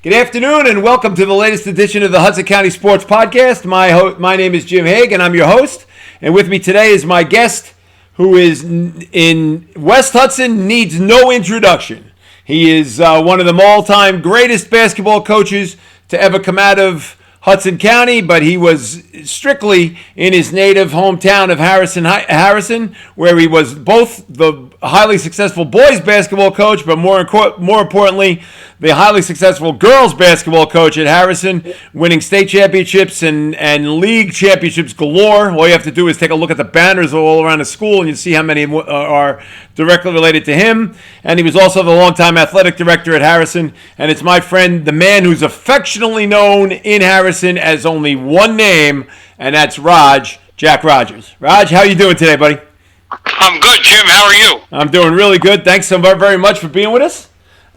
Good afternoon and welcome to the latest edition of the Hudson County Sports Podcast. My name is Jim Haig and I'm your host. And with me today is my guest who is in West Hudson, needs no introduction. He is one of the all-time greatest basketball coaches to ever come out of Hudson County, but he was strictly in his native hometown of Harrison, where he was both the highly successful boys basketball coach, but more importantly, the highly successful girls basketball coach at Harrison, winning state championships and league championships galore. All you have to do is take a look at the banners all around the school, and you see how many are directly related to him. And he was also the longtime athletic director at Harrison. And it's my friend, the man who's affectionately known in Harrison as only one name, and that's Jack Rodgers. Raj, how you doing today, buddy? I'm good, Jim. How are you? I'm doing really good. Thanks so very much for being with us.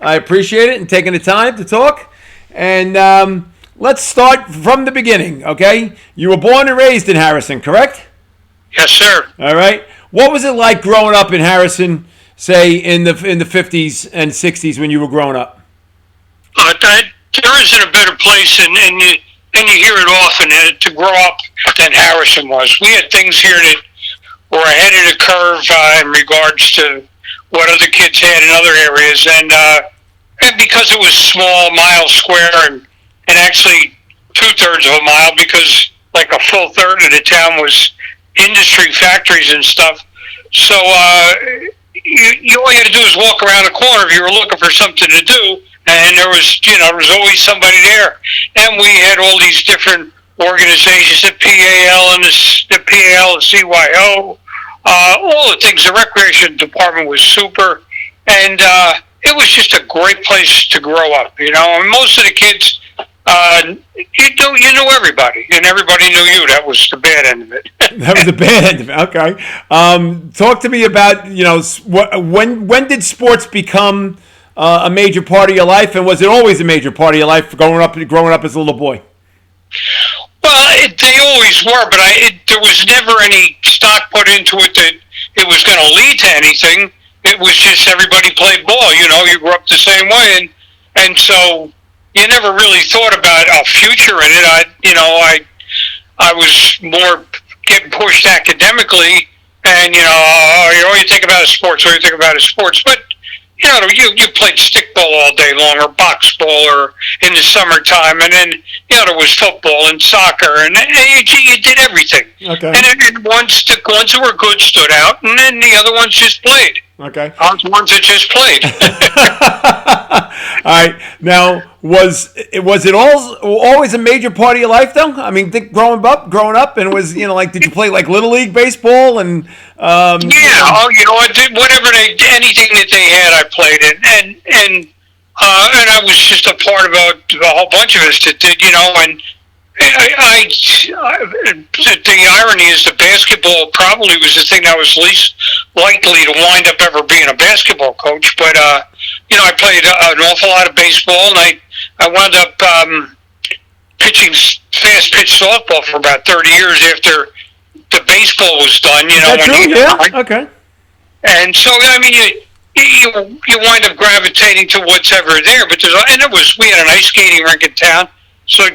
I appreciate it and taking the time to talk. And let's start from the beginning, okay? You were born and raised in Harrison, correct? Yes, sir. All right. What was it like growing up in Harrison, say, in the 50s and 60s when you were growing up? There isn't a better place, and you hear it often, to grow up than Harrison was. We had things here that were ahead of the curve in regards to what other kids had in other areas, and because it was small, mile square, and actually 2/3 of a mile, because like a full third of the town was industry factories and stuff. So you all you had to do was walk around the corner if you were looking for something to do, and there was always somebody there. And we had all these different organizations, the PAL and the PAL, the CYO, all the things. The recreation department was super, and it was just a great place to grow up. And most of the kids, you knew everybody, and everybody knew you. That was the bad end of it. That was the bad end of it. Okay. Talk to me about when did sports become a major part of your life, and was it always a major part of your life growing up as a little boy? Well, they always were, but there was never any stock put into it that it was going to lead to anything. It was just everybody played ball. You grew up the same way, and so you never really thought about a future in it. I was more getting pushed academically, and you think about sports, or you think about sports, but you played stickball all day long, or box ball, or in the summertime, and then there was football and soccer, and you did everything. Okay. And the ones that were good stood out, and then the other ones just played. Okay. The ones that just played. All right. Now, was it always a major part of your life, though? I mean, growing up, and it was did you play like Little League baseball and? I did anything that they had, I played it, and I was just a part of a whole bunch of us that did, and the irony is the basketball probably was the thing that was least likely to wind up ever being a basketball coach, but I played an awful lot of baseball, and I wound up pitching fast pitch softball for about 30 years after the baseball was done. Okay. And so you wind up gravitating to what's ever there. But we had an ice skating rink in town, so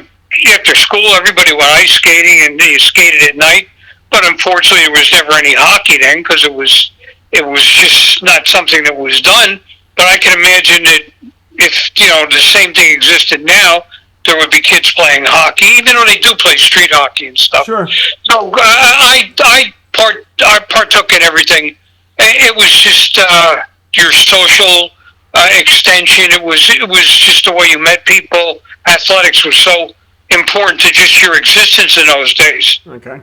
after school everybody went ice skating, and you skated at night. But unfortunately, there was never any hockey then, because it was just not something that was done. But I can imagine that if the same thing existed now, there would be kids playing hockey, even though they do play street hockey and stuff. Sure. So I partook in everything. It was just your social extension. It was just the way you met people. Athletics was so important to just your existence in those days. Okay.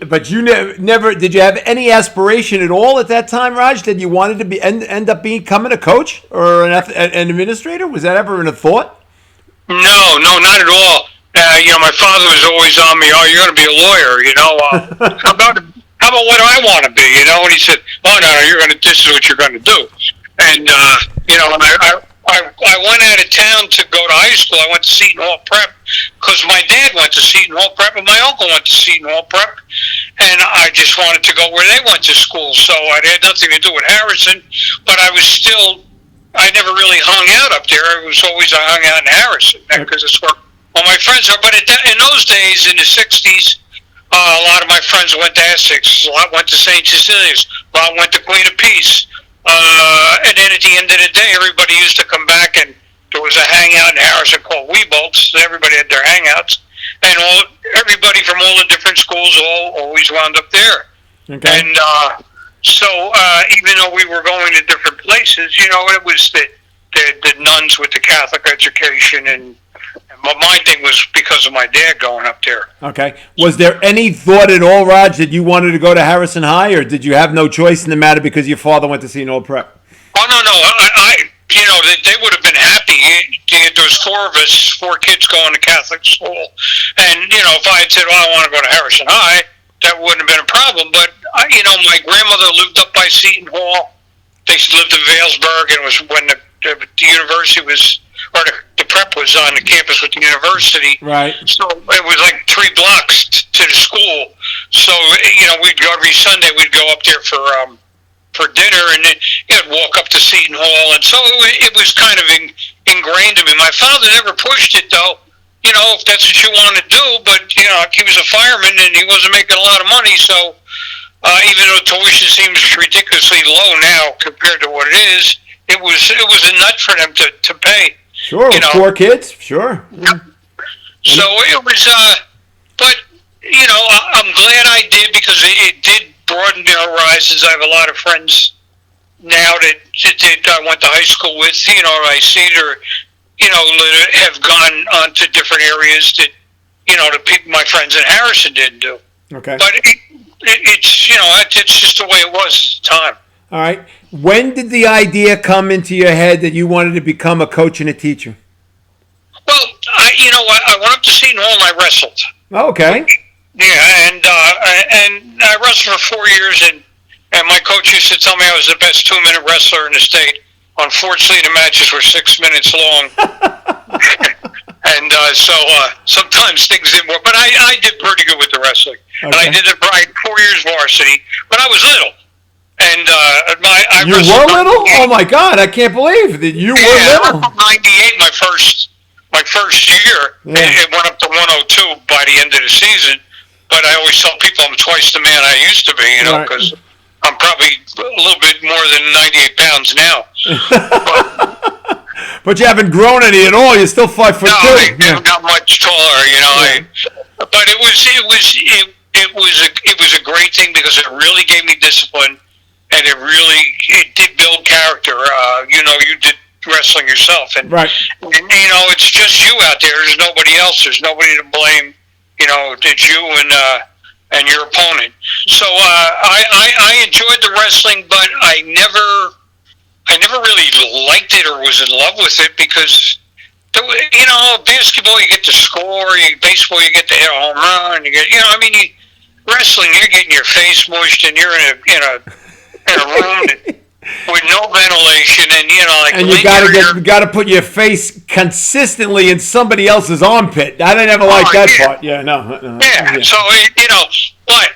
But you never did you have any aspiration at all at that time, Raj? That you wanted to end up becoming a coach or an administrator? Was that ever in a thought? No, not at all. My father was always on me. Oh, you're going to be a lawyer. How about what I want to be? And he said, oh no, this is what you're going to do. And I went out of town to go to high school. I went to Seton Hall Prep because my dad went to Seton Hall Prep and my uncle went to Seton Hall Prep, and I just wanted to go where they went to school. So I had nothing to do with Harrison, but I was still I never really hung out up there. It was always I hung out in Harrison because it's where all my friends are. But in those days, in the '60s, a lot of my friends went to Essex. A lot went to St. Cecilia's. A lot went to Queen of Peace. And then at the end of the day, everybody used to come back, and there was a hangout in Harrison called Weebolts. Everybody had their hangouts, and everybody from all the different schools always wound up there. Okay. And so even though we were going to different places, it was the nuns with the Catholic education, and my thing was because of my dad going up there. Okay. Was there any thought at all, Raj, that you wanted to go to Harrison High, or did you have no choice in the matter because your father went to Seton Hall Prep? Oh, no. They would have been happy. There was four kids going to Catholic school. And, if I had said, well, I want to go to Harrison High, that wouldn't have been a problem. But, my grandmother lived up by Seton Hall. They lived in Vailsburg, and it was when the university was, or the prep was on the campus with the university. Right. So it was like 3 blocks to the school. So, we'd go every Sunday, we'd go up there for dinner, and then you'd walk up to Seton Hall. And so it was kind of ingrained in me. My father never pushed it, though. If that's what you want to do, but, he was a fireman and he wasn't making a lot of money, so even though tuition seems ridiculously low now compared to what it is, it was a nut for them to pay. Sure, 4 kids, sure. Yep. So it was, but, I'm glad I did because it did broaden their horizons. I have a lot of friends now that I went to high school with, I see or, have gone on to different areas that, the people, my friends in Harrison didn't do. Okay. But it's just the way it was at the time. All right. When did the idea come into your head that you wanted to become a coach and a teacher? Well, I went up to Seton Hall and I wrestled. Okay. Yeah, and I wrestled for 4 years, and my coach used to tell me I was the best 2-minute wrestler in the state. Unfortunately, the matches were 6 minutes long. And so sometimes things didn't work. But I did pretty good with the wrestling. Okay. And I did it right 4 years varsity, but I was little. And I you were little? Oh, my God. I can't believe that you were little. I was 98 my first year. Yeah. It went up to 102 by the end of the season. But I always tell people I'm twice the man I used to be, because I'm probably a little bit more than 98 pounds now. But you haven't grown any at all. You're still 5'2". No, I'm not much taller, but it was a great thing because it really gave me discipline, and it did build character. You did wrestling yourself, and it's just you out there. There's nobody else. There's nobody to blame. It's you and your opponent. So I enjoyed the wrestling, but I never really liked it or was in love with it because, basketball you get to score, baseball you get to hit a home run, wrestling you're getting your face mushed and you're in a room with no ventilation and you gotta put your face consistently in somebody else's armpit. I didn't ever like that part. Yeah, no. Yeah, so but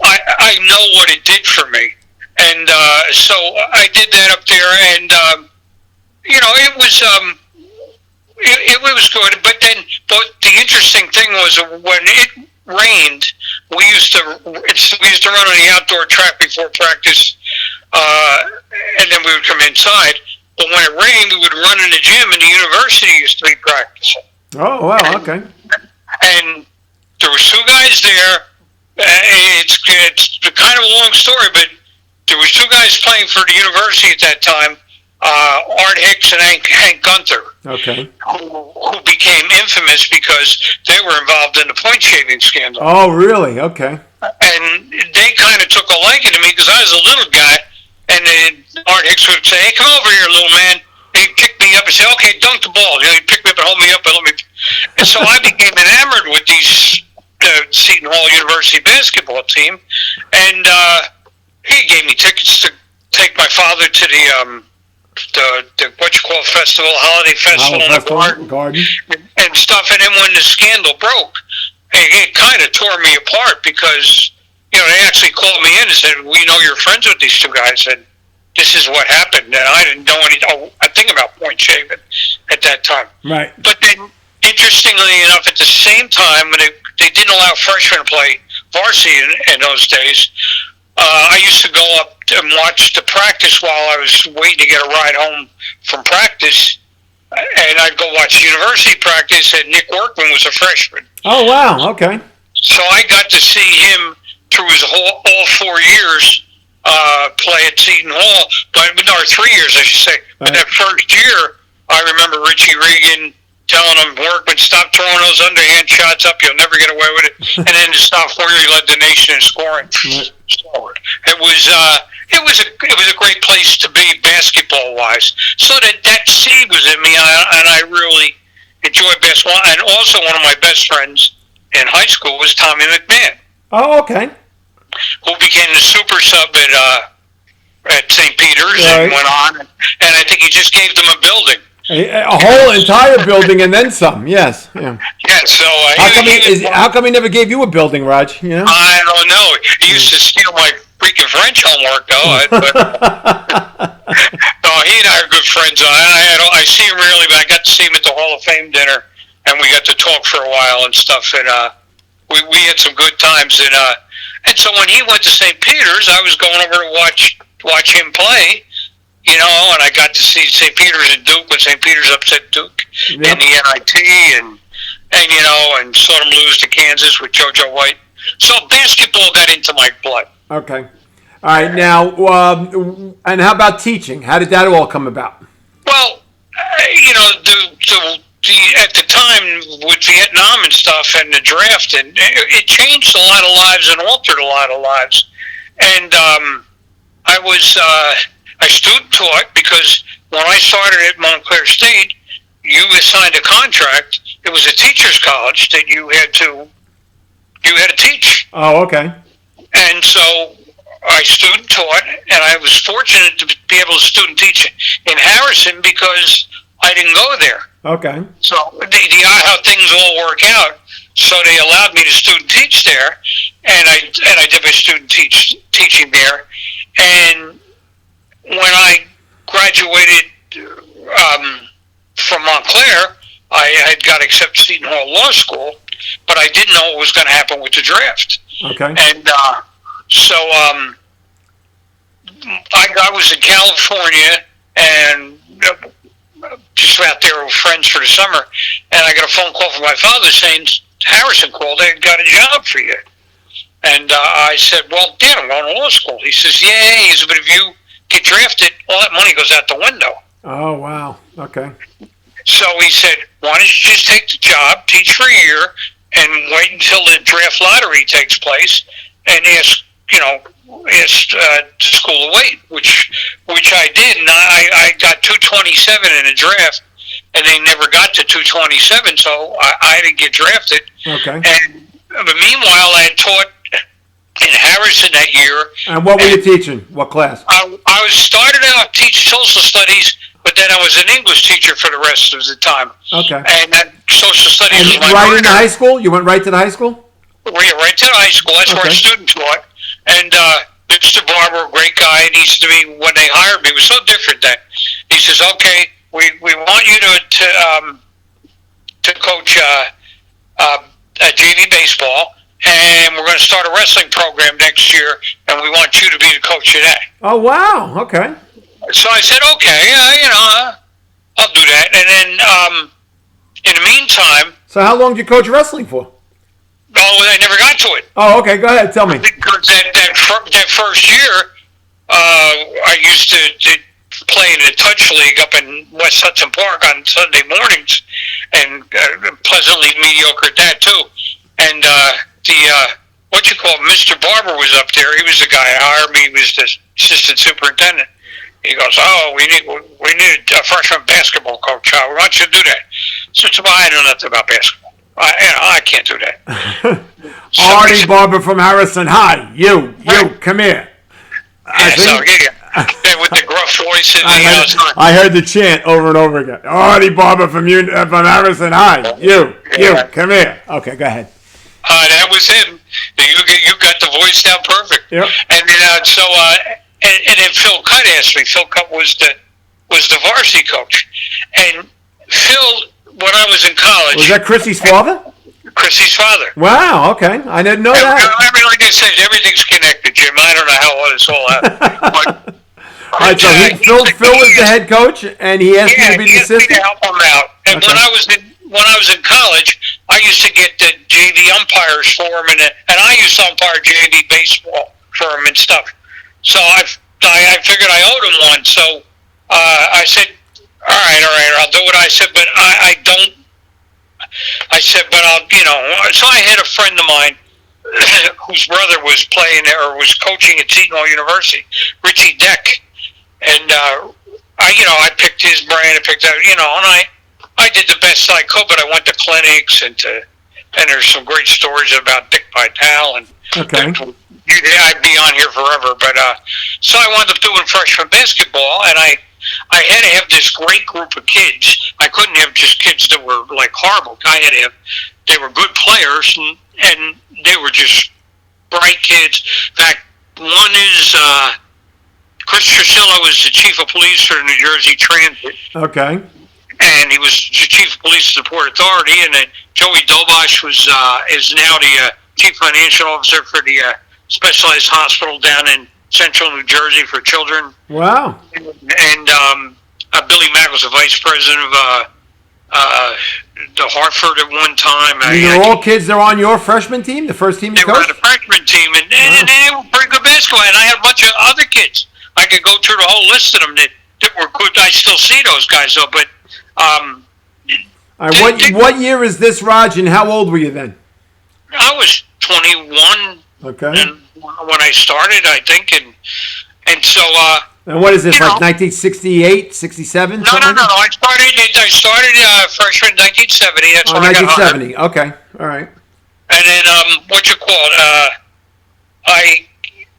I know what it did for me. And so I did that up there, and it was good. But the interesting thing was when it rained, we used to run on the outdoor track before practice, and then we would come inside. But when it rained, we would run in the gym, and the university used to be practicing. Oh wow, okay. And there was 2 guys there. It's kind of a long story, but there was 2 guys playing for the university at that time, Art Hicks and Hank Gunther, okay, who became infamous because they were involved in the point shaving scandal. Oh, really? Okay. And they kind of took a liking to me because I was a little guy, and then Art Hicks would say, "Hey, come over here, little man." And he'd pick me up and say, "Okay, dunk the ball." He'd pick me up and hold me up and let me. And so I became enamored with these Seton Hall University basketball team, and he gave me tickets to take my father to the what you call festival, holiday festival in the garden and stuff. And then when the scandal broke, it kind of tore me apart because they actually called me in and said, "We know you're friends with these 2 guys," and this is what happened, and I didn't know a thing about point shaving at that time. Right. But then, interestingly enough, at the same time, when they didn't allow freshmen to play varsity in those days, I used to go up and watch the practice while I was waiting to get a ride home from practice, and I'd go watch university practice, and Nick Workman was a freshman. Oh, wow. Okay. So I got to see him through his all 4 years play at Seton Hall, or 3 years, I should say. But that first year, I remember Richie Regan telling him, Workman, stop throwing those underhand shots up. You'll never get away with it. And then the sophomore year, he led the nation in scoring. So it was a great place to be basketball wise. So that seed was in me, and I really enjoyed basketball. And also, one of my best friends in high school was Tommy McMahon. Oh, okay. Who became the super sub at St. Peter's and went on, and I think he just gave them a building. A whole entire building and then some. Yes. Yeah. Yeah. So how come he never gave you a building, Raj? You know? I don't know. He used to steal my freaking French homework, though. No, he and I are good friends. I see him rarely, but I got to see him at the Hall of Fame dinner, and we got to talk for a while and stuff. And we had some good times. And so when he went to St. Peter's, I was going over to watch him play. You know, and I got to see St. Peter's and Duke when St. Peter's upset Duke in the NIT, and you know, and saw them lose to Kansas with JoJo White. So basketball got into my blood. Okay, all right. Now, and how about teaching? How did that all come about? Well, you know, at the time with Vietnam and stuff and the draft, and it changed a lot of lives and altered a lot of lives, and I student taught because when I started at Montclair State, you signed a contract. It was a teacher's college that you had to teach. Oh, okay. And so I student taught, and I was fortunate to be able to student teach in Harrison because I didn't go there. Okay. So how things all work out. So they allowed me to student teach there, and I did my student teaching there, and when I graduated from Montclair, I had got accepted to Seton Hall Law School, but I didn't know what was going to happen with the draft. Okay. And so I was in California and just out there with friends for the summer, and I got a phone call from my father saying, Harrison called, they got a job for you. And I said, well, Dad, I'm going to law school. He says, yeah. He says, but if you get drafted, all that money goes out the window. Oh, wow. Okay. So he said, why don't you just take the job, teach for a year, and wait until the draft lottery takes place, and ask the school to wait, which I did, and I got 227 in the draft, and they never got to 227, so I didn't get drafted. Okay. But meanwhile, I had taught in Harrison that year. And what were you teaching? What class? I was started out teaching social studies, but then I was an English teacher for the rest of the time. Okay. And that social studies was my right minor. in the high school? You went right to the high school? Right to the high school. That's where I student taught. And Mr. Barber, a great guy, and he said to me when they hired me, it was so different then. He says, okay, we want you to coach JV baseball, and we're going to start a wrestling program next year, and we want you to be the coach of that. Oh, wow. Okay. So I said, okay, I'll do that. And then in the meantime... So how long did you coach wrestling for? Oh, I never got to it. Oh, okay. Go ahead. Tell me. Because that first year, I used to play in the Touch League up in West Hudson Park on Sunday mornings, and pleasantly mediocre at that, too. And Mr. Barber was up there. He was the guy who hired me. He was the assistant superintendent. He goes, oh, we need a freshman basketball coach. Why don't you do that? So I know nothing about basketball. I can't do that. Artie Barber from Harrison. Hi, you, come here. With the gruff voice. I heard the chant over and over again. Artie Barber from Harrison. Hi, you, come here. Okay, go ahead. That was him. You got the voice down perfect. Yep. And then, and then Phil Cutt asked me. Phil Cutt was the varsity coach, and Phil, when I was in college, Was that Chrissy's father? Chrissy's father. Wow. Okay, I didn't know that. I mean, like I said, everything's connected, Jim. I don't know how all this all happened. But, All right, so Phil was the head coach, and he asked you to be the assistant. Yeah, he asked me to help him out. And Okay. when I was in college, I used to get the JV umpires for him, and I used to umpire JV baseball for him and stuff. So I figured I owed him one. So I said, all right, I'll do what I said, but I don't. I said, but I'll, So I had a friend of mine whose brother was playing or was coaching at Seton Hall University, Richie Deck. And I picked his brain. I picked out, and I did the best I could. But I went to clinics and there's some great stories about Dick Vitale and Okay. I'd be on here forever. But so I wound up doing freshman basketball, and I had to have this great group of kids. I couldn't have just kids that were like horrible. They were good players, and they were just bright kids. In fact, one is. Chris Trusilla was the chief of police for New Jersey Transit. Okay. And he was the chief of police of the Port Authority. And then Joey Dobosh is now the chief financial officer for the specialized hospital down in central New Jersey for children. Wow. And Billy Mack was the vice president of the Hartford at one time. These are all kids that are on your freshman team, the first team you They were on coached? the freshman team, and they were pretty good basketball. And I had a bunch of other kids. I could go through the whole list of them that were good. I still see those guys though, but All right, what year is this, Raj, and how old were you then? I was 21 Okay. and when I started, I think, and so And what is this, like 1968, 67? no. I started freshman in 1970. That's when I got hired. 1970. Okay. All right. And then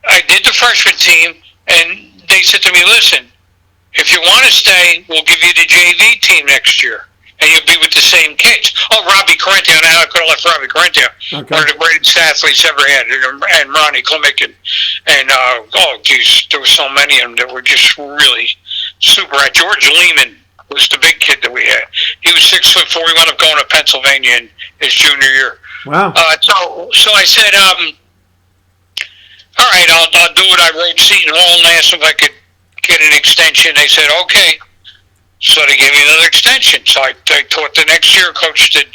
I did the freshman team. And they said to me, listen, if you want to stay, we'll give you the JV team next year. And you'll be with the same kids. Oh, Robbie Corinthian. Now I could have left Robbie Corinthian. Okay. One of the greatest athletes ever had. And Ronnie Klimek. And there were so many of them that were just really super. George Lehman was the big kid that we had. He was 6'4". He wound up going to Pennsylvania in his junior year. Wow. So I said, all right, I'll do it. I wrote Seton Hall and asked if I could get an extension. They said, okay. So they gave me another extension. So I taught the next year, coached the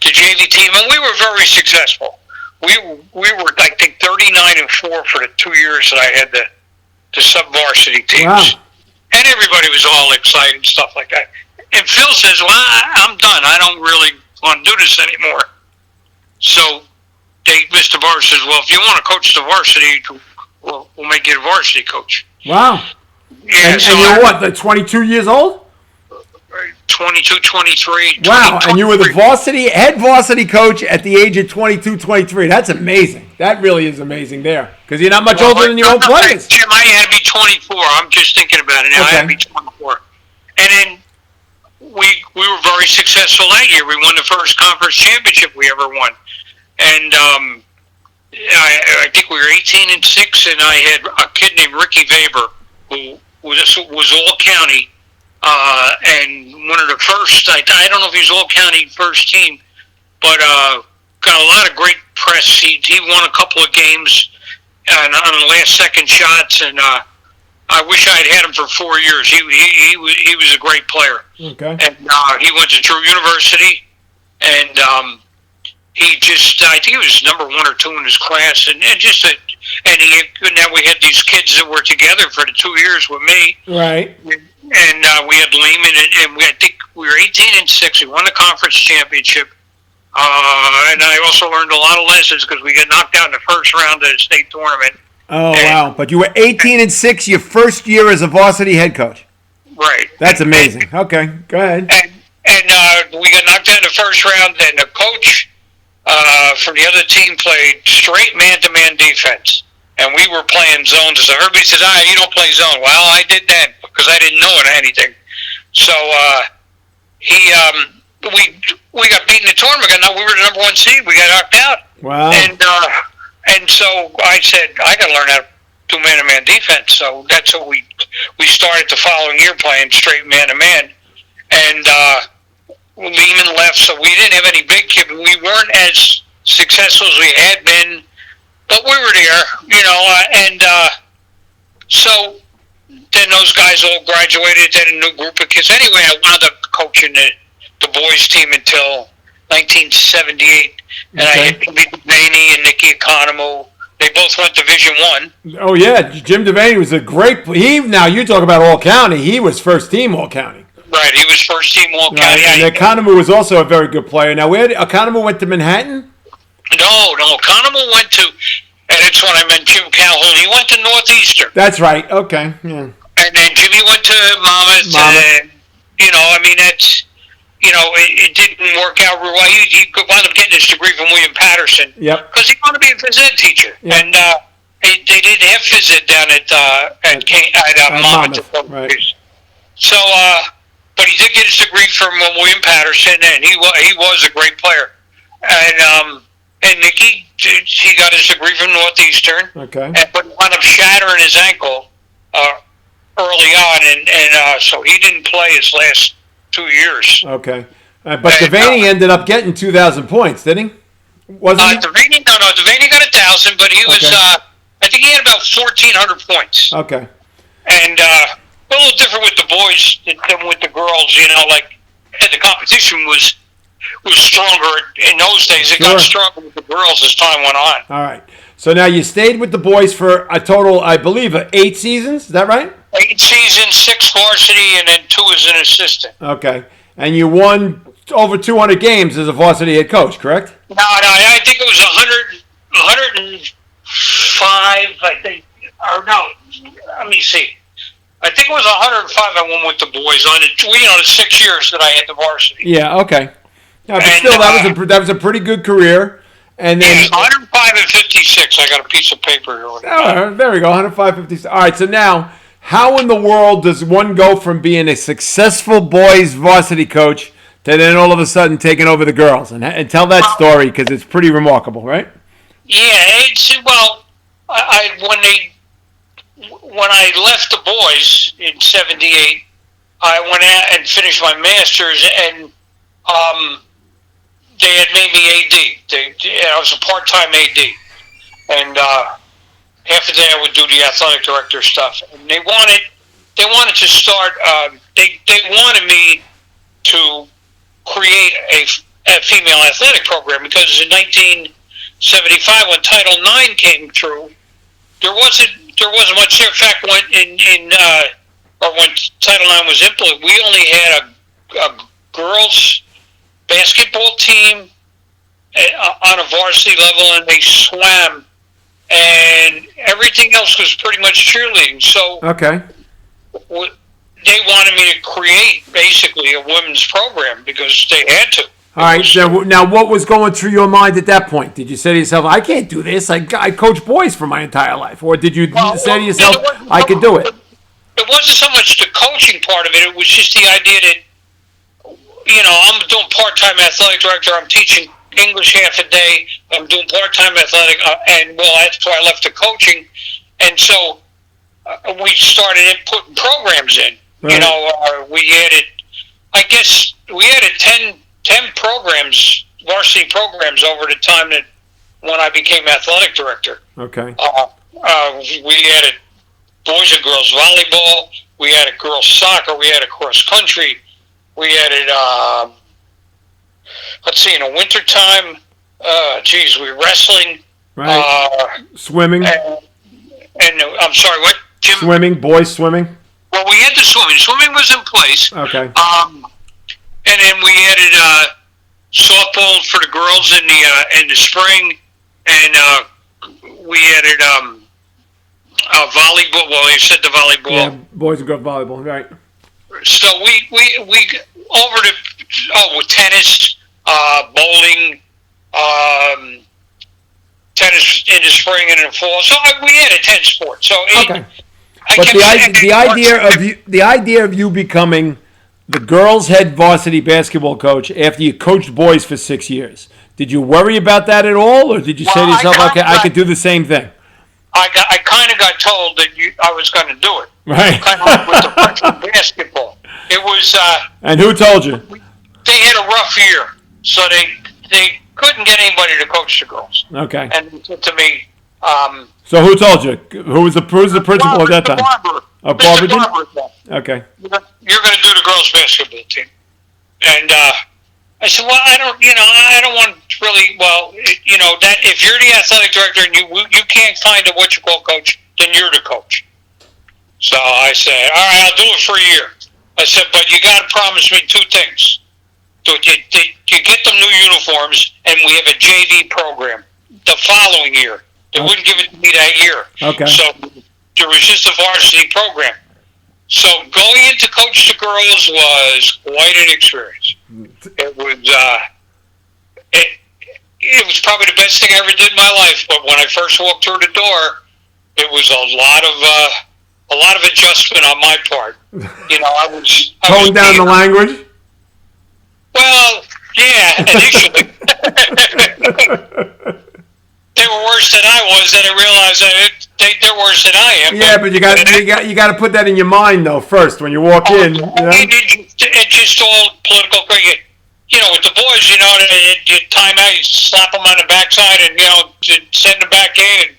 JV team, and we were very successful. We were, I think, 39-4 for the 2 years that I had the sub-varsity teams. Wow. And everybody was all excited and stuff like that. And Phil says, well, I'm done. I don't really want to do this anymore. So Mr. Barr says, well, if you want to coach the varsity, we'll make you the varsity coach. Wow. Yeah, And you're what, the 22 years old? 22, 23. Wow, 20, and you were the head varsity coach at the age of 22, 23. That's amazing. That really is amazing there. Because you're not much older than your own players. Jim, I had to be 24. I'm just thinking about it now. Okay. I had to be 24. And then we were very successful that year. We won the first conference championship we ever won. And I think we were 18-6, and I had a kid named Ricky Weber who was all county, and one of the first. I don't know if he was all county first team, but got a lot of great press. He won a couple of games on the last second shots, and I wish I had him for 4 years. He was a great player. Okay. And he went to Drew University, and he just, I think he was number 1 or 2 in his class, and now we had these kids that were together for the 2 years with me. Right. And we had Lehman, and I think we were 18-6. We won the conference championship. And I also learned a lot of lessons because we got knocked out in the first round of the state tournament. Oh, wow. But you were 18-6 your first year as a varsity head coach. Right. That's amazing. Okay, go ahead. And we got knocked out in the first round, and the coach from the other team played straight man-to-man defense. And we were playing zones. So everybody says, you don't play zone. Well, I did that because I didn't know anything. So we got beaten in the tournament. We were the number 1 seed. We got knocked out. Wow. And so I said, I got to learn how to do man-to-man defense. So that's what we started the following year playing straight man-to-man. And Lehman left, so we didn't have any big kid. We weren't as successful as we had been, but we were there, and so then those guys all graduated, then a new group of kids. Anyway, I wound up coaching the boys team until 1978, and I had Jimmy Devaney and Nicky Economou. They both went Division I. Oh, yeah. Jim Devaney was a great – now you talk about All-County. He was first-team All-County. Right, he was first-team All-County. Right. And Economou was also a very good player. Now, where Economou went to Manhattan? No, Economou went to – and that's when I met Jim Calhoun. He went to Northeastern. That's right. Okay, yeah. And then Jimmy went to Monmouth. And, that's – it didn't work out real well. He wound up getting his degree from William Patterson. Yep. Because he wanted to be a phys ed teacher. Yep. And they didn't have phys ed down at Monmouth. Right. So, but he did get his degree from William Patterson, and he was a great player. And Nicky, he got his degree from Northeastern. Okay. But wound up shattering his ankle early on, and so he didn't play his last 2 years. Okay. But Devaney ended up getting 2,000 points, didn't he? Wasn't he? Devaney got 1,000, but he was, I think he had about 1,400 points. Okay. And a little different with the boys than with the girls, the competition was stronger in those days. It got stronger with the girls as time went on. All right. So now you stayed with the boys for a total, I believe, of 8 seasons. Is that right? 8 seasons, 6 varsity, and then 2 as an assistant. Okay. And you won over 200 games as a varsity head coach, correct? No, I think it was 105, I think. Or no, let me see. I think it was 105 I won with the boys on it. The 6 years that I had the varsity. Yeah, okay. Yeah, but still, that was a pretty good career. And then 105 and 56. I got a piece of paper here. Oh, there we go, 105, 56. All right, so now, how in the world does one go from being a successful boys varsity coach to then all of a sudden taking over the girls? And tell that story, because it's pretty remarkable, right? Yeah, when I left the boys in '78, I went out and finished my master's, and they had made me AD. I was a part-time AD, and half the day I would do the athletic director stuff. And they wanted to start. They wanted me to create a female athletic program, because in 1975, when Title IX came through, there wasn't much there. In fact, when Title IX was implemented, we only had a girls basketball team on a varsity level, and they swam, and everything else was pretty much cheerleading. So okay, they wanted me to create basically a women's program because they had to. All right. So now, what was going through your mind at that point? Did you say to yourself, "I can't do this. I coach boys for my entire life," or did you say to yourself, "I could do it"? It wasn't so much the coaching part of it. It was just the idea that, I'm doing part-time athletic director. I'm teaching English half a day. I'm doing part-time athletic, that's why I left the coaching. And so we started putting programs in. Right. We added 10 programs, varsity programs, over the time that when I became athletic director. Okay. We added boys and girls volleyball. We added girls soccer. We added cross country. We added, in the wintertime, we were wrestling. Right. Swimming. And I'm sorry, what, Jim? Swimming, boys swimming. Well, we had the swimming. Swimming was in place. Okay. And then we added softball for the girls in the spring, and we added volleyball. Well, you said the volleyball. Yeah, boys and girls volleyball, right? So we with tennis, bowling, tennis in the spring and in the fall. So we added 10 sports. So okay. But the idea of you becoming the girls' head varsity basketball coach after you coached boys for 6 years, did you worry about that at all, or did you say to yourself, "Okay, I could do the same thing"? I kind of got told that I was going to do it. Right. Kind of like with the freshman basketball. It was. And who told you? They had a rough year, so they couldn't get anybody to coach the girls. Okay. And they said to me. So who told you? Who was the principal at that time? Barber. Barber. Barber. Okay. You're going to do the girls' basketball team. And I said, well, I don't want really, that if you're the athletic director and you can't find a coach, then you're the coach. So I said, all right, I'll do it for a year. I said, but you got to promise me two things. You get them new uniforms, and we have a JV program the following year. They wouldn't give it to me that year. Okay. So there was just a varsity program. So going into coach the girls was quite an experience. It was probably the best thing I ever did in my life. But when I first walked through the door, it was a lot of adjustment on my part. I was tone down the language. Well, yeah, initially. They were worse than I was. Then I realized that they're worse than I am. Yeah, but you got to put that in your mind though first when you walk in. It's just all political. With the boys, you time out, you slap them on the backside, and send them back in. And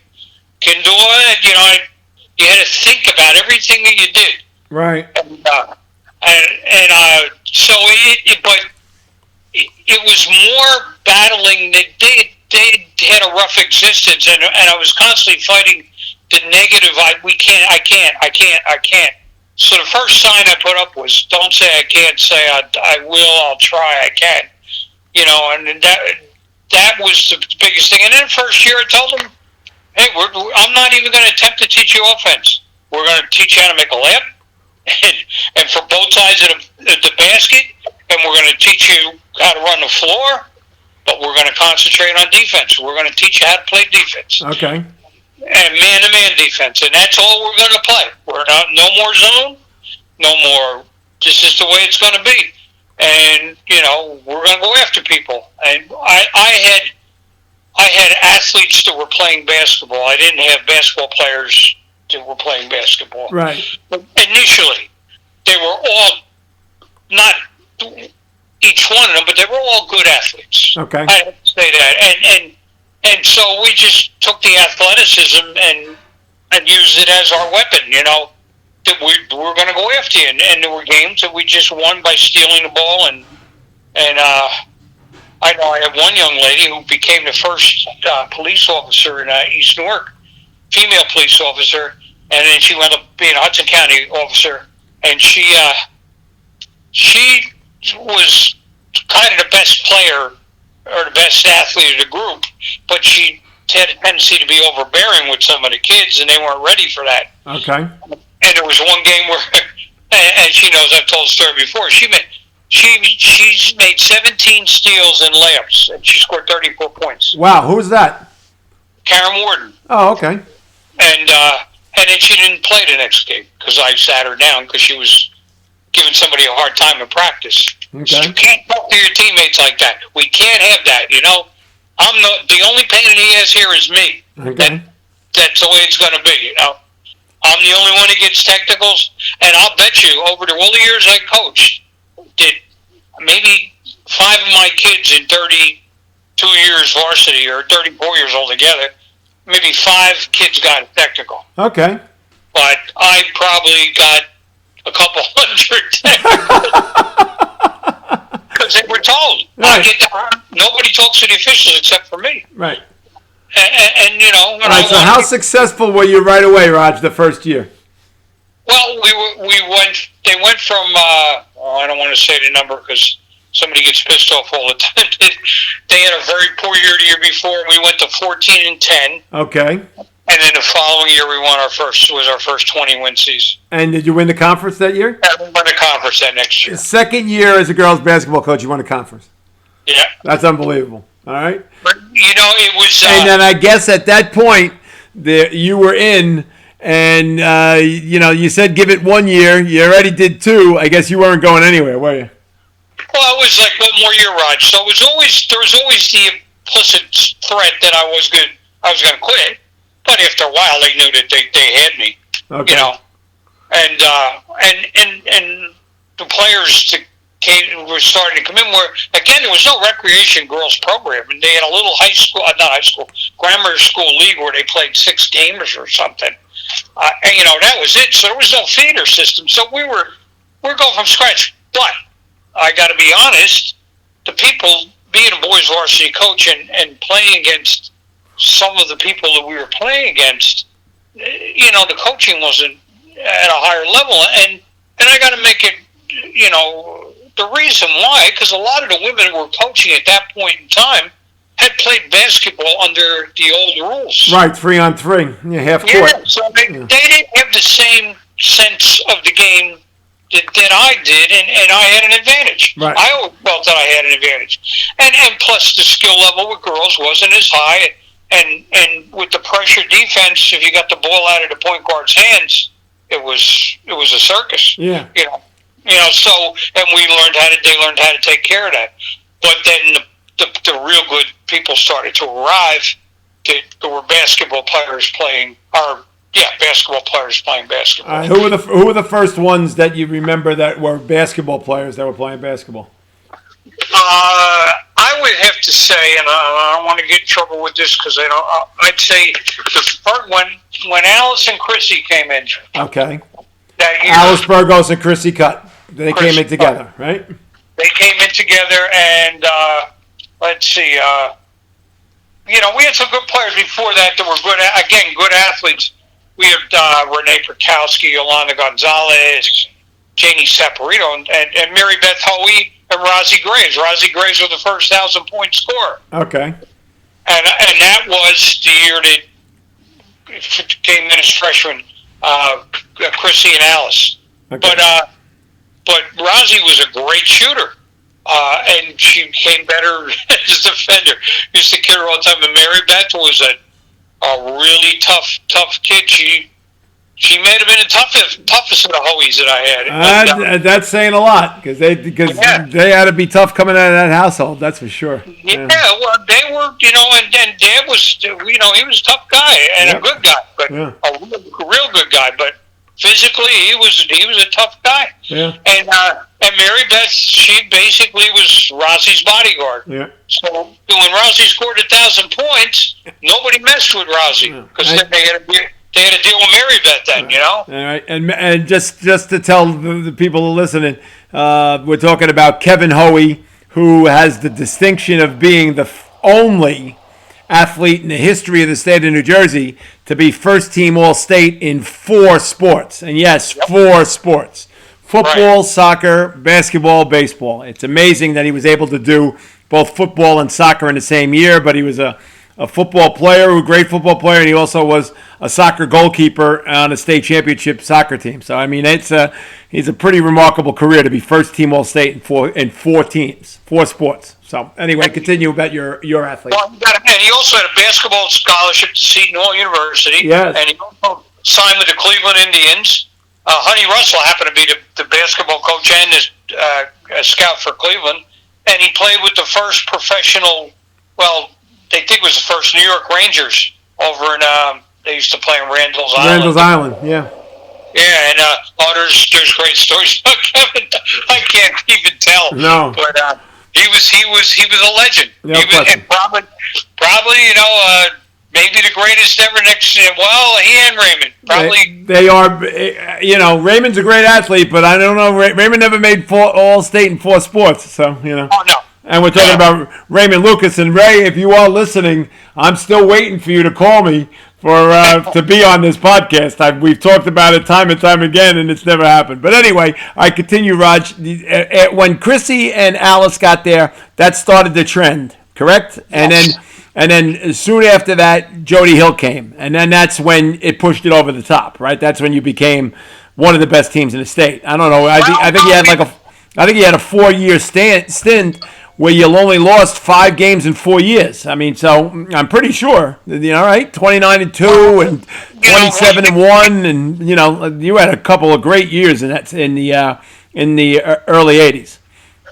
can do it. You had to think about everything that you did. Right. So it was more battling that they had a rough existence, and I was constantly fighting the negative. I can't. So the first sign I put up was, don't say I can't, say I will, I'll try, I can. And that was the biggest thing. And then the first year I told them, hey, I'm not even going to attempt to teach you offense. We're going to teach you how to make a layup, and for both sides of the basket, and we're going to teach you how to run the floor, but we're going to concentrate on defense. We're going to teach you how to play defense. Okay. And man-to-man defense, and that's all we're going to play. We're not no more zone, no more. This is the way it's going to be, and we're going to go after people. And I had athletes that were playing basketball. I didn't have basketball players that were playing basketball. Right. But initially, they were all not each one of them, but they were all good athletes. Okay. I have to say that, and so we just took the athleticism and used it as our weapon, that we were going to go after you. And there were games that we just won by stealing the ball. And I know I had one young lady who became the first police officer in East Newark, female police officer, and then she wound up being a Hudson County officer. And she was kind of the best player or the best athlete of the group, but she had a tendency to be overbearing with some of the kids, and they weren't ready for that. Okay. And there was one game where, and she knows I've told the story before, she's made 17 steals and layups, and she scored 34 points. Wow, who was that? Karen Warden. Oh, okay. And then she didn't play the next game because I sat her down because she was giving somebody a hard time in practice. Okay. You can't talk to your teammates like that. We can't have that, I'm the only pain in the ass here is me. Okay. That's the way it's going to be, I'm the only one that gets technicals, and I'll bet you over all the years I coached, that maybe 5 of my kids in 32 years varsity or 34 years altogether, maybe 5 kids got a technical. Okay. But I probably got a couple hundred technicals. Because they were told. Right. Nobody talks to the officials except for me. Right. And all right, so how successful were you right away, Raj, the first year? Well, they went from, I don't want to say the number because somebody gets pissed off all the time. They had a very poor year the year before. We went to 14-10. Okay. And then the following year, our first 20-win season. And did you win the conference that year? Yeah, we won the conference that next year. The second year as a girls' basketball coach, you won a conference. Yeah. That's unbelievable. All right. But, it was... and then I guess at that point, you were in, and, you said give it 1 year. You already did 2. I guess you weren't going anywhere, were you? Well, it was like 1 more year, Raj. So there was always the implicit threat that I was going to quit. but after a while, they knew that they had me. Okay. You know, and the players were starting to come in. Where again, there was no recreation girls program, and they had a little not high school, grammar school league where they played 6 games or something. And that was it. So there was no feeder system. So we're going from scratch. But I got to be honest, the people being a boys varsity coach and playing against some of the people that we were playing against, the coaching wasn't at a higher level, and I got to make it, the reason why, because a lot of the women who were coaching at that point in time had played basketball under the old rules. Right, 3-on-3, half court. Yeah, so they didn't have the same sense of the game that I did, and I had an advantage. Right. I always felt that I had an advantage, and plus the skill level with girls wasn't as high, and with the pressure defense, if you got the ball out of the point guard's hands, it was a circus. Yeah. So, and they learned how to take care of that. But then the real good people started to arrive. There were basketball players playing basketball. Who were the first ones that you remember that were basketball players that were playing basketball? I would have to say, and I don't want to get in trouble with this because I'd say the first when Alice and Chrissy came in. Okay. That year, Alice Burgos and Chrissy Cutt. They came in together, right? They came in together, and let's see. We had some good players before that were good athletes. We had Renee Perkowski, Yolanda Gonzalez, Janie Saporito, and Mary Beth Hoey and Rosie Graves. Rosie Graves was the first 1,000-point scorer. Okay. And that was the year that came in as freshmen, Chrissy and Alice. Okay. But Rosie was a great shooter. And she became better as a defender. Used to kid her all the time. And Mary Beth was a really tough kid. She may have been the toughest of the Hoeys that I had. That's saying a lot because they had to be tough coming out of that household. That's for sure. Yeah, well, they were, and Dad was, he was a tough guy and a good guy, but a real good guy. But physically, he was a tough guy. Yeah. And Mary Beth, she basically was Rosie's bodyguard. Yeah. So when Rosie scored 1,000 points, nobody messed with Rosie because then they had to deal with Mary Beth then, All right, and just to tell the people listening, we're talking about Kevin Hoey, who has the distinction of being the only athlete in the history of the state of New Jersey to be first-team All-State in 4 sports. And yes, 4 sports. Football, soccer, basketball, baseball. It's amazing that he was able to do both football and soccer in the same year, but he was a football player, a great football player, and he also was a soccer goalkeeper on a state championship soccer team. So, I mean, he's a pretty remarkable career to be first-team All-State in 4 teams, 4 sports. So, anyway, continue about your athlete. Well, and he also had a basketball scholarship to Seton Hall University. Yes. And he also signed with the Cleveland Indians. Honey Russell happened to be the basketball coach and a scout for Cleveland. And he played with the first professional, they think it was the first New York Rangers over in, they used to play in Randall's Island. Randall's Island, yeah. Yeah, and there's great stories about Kevin. I can't even tell. No. But he was a legend. No and probably maybe the greatest ever next to him. Well, he and Raymond. Probably. They are, Raymond's a great athlete, but I don't know. Raymond never made All-State in 4 sports, so, Oh, no. And we're talking about Raymond Lucas. And Ray, if you are listening, I'm still waiting for you to call me to be on this podcast. We've talked about it time and time again, and it's never happened. But anyway, I continue, Raj. When Chrissy and Alice got there, that started the trend, correct? Yes. And then soon after that, Jody Hill came, and then that's when it pushed it over the top, right? That's when you became one of the best teams in the state. I don't know. I think you had a 4-year stint where you only lost 5 games in 4 years. I mean, so I'm pretty sure, right? 29-2 and 27-1, and you had a couple of great years in the early '80s,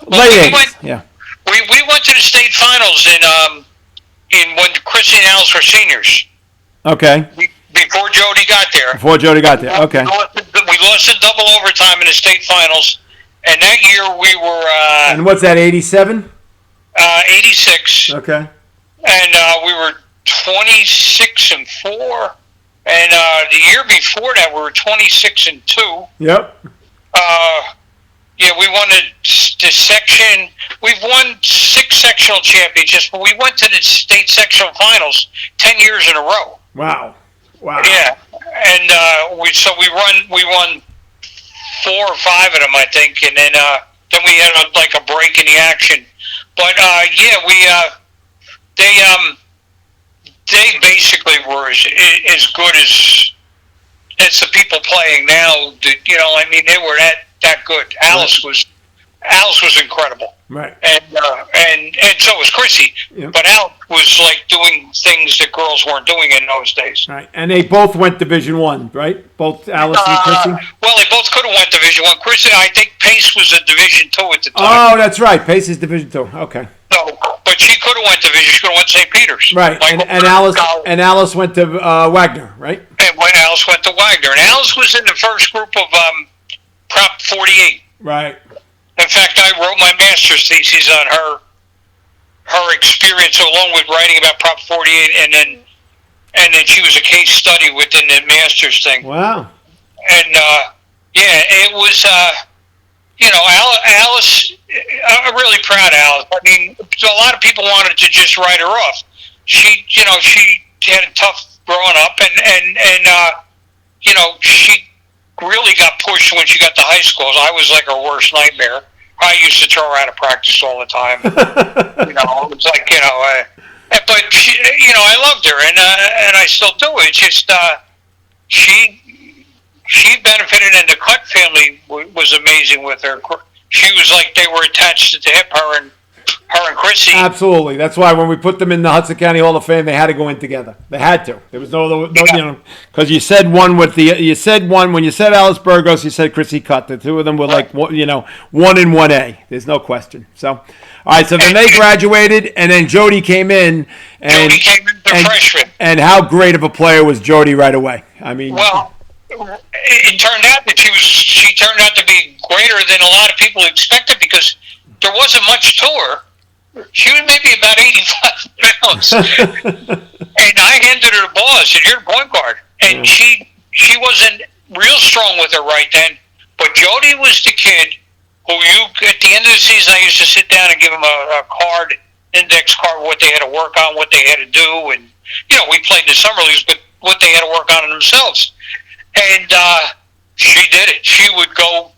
late '80s. Yeah. We went to the state finals in when Chrissy and Alice were seniors, Okay. Before Jody got there. Before Jody got there. Okay. We lost in double overtime in the state finals, and that year we were. And what's that? 87. 86. Okay. And we were 26-4. And the year before that, we were 26-2. Yep. Yeah, we won the section. We've won 6 sectional championships, but we went to the state sectional finals 10 years in a row. Wow. Yeah, and we won 4 or 5 of them, I think, and then we had a break in the action. But they basically were as good as the people playing now. I mean, they were that good. Alice was incredible. Right. And so was Chrissy. Yep. But Alice was doing things that girls weren't doing in those days. Right. And they both went Division I, right? Both Alice and Chrissy? Well, they both could have went Division I. Chrissy, I think Pace was a Division II at the time. Oh, that's right. Pace is Division II. Okay. So, but she could have went Division. She could have went St. Peter's. Right. And Alice went to Wagner, right? And when Alice went to Wagner. And Alice was in the first group of Prop 48. Right. In fact, I wrote my master's thesis on her experience, along with writing about Prop 48, and then she was a case study within the master's thing. Wow. And it was Alice. I'm really proud of Alice. I mean, a lot of people wanted to just write her off. She had a tough growing up, and she really got pushed when she got to high school. I was like her worst nightmare. I used to throw her out of practice all the time. It was like, but she, I loved her, and I still do. It's just she benefited, and the Cut family was amazing with her. She was like they were attached to the hip, her and Chrissy. Absolutely. That's why when we put them in the Hudson County Hall of Fame, they had to go in together. They had to. There was no because you said one when you said Alice Burgos, you said Chrissy Cut. The two of them were like, 1 and 1A. There's no question. So, all right. So then they graduated, and then Jody came in. Jody came in the freshman. And how great of a player was Jody right away? I mean, well, it turned out that she turned out to be greater than a lot of people expected because there wasn't much to her. She was maybe about 85 pounds. And I handed her the ball. I said, "You're the point guard." And she wasn't real strong with her right then. But Jody was the kid who at the end of the season, I used to sit down and give them a index card, what they had to work on, what they had to do. And, we played in the summer leagues, but what they had to work on themselves. And she did it. She would go.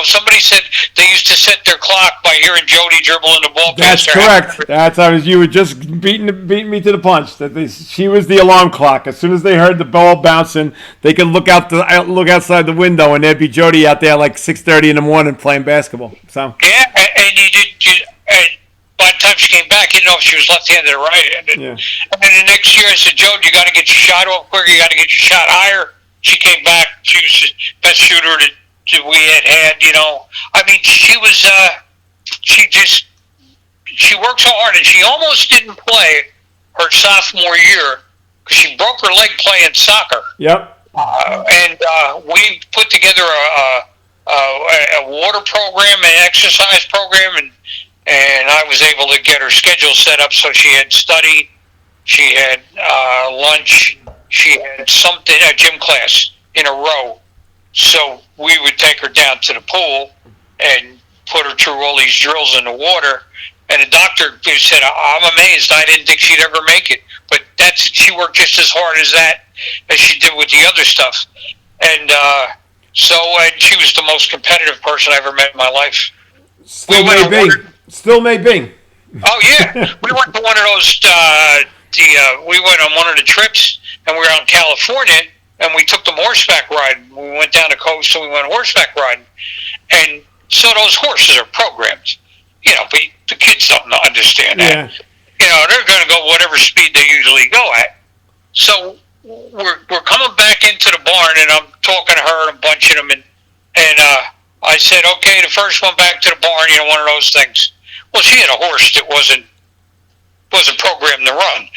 Somebody said they used to set their clock by hearing Jody dribbling the ball. That's correct. You were just beating me to the punch. She was the alarm clock. As soon as they heard the ball bouncing, they could look outside the window, and there'd be Jody out there like 6:30 in the morning playing basketball. So yeah, and and by the time she came back, you didn't know if she was left-handed or right-handed. Yeah. And then the next year, I said, "Jody, you got to get your shot off quicker. You got to get your shot higher." She came back. She was the best shooter that we had. I mean, she was. She worked so hard, and she almost didn't play her sophomore year because she broke her leg playing soccer. Yep. And we put together a water program, an exercise program, and I was able to get her schedule set up so she had study, she had lunch, she had a gym class in a row. So we would take her down to the pool and put her through all these drills in the water. And the doctor said, "I'm amazed. I didn't think she'd ever make it." But she worked just as hard as she did with the other stuff. And and she was the most competitive person I ever met in my life. Still may be. Oh yeah, we went to one of those. We went on one of the trips, and we were out in California. And we took them horseback riding. We went down the coast and we went horseback riding. And so those horses are programmed, but the kids don't understand that. Yeah. They're going to go whatever speed they usually go at. So we're coming back into the barn, and I'm talking to her and I'm bunching them. And I said, "Okay, the first one back to the barn, one of those things." Well, she had a horse that wasn't wasn't programmed to run,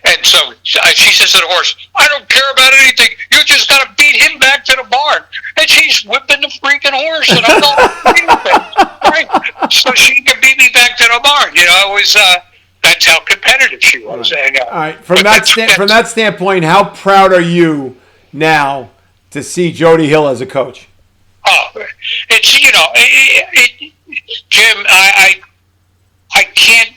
And so she says to the horse, "I don't care about anything. You just got to beat him back to the barn." And she's whipping the freaking horse, and I'm not right? So she can beat me back to the barn. It was that's how competitive she was. Right. And, all right, from that standpoint, how proud are you now to see Jody Hill as a coach? Oh, it's Jim. I can't.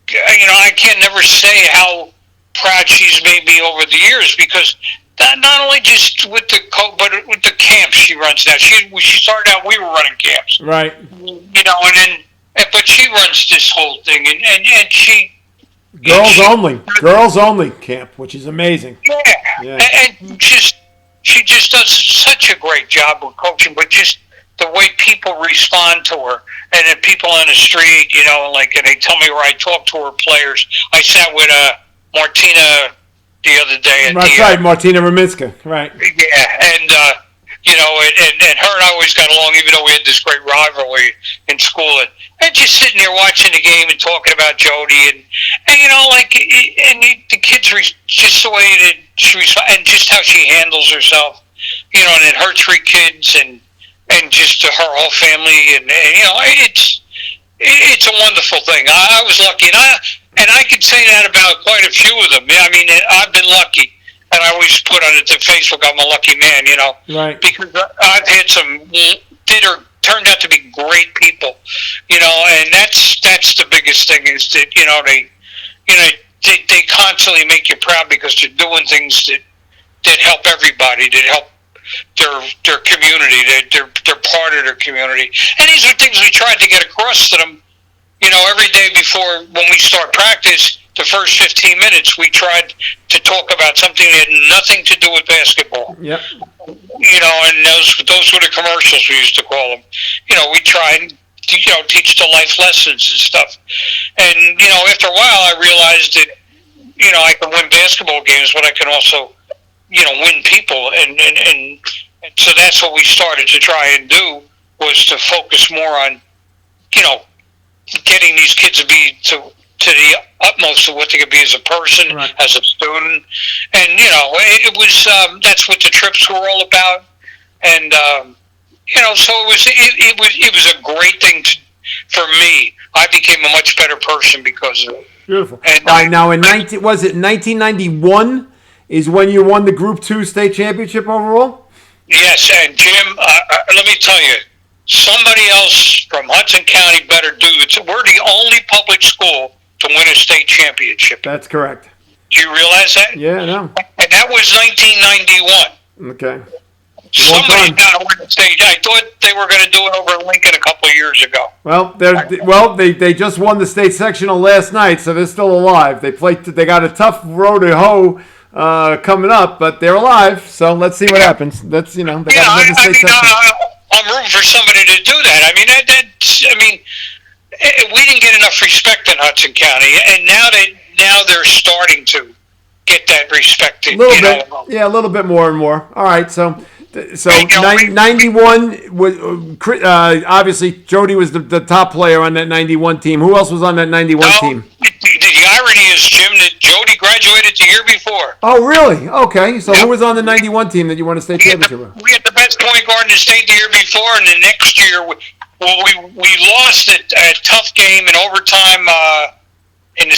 I can never say how proud she's made me over the years, because not only just with the but with the camps she runs now. She started out, we were running camps, right? But she runs this whole thing, and she girls only camp, which is amazing. Yeah. And she just does such a great job with coaching, but just the way people respond to her, and then people on the street, and they tell me where I talk to her players. I sat with Martina the other day. That's right, Martina Raminska, right? Yeah, and and her and I always got along, even though we had this great rivalry in school. And just sitting there watching the game and talking about Jody, and the kids just the way that she responds, and just how she handles herself, and then her 3 kids, and just to her whole family, and it's a wonderful thing. I was lucky, and I can say that about quite a few of them. I mean, I've been lucky, and I always put on it to Facebook, I'm a lucky man, right? Because I've had some turned out to be great people, and that's the biggest thing, is that they constantly make you proud, because they're doing things that help everybody, that help their community. They're part of their community, and these are things we tried to get across to them. Every day before, when we start practice, the first 15 minutes, we tried to talk about something that had nothing to do with basketball. Yep. And those were the commercials, we used to call them. We try and teach the life lessons and stuff. And after a while, I realized that I can win basketball games, but I can also win people, and so that's what we started to try and do, was to focus more on getting these kids to be to the utmost of what they could be as a person, right, as a student, and it was that's what the trips were all about, and so it was a great thing for me. I became a much better person because of it. Beautiful. And now was it 1991 is when you won the Group 2 state championship overall? Yes, and Jim, let me tell you, somebody else from Hudson County better do it. We're the only public school to win a state championship. That's correct. Do you realize that? Yeah, I know. And that was 1991. Okay. Somebody got to win the state. I thought they were going to do it over in Lincoln a couple of years ago. Well, they just won the state sectional last night, so they're still alive. They got a tough road to hoe coming up, but they're alive. So let's see what happens. That's they got to win the state sectional. I'm rooting for somebody to do that. We didn't get enough respect in Hudson County, and now they're starting to get that respect. A little bit, a little bit more and more. All right, so 91 was obviously Jody was the top player on that 91 team. Who else was on that 91 team? The irony is, Jim, that Jody graduated the year before. Oh, really? Okay. So who was on the 91 team that you won a state championship with? We had the best point guard in the state the year before, and the next year, we lost a tough game in overtime in the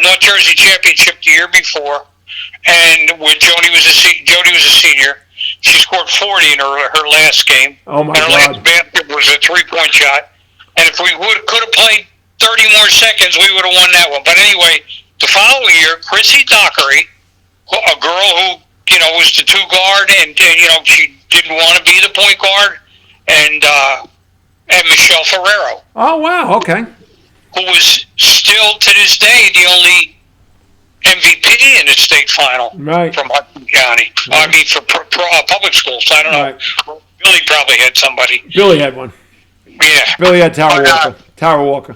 North Jersey championship the year before, and when Jody was a senior. She scored 40 in her last game. Oh my God! Her last basket was a 3-point shot, and if we could have played 30 more seconds, we would have won that one. But anyway, the following year, Chrissy Dockery, a girl who was the 2 guard, and she didn't want to be the point guard, and Michelle Ferrero. Oh wow! Okay. Who was still to this day the only MVP in the state final, right, from Hudson County. Right. I mean, for public schools. I don't know. Right. Billy probably had somebody. Billy had one. Yeah. Billy had Tara Walker. Tara Walker.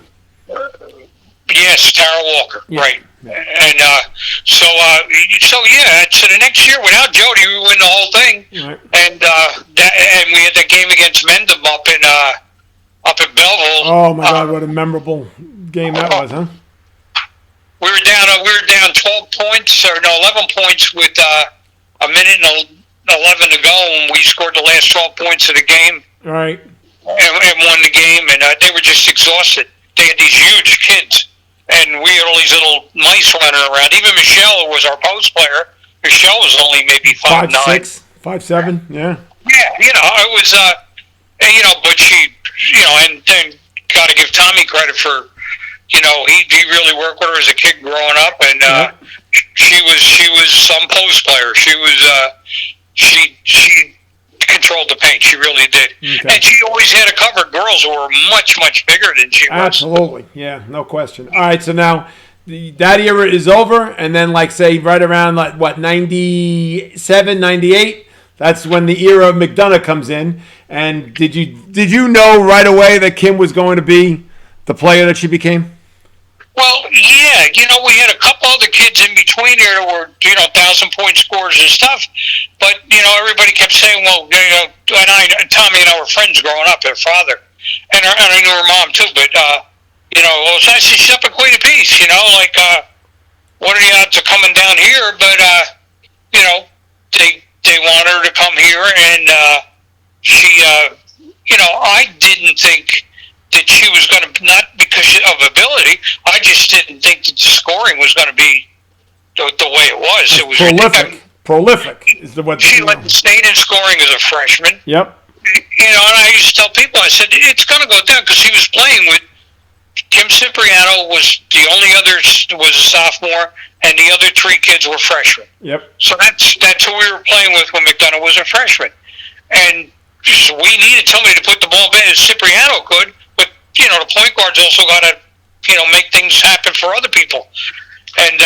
Yes, Tara Walker. Yeah. Right. And so the next year without Jody, we win the whole thing. Right. And and we had that game against Mendham up in Belleville. Oh my God! What a memorable game that was, huh? We were down 12 points, or no, 11 points with a minute and 11 to go, and we scored the last 12 points of the game. Right. And won the game, and they were just exhausted. They had these huge kids, and we had all these little mice running around. Even Michelle, who was our post player, Michelle was only maybe 5'9", 5'6", 5'7", yeah. Yeah, it was, but she, and got to give Tommy credit for, he really worked with her as a kid growing up, and she was some post player. She was, she controlled the paint. She really did. Okay. And she always had to cover girls who were much, much bigger than she was. Absolutely. Yeah, no question. All right, so now that era is over, and then, say, right around, 97, 98, that's when the era of McDonough comes in. And did you know right away that Kim was going to be the player that she became? Well, yeah, we had a couple other kids in between there that were, 1,000-point scorers and stuff. But, everybody kept saying, well, and Tommy and I were friends growing up, her father. And I knew her mom, too. But, well, she's up at Queen of Peace, what are the odds of coming down here? But, they want her to come here. And she, I didn't think that she was going to, not because of ability, I just didn't think that the scoring was going to be the way it was. It was prolific is the word. She led the state in scoring as a freshman. Yep. And I used to tell people, I said, it's going to go down, because she was playing with Kim Cipriano was the only other was a sophomore, and the other three kids were freshmen. Yep. So that's who we were playing with when McDonough was a freshman, and so we needed somebody to put the ball in, as Cipriano could. The point guard's also got to, make things happen for other people. And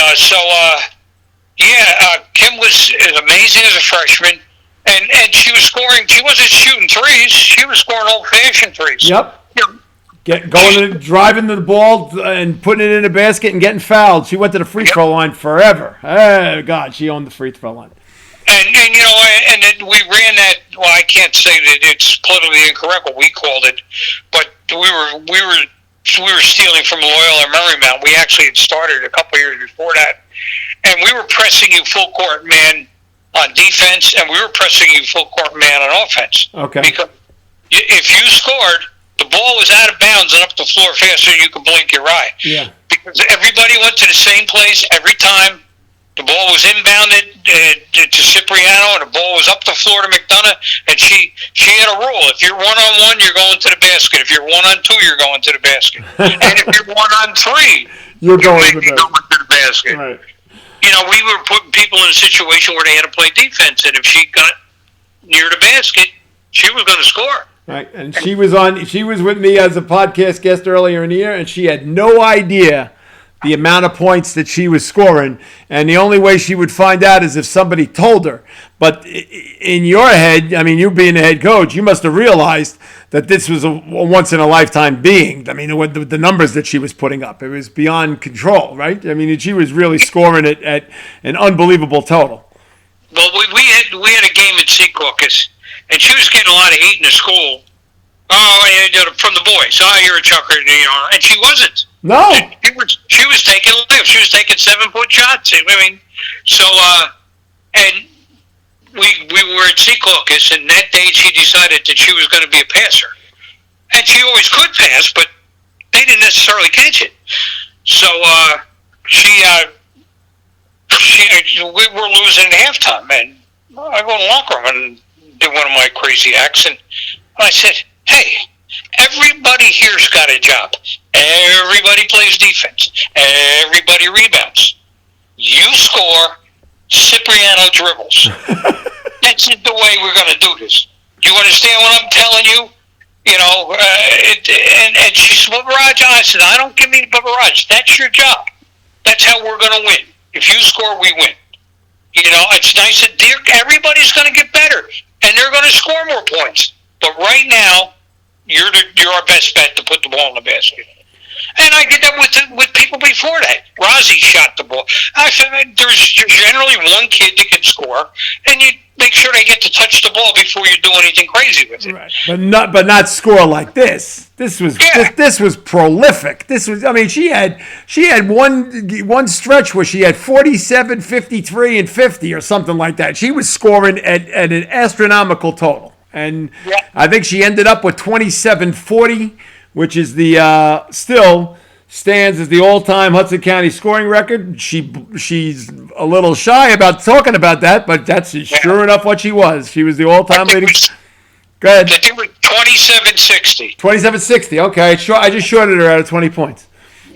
Kim was as amazing as a freshman, and she was scoring. She wasn't shooting threes. She was scoring old-fashioned threes. Yep. Driving the ball and putting it in the basket and getting fouled. She went to the free throw line forever. Oh, God, she owned the free throw line. And then we ran that. Well, I can't say that it's politically incorrect what we called it, but we were stealing from Loyola Marymount. We actually had started a couple of years before that, and we were pressing you full court man on defense, and we were pressing you full court man on offense. Okay. Because if you scored, the ball was out of bounds and up the floor faster than you could blink your eye. Yeah. Because everybody went to the same place every time. The ball was inbounded to Cipriano, and the ball was up the floor to McDonough. And she had a rule: if you're 1-on-1, you're going to the basket. If you're 1-on-2, you're going to the basket. And if you're 1-on-3, you're going to the basket. Right. We were putting people in a situation where they had to play defense, and if she got near the basket, she was going to score. Right, and she was with me as a podcast guest earlier in the year, and she had no idea the amount of points that she was scoring, and the only way she would find out is if somebody told her. But in your head, I mean, you being the head coach, you must have realized that this was a once-in-a-lifetime being. I mean, the numbers that she was putting up, it was beyond control, right? I mean, she was really scoring it at an unbelievable total. Well, we had a game at Secaucus, and she was getting a lot of heat in the school. From the boys. Oh, you're a chucker, and she wasn't. No. She was taking lifts. She was taking 7-foot shots. I mean, so, and we were at Secaucus, and that day she decided that she was going to be a passer. And she always could pass, but they didn't necessarily catch it. So, we were losing at halftime, and I go in the locker room and did one of my crazy acts, and I said, hey, everybody here's got a job. Everybody plays defense. Everybody rebounds. You score, Cipriano dribbles. That's the way we're going to do this. Do you understand what I'm telling you? And she said, well, Barrage, I said, I don't give me the barrage. That's your job. That's how we're going to win. If you score, we win. It's nice that everybody's going to get better, and they're going to score more points. But right now, you're our best bet to put the ball in the basket. And I did that with people before that. Rozzy shot the ball. I said, there's generally one kid that can score, and make sure they get to touch the ball before you do anything crazy with it. Right. But not score like this. This was this was prolific. This was, I mean, she had one stretch where she had 47, 53, and 50 or something like that. She was scoring at an astronomical total. And I think she ended up with 27-40, which is the still stands as the all-time Hudson County scoring record. She's a little shy about talking about that, but that's sure enough what she was. She was the all-time leading. Go ahead. I think it was 27-60. 27-60. Okay, I just shorted her out of 20 points.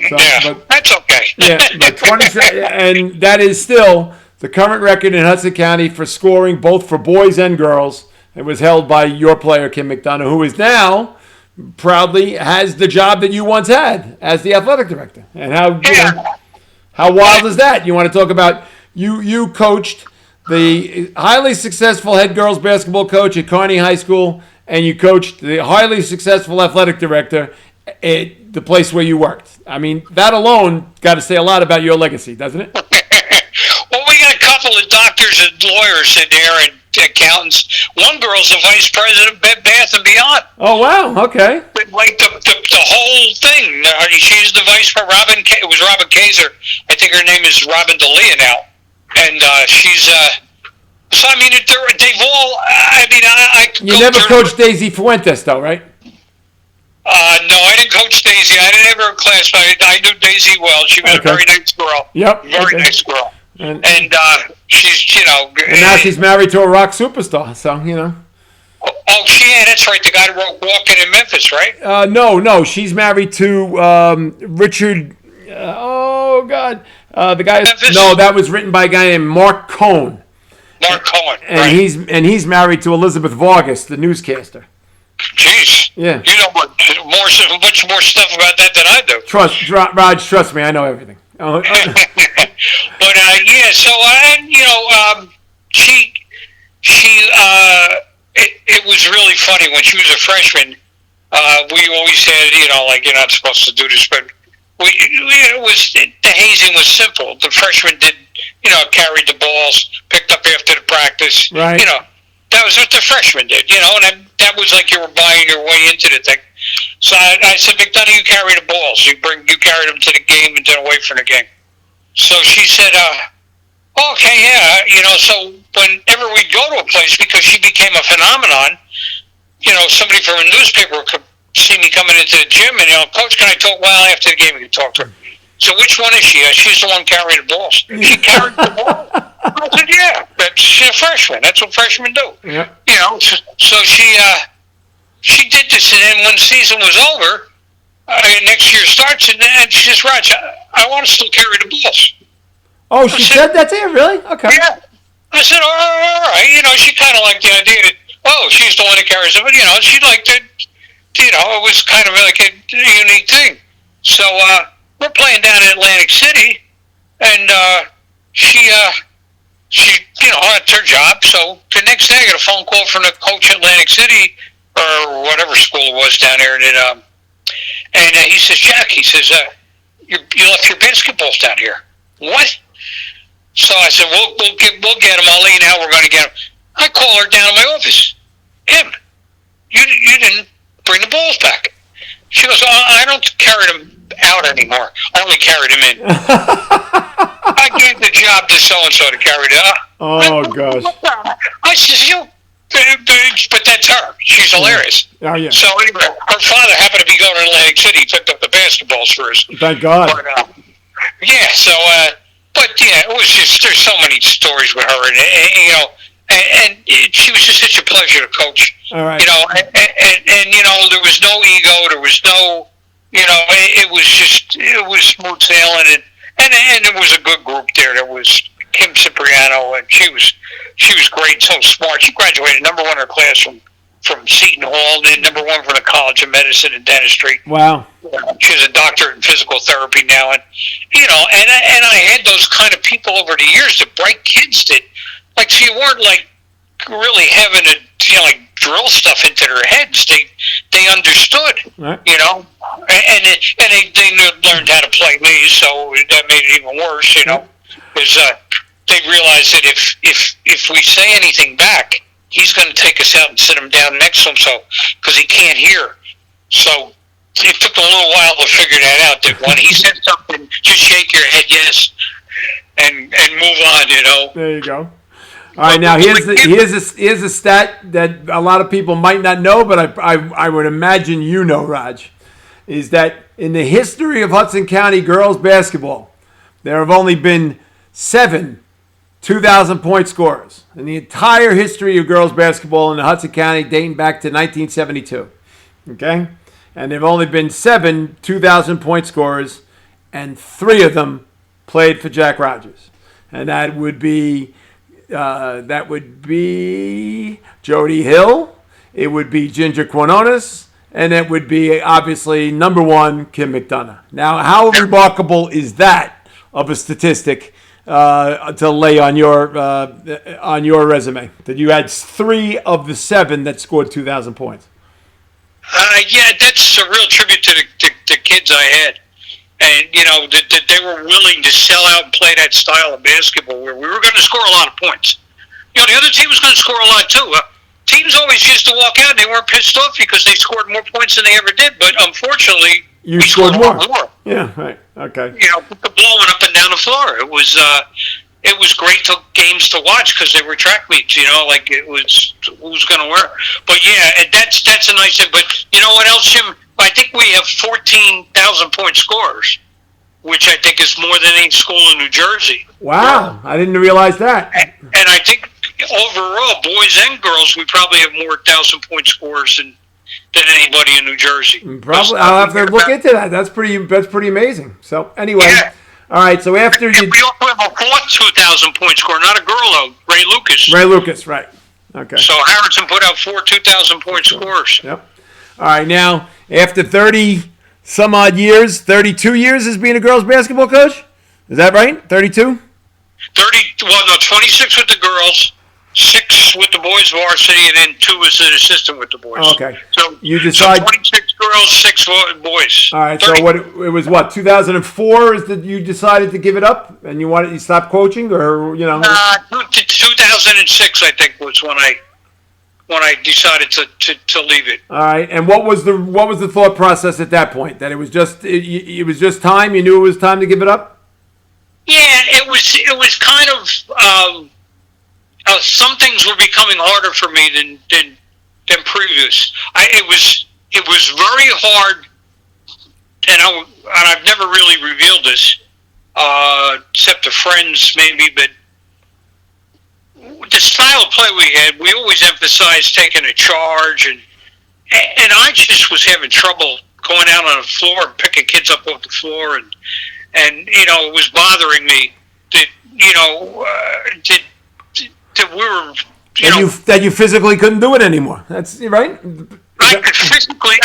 So, but, that's okay. Yeah, but 27, and that is still the current record in Hudson County for scoring, both for boys and girls. It was held by your player, Kim McDonough, who is now proudly has the job that you once had as the athletic director. And how wild is that? You want to talk about you coached the highly successful head girls basketball coach at Kearney High School, and you coached the highly successful athletic director at the place where you worked. I mean, that alone got to say a lot about your legacy, doesn't it? Well, we got a couple of doctors and lawyers in there and accountants. One girl's the vice president of Bed Bath and Beyond. Oh, wow. Okay. Like the whole thing. She's the vice president. It was Robin Kaiser. I think her name is Robin D'Elia now. And she's, so I mean, they've all, I mean, I You never coached Daisy Fuentes, though, right? No, I didn't coach Daisy. I didn't have her in class, but I knew Daisy well. She was a very nice girl. Yep. Very nice girl. And she's, you know. And now she's married to a rock superstar, so, you know. Oh, that's right. The guy who wrote Walking in Memphis, right? No. She's married to Richard. Oh God, the guy. Memphis? No, that was written by a guy named Mark Cohn. Mark Cohen, and right. he's married to Elizabeth Vargas, the newscaster. Jeez. Yeah. You know much more stuff about that than I do. Raj, trust me, I know everything. But yeah, so it was really funny when she was a freshman. We always said, you know, like, you're not supposed to do this, but the hazing was simple. The freshmen did, you know, carried the balls, picked up after the practice. Right. You know, that was what the freshmen did, you know, and that was like you were buying your way into the thing. So I said, McDonough, you carry the balls. You carried them to the game and then away from the game. So she said, okay, yeah. You know, so whenever we'd go to a place, because she became a phenomenon, you know, somebody from a newspaper could see me coming into the gym and, you know, Coach, can I talk? Well, after the game, we can talk to her. So which one is she? She's the one carrying the balls. She carried the ball. I said, yeah, but she's a freshman. That's what freshmen do. Yeah. You know, so she did this, and then when the season was over, next year starts, and she says, Raj, I want to still carry the balls. Oh, she said that to you? Really? Okay. Yeah. I said, all right. You know, she kind of liked the idea that, she's the one that carries it. But, you know, she liked it. You know, it was kind of like a unique thing. So we're playing down in Atlantic City, and she, you know, that's her job. So the next day I got a phone call from the coach at Atlantic City, or whatever school it was down there, and he says, Jack, he says, you left your basketballs down here. What? So I said, we'll get them. I'll let you know how we're going to get them. I call her down to my office. Kim, you didn't bring the balls back. She goes, I don't carry them out anymore. I only carry them in. I gave the job to so-and-so to carry it out. Oh, gosh. I said, but that's her. She's hilarious. Oh, yeah. So anyway, her father happened to be going to Atlantic City. He picked up the basketballs for us. Thank God. But, yeah, so, but yeah, it was just, there's so many stories with her, and you know, and she was just such a pleasure to coach. All right. You know, and you know, there was no ego, there was no, you know, it was smooth sailing, and there was a good group there. There was Kim Cipriano, and she was great, so smart. She graduated #1 in her class from Seton Hall, and then #1 from the College of Medicine and Dentistry. Wow. She's a doctorate in physical therapy now, and you know, and I had those kind of people over the years, the bright kids that, like, so you weren't like really having to, you know, like drill stuff into their heads. They understood, right. You know, and they learned how to play me, so that made it even worse, you know, because they realized that if we say anything back, he's going to take us out and sit him down next to him, so because he can't hear. So it took a little while to figure that out. That when he said something, just shake your head yes, and move on. There you go. All right, now here's a stat that a lot of people might not know, but I would imagine you know, Raj, is that in the history of Hudson County girls basketball, there have only been 7 2,000-point scorers in the entire history of girls basketball in the Hudson County, dating back to 1972. Okay, and there have only been 7 2,000-point scorers, and 3 of them played for Jack Rodgers, and that would be Jody Hill, it would be Ginger Quinones, and it would be obviously number 1 Kim McDonough. Now, how remarkable is that of a statistic to lay on your resume that you had 3 of the 7 that scored 2,000 points? Yeah, that's a real tribute to the kids I had. And, that they were willing to sell out and play that style of basketball where we were going to score a lot of points. The other team was going to score a lot, too. Teams always used to walk out and they weren't pissed off because they scored more points than they ever did. But unfortunately, we scored more. Yeah, right. Okay. Blowing up and down the floor. It was great games to watch because they were track meets, like it was who's going to win. But, yeah, that's a nice thing. But you know what else, Jim? I think we have 14,000-point scorers, which I think is more than any school in New Jersey. Wow, I didn't realize that. And I think overall, boys and girls, we probably have more 1,000-point scorers than anybody in New Jersey. Probably, I'll have to look into that. That's pretty amazing. So anyway, all right. So after we also have a 4th 2,000-point scorer, not a girl though, Ray Lucas. Ray Lucas, right? Okay. So Harrison put out 4 2,000-point scorers. Yep. All right, now after 30 some odd years, 32 years as being a girls basketball coach, is that right? 32? 26 with the girls, 6 with the boys varsity, and then 2 as an assistant with the boys. Okay. So you decide 26 girls, 6 boys. All right. 30. So it was 2004 is that you decided to give it up and you stopped coaching, or 2006 I think was when I decided to leave it. All right. And what was the thought process at that point? That it was just time. You knew it was time to give it up. Yeah, it was kind of. Some things were becoming harder for me than previous. It was very hard, and I've never really revealed this, except to friends maybe. But the style of play we had, we always emphasized taking a charge, and I just was having trouble going out on the floor and picking kids up off the floor, and it was bothering me that that we were, that you physically couldn't do it anymore. That's right. I could physically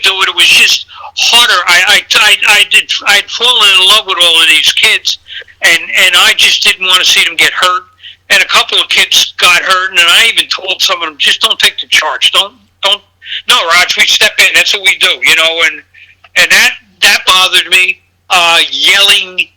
do it. It was just harder. I'd fallen in love with all of these kids, and I just didn't want to see them get hurt. And a couple of kids got hurt, and I even told some of them, just don't take the charge. Don't. No, Raj, we step in. That's what we do. And that bothered me. Yelling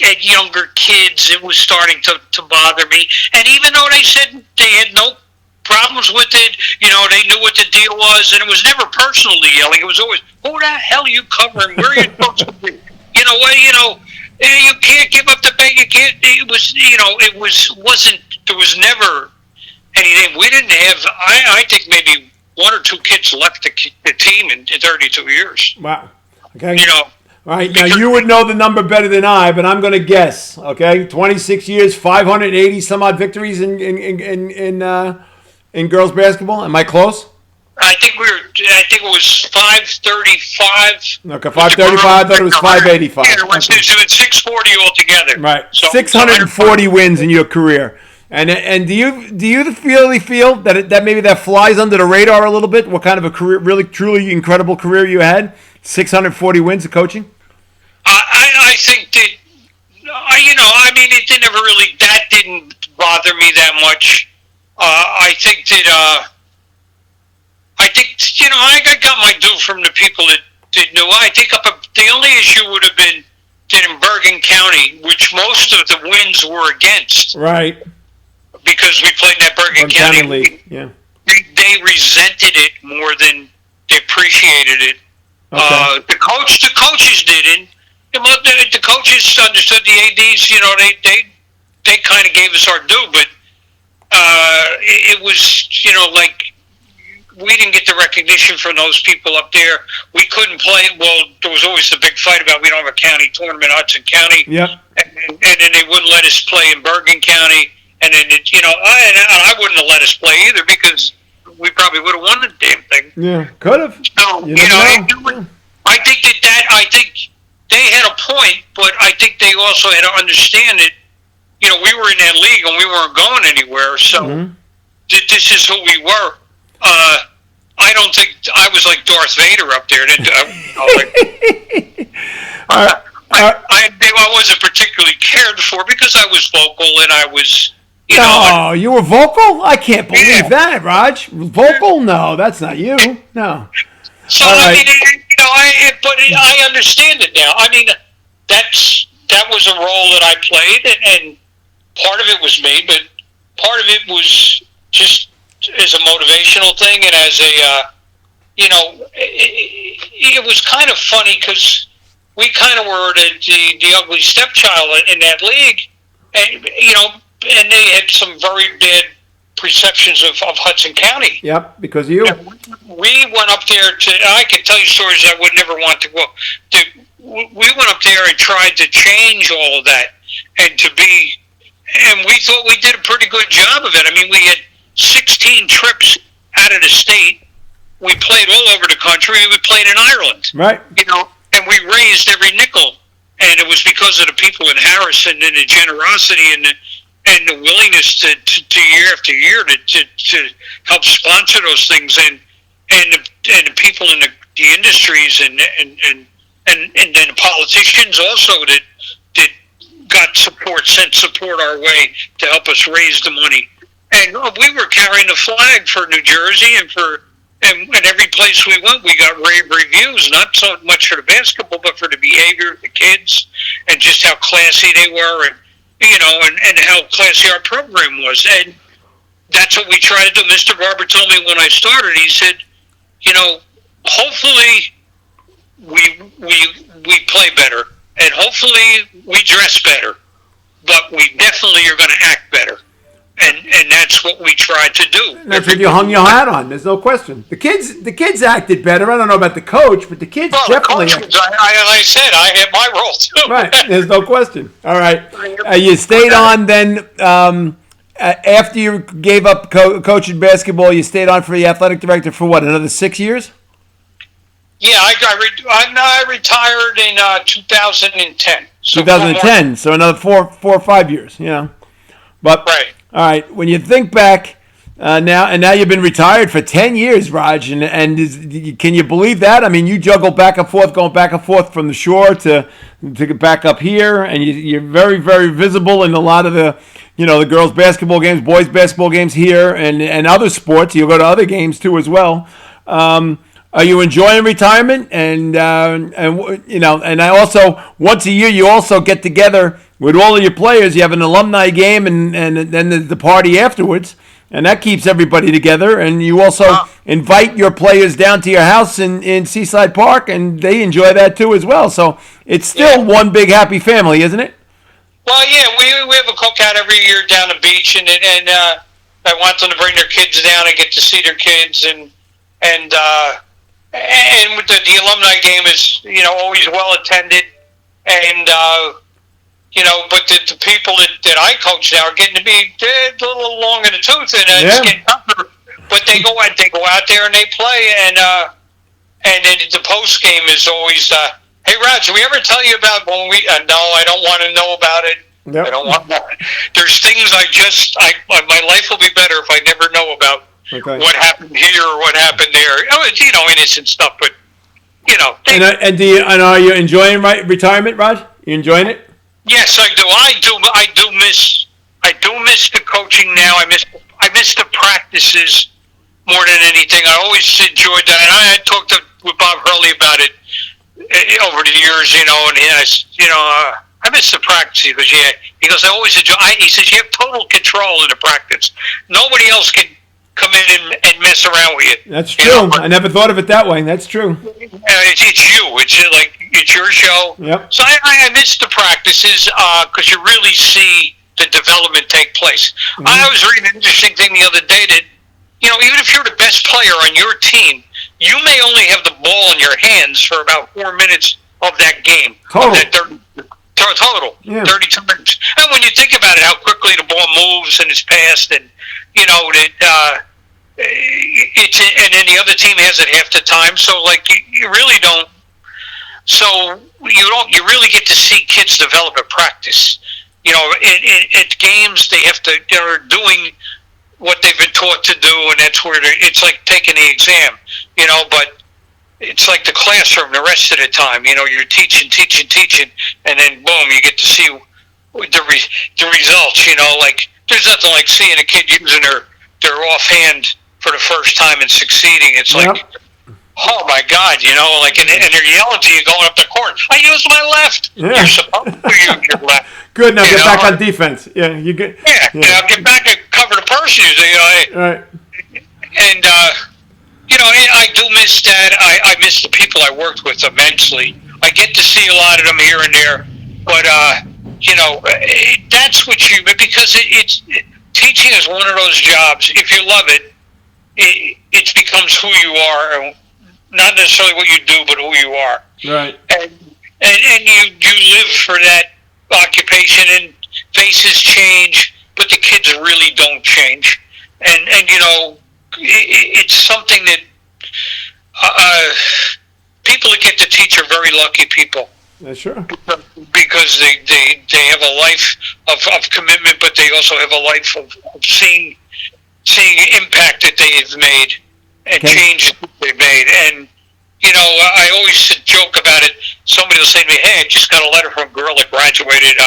at younger kids, it was starting to bother me. And even though they said they had no problems with it, they knew what the deal was, and it was never personally yelling. It was always, who the hell are you covering? Where are you supposed to be? You can't give up the bag. You can't. It wasn't. There was never anything. We didn't have. I think maybe 1 or 2 kids left the team in 32 years. Wow. Okay. All right, now you would know the number better than I, but I'm going to guess. Okay, 26 years, 580 some odd victories in girls basketball. Am I close? I think it was 535. Okay, 535. I thought it was 585. Yeah, it was 640 altogether. Right, so 640 wins in your career. And do you really feel that maybe that flies under the radar a little bit? What kind of a career, really truly incredible career you had? 640 wins of coaching? I think that, that didn't bother me that much. I think I got my due from the people that knew. I think the only issue would have been that in Bergen County, County, which most of the wins were against. Right. Because we played in that Bergen County League. Yeah. They resented it more than they appreciated it. Okay. The coaches didn't. The coaches understood the ads. They kind of gave us our due, but it was like we didn't get the recognition from those people up there. We couldn't play. Well, there was always the big fight about we don't have a county tournament, Hudson County. Yep. And then they wouldn't let us play in Bergen County. And then I wouldn't have let us play either because we probably would have won the damn thing. Yeah, could have. So I think they had a point, but I think they also had to understand that we were in that league and we weren't going anywhere. So this is who we were. I don't think I was like Darth Vader up there. I wasn't particularly cared for because I was vocal and I was. You were vocal? I can't believe that, Raj. Vocal? No, that's not you. No. So I understand it now. I mean, that was a role that I played, and part of it was me, but part of it was just as a motivational thing, and as a it was kind of funny because we kind of were the ugly stepchild in that league, and and they had some very bad perceptions of Hudson County. Yep, because of you. We went up there I can tell you stories I would never want to go. We went up there and tried to change all of that and we thought we did a pretty good job of it. I mean, we had 16 trips out of the state. We played all over the country. We played in Ireland. Right. And we raised every nickel. And it was because of the people in Harrison and the generosity and the willingness to year after year to help sponsor those things and the people in the industries and then the politicians also that sent support our way to help us raise the money. And we were carrying the flag for New Jersey and every place we went, we got rave reviews, not so much for the basketball, but for the behavior of the kids and just how classy they were and how classy our program was. And that's what we try to do. Mr. Barber told me when I started, he said, hopefully we play better and hopefully we dress better, but we definitely are going to act better. And that's what we tried to do. That's what you hung your hat on. There's no question. The kids acted better. I don't know about the coach, but the kids definitely. Like I said, I had my role too. Right. There's no question. All right. You stayed on then after you gave up coaching basketball. You stayed on for the athletic director for what? Another 6 years? Yeah, I retired in 2010. So 2010. So another four or 5 years. But. Right. All right. When you think back now you've been retired for 10 years, Raj, and can you believe that? I mean, you juggle back and forth, going back and forth from the shore to get back up here, and you're very, very visible in a lot of the the girls' basketball games, boys' basketball games here, and other sports. You'll go to other games too as well. Are you enjoying retirement? And I also once a year you also get together with all of your players. You have an alumni game and then the party afterwards, and that keeps everybody together. And you also invite your players down to your house in Seaside Park, and they enjoy that too as well. So it's still one big happy family, isn't it? Well, yeah, we have a cookout every year down the beach, and I want them to bring their kids down and get to see their kids and with the alumni game is always well attended, and but the people that I coach now are getting to be a little long in the tooth, and it's getting tougher. But they go out there and they play, and then the post game is always, hey Raj, did we ever tell you about when we? No, I don't want to know about it. Yep. I don't want that. There's things my life will be better if I never know about. Okay. What happened here or what happened there? Innocent stuff, but And are you enjoying retirement, Raj? You enjoying it? Yes, I do. I do miss the coaching now. I miss the practices more than anything. I always enjoyed that, and I talked with Bob Hurley about it over the years. I miss the practice. He goes, yeah. He goes, I always enjoy. He says, you have total control in the practice. Nobody else can come in and mess around with you. That's true. I never thought of it that way. That's true. It's you. It's your show. Yep. So I miss the practices because you really see the development take place. Mm-hmm. I was reading an interesting thing the other day that, even if you're the best player on your team, you may only have the ball in your hands for about 4 minutes of that game. Total. Yeah. 30 times. And when you think about it, how quickly the ball moves and it's passed, and and then the other team has it half the time. So you really don't. So you really get to see kids develop at practice. At games they're doing what they've been taught to do, and that's where it's like taking the exam. But it's like the classroom the rest of the time. You're teaching, and then boom, you get to see the results. There's nothing like seeing a kid using their offhand for the first time and succeeding. It's like, oh my God, and they're yelling to you going up the court. I used my left. Yeah. You're supposed to use your left. Good. Now get back on defense. Yeah, you get. Yeah. Now get back and cover the person. Right. And I do miss that. I miss the people I worked with immensely. I get to see a lot of them here and there, but that's what because teaching is one of those jobs. If you love it, it becomes who you are, and not necessarily what you do, but who you are. Right. And you live for that occupation, and faces change, but the kids really don't change. And it's something that people that get to teach are very lucky people. Yeah, sure. Because they have a life of commitment, but they also have a life of seeing impact that they've made and change that they've made. And I always joke about it. Somebody will say to me, "Hey, I just got a letter from a girl that graduated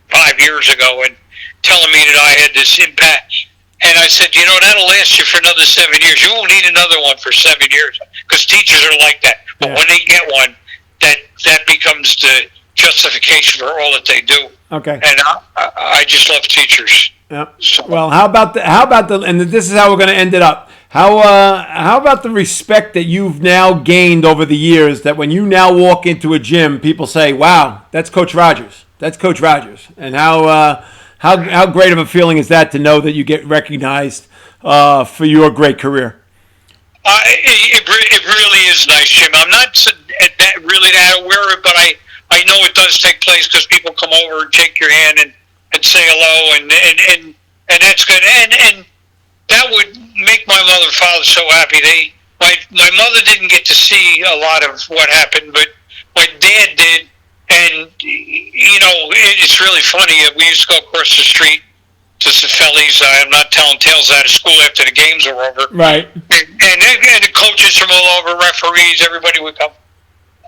5 years ago and telling me that I had this impact." And I said, that'll last you for another 7 years. You won't need another one for 7 years because teachers are like that. But when they get one, that becomes the justification for all that they do. Okay. And I just love teachers. Yeah. So. Well, how about the? And this is how we're going to end it up. How about the respect that you've now gained over the years? That when you now walk into a gym, people say, "Wow, that's Coach Rodgers. That's Coach Rodgers." And how great of a feeling is that to know that you get recognized for your great career? It really is nice, Jim. I'm not really that aware of it, but I know it does take place because people come over and shake your hand and say hello, and that's good. And that would make my mother and father so happy. My mother didn't get to see a lot of what happened, but my dad did. And, it's really funny. We used to go across the street to Cifelli's. I'm not telling tales out of school after the games were over. Right. And the coaches from all over, referees, everybody would come.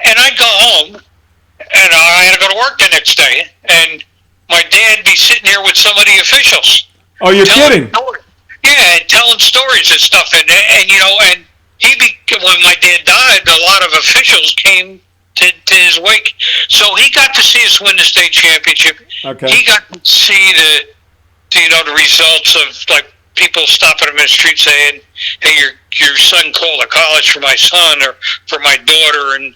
And I'd go home, and I had to go to work the next day. And my dad would be sitting here with some of the officials. Oh, you're kidding? Yeah, and telling stories and stuff. And when my dad died, a lot of officials came to his wake. So he got to see us win the state championship. Okay. He got to see the results of people stopping him in the street saying, "Hey, your son called a college for my son or for my daughter," and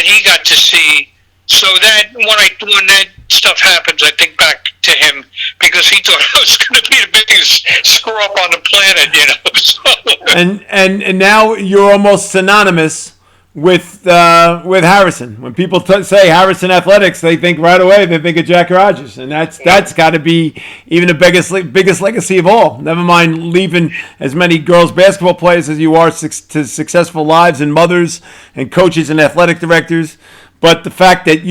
he got to see. So that when that stuff happens, I think back to him because he thought I was going to be the biggest screw up on the planet, So. And now you're almost synonymous with Harrison. When people say Harrison Athletics, they think right away of Jack Rodgers, and that's got to be even the biggest legacy of all. Never mind leaving as many girls basketball players as you are to successful lives and mothers and coaches and athletic directors, but the fact that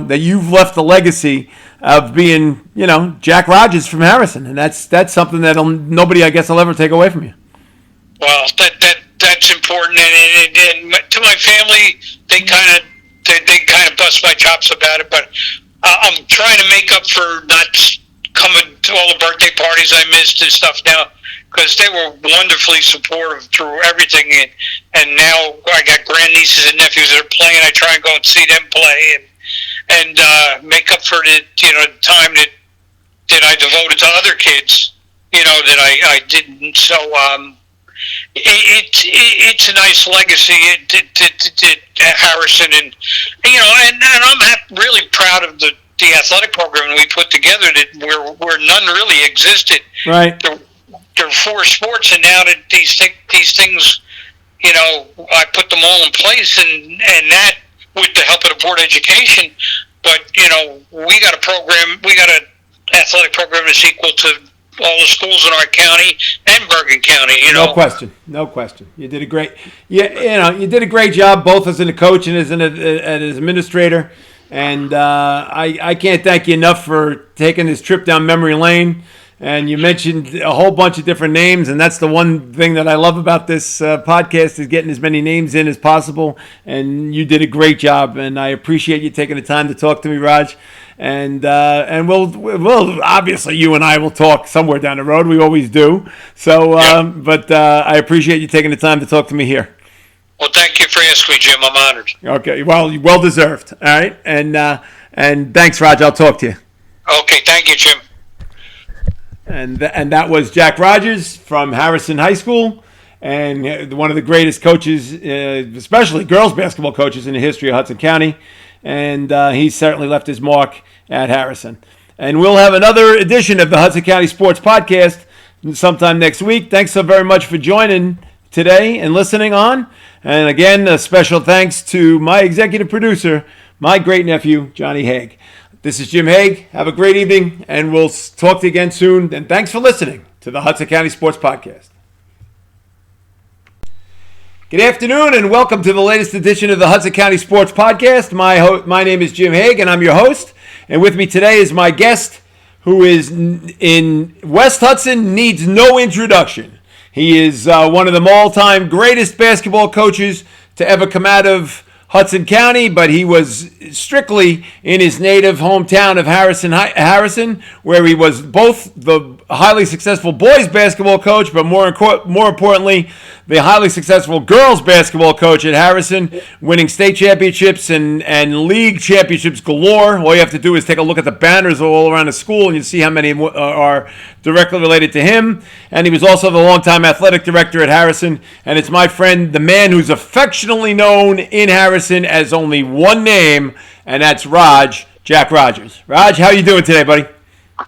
that you've left a legacy of being Jack Rodgers from Harrison, and that's something that nobody I guess will ever take away from you. Well, that's important, and to my family, they kind of bust my chops about it. But I'm trying to make up for not coming to all the birthday parties I missed and stuff now, because they were wonderfully supportive through everything. And now I got grandnieces and nephews that are playing. I try and go and see them play, and make up for the time that I devoted to other kids, that I didn't. So it's a nice legacy to Harrison, and I'm really proud of the athletic program we put together that where none really existed. Right. There are 4 sports, and now that these things, I put them all in place, and that with the help of the board of education. But we got an athletic program that's equal to all the schools in our county and Bergen County. No question. You did a great job both as a coach and as an administrator. And I can't thank you enough for taking this trip down memory lane. And you mentioned a whole bunch of different names, and that's the one thing that I love about this podcast is getting as many names in as possible. And you did a great job, and I appreciate you taking the time to talk to me, Raj. And we'll obviously you and I will talk somewhere down the road. We always do. So, but I appreciate you taking the time to talk to me here. Well, thank you for asking me, Jim. I'm honored. Okay, well deserved. All right, and thanks, Raj. I'll talk to you. Okay, thank you, Jim. And that was Jack Rodgers from Harrison High School, and one of the greatest coaches, especially girls basketball coaches in the history of Hudson County. And he certainly left his mark at Harrison. And we'll have another edition of the Hudson County Sports Podcast sometime next week. Thanks so very much for joining today and listening on. And again, a special thanks to my executive producer, my great nephew, Johnny Haig. This is Jim Haig. Have a great evening, and we'll talk to you again soon. And thanks for listening to the Hudson County Sports Podcast. Good afternoon, and welcome to the latest edition of the Hudson County Sports Podcast. My name is Jim Haig, and I'm your host. And with me today is my guest, who is in West Hudson, needs no introduction. He is one of the all-time greatest basketball coaches to ever come out of Hudson County, but he was strictly in his native hometown of Harrison, where he was both the highly successful boys basketball coach, but more importantly, the highly successful girls basketball coach at Harrison, winning state championships and league championships galore. All you have to do is take a look at the banners all around the school, and you see how many are directly related to him. And he was also the longtime athletic director at Harrison. And it's my friend, the man who's affectionately known in Harrison as only one name, and that's Jack Rodgers. Raj, how are you doing today, buddy?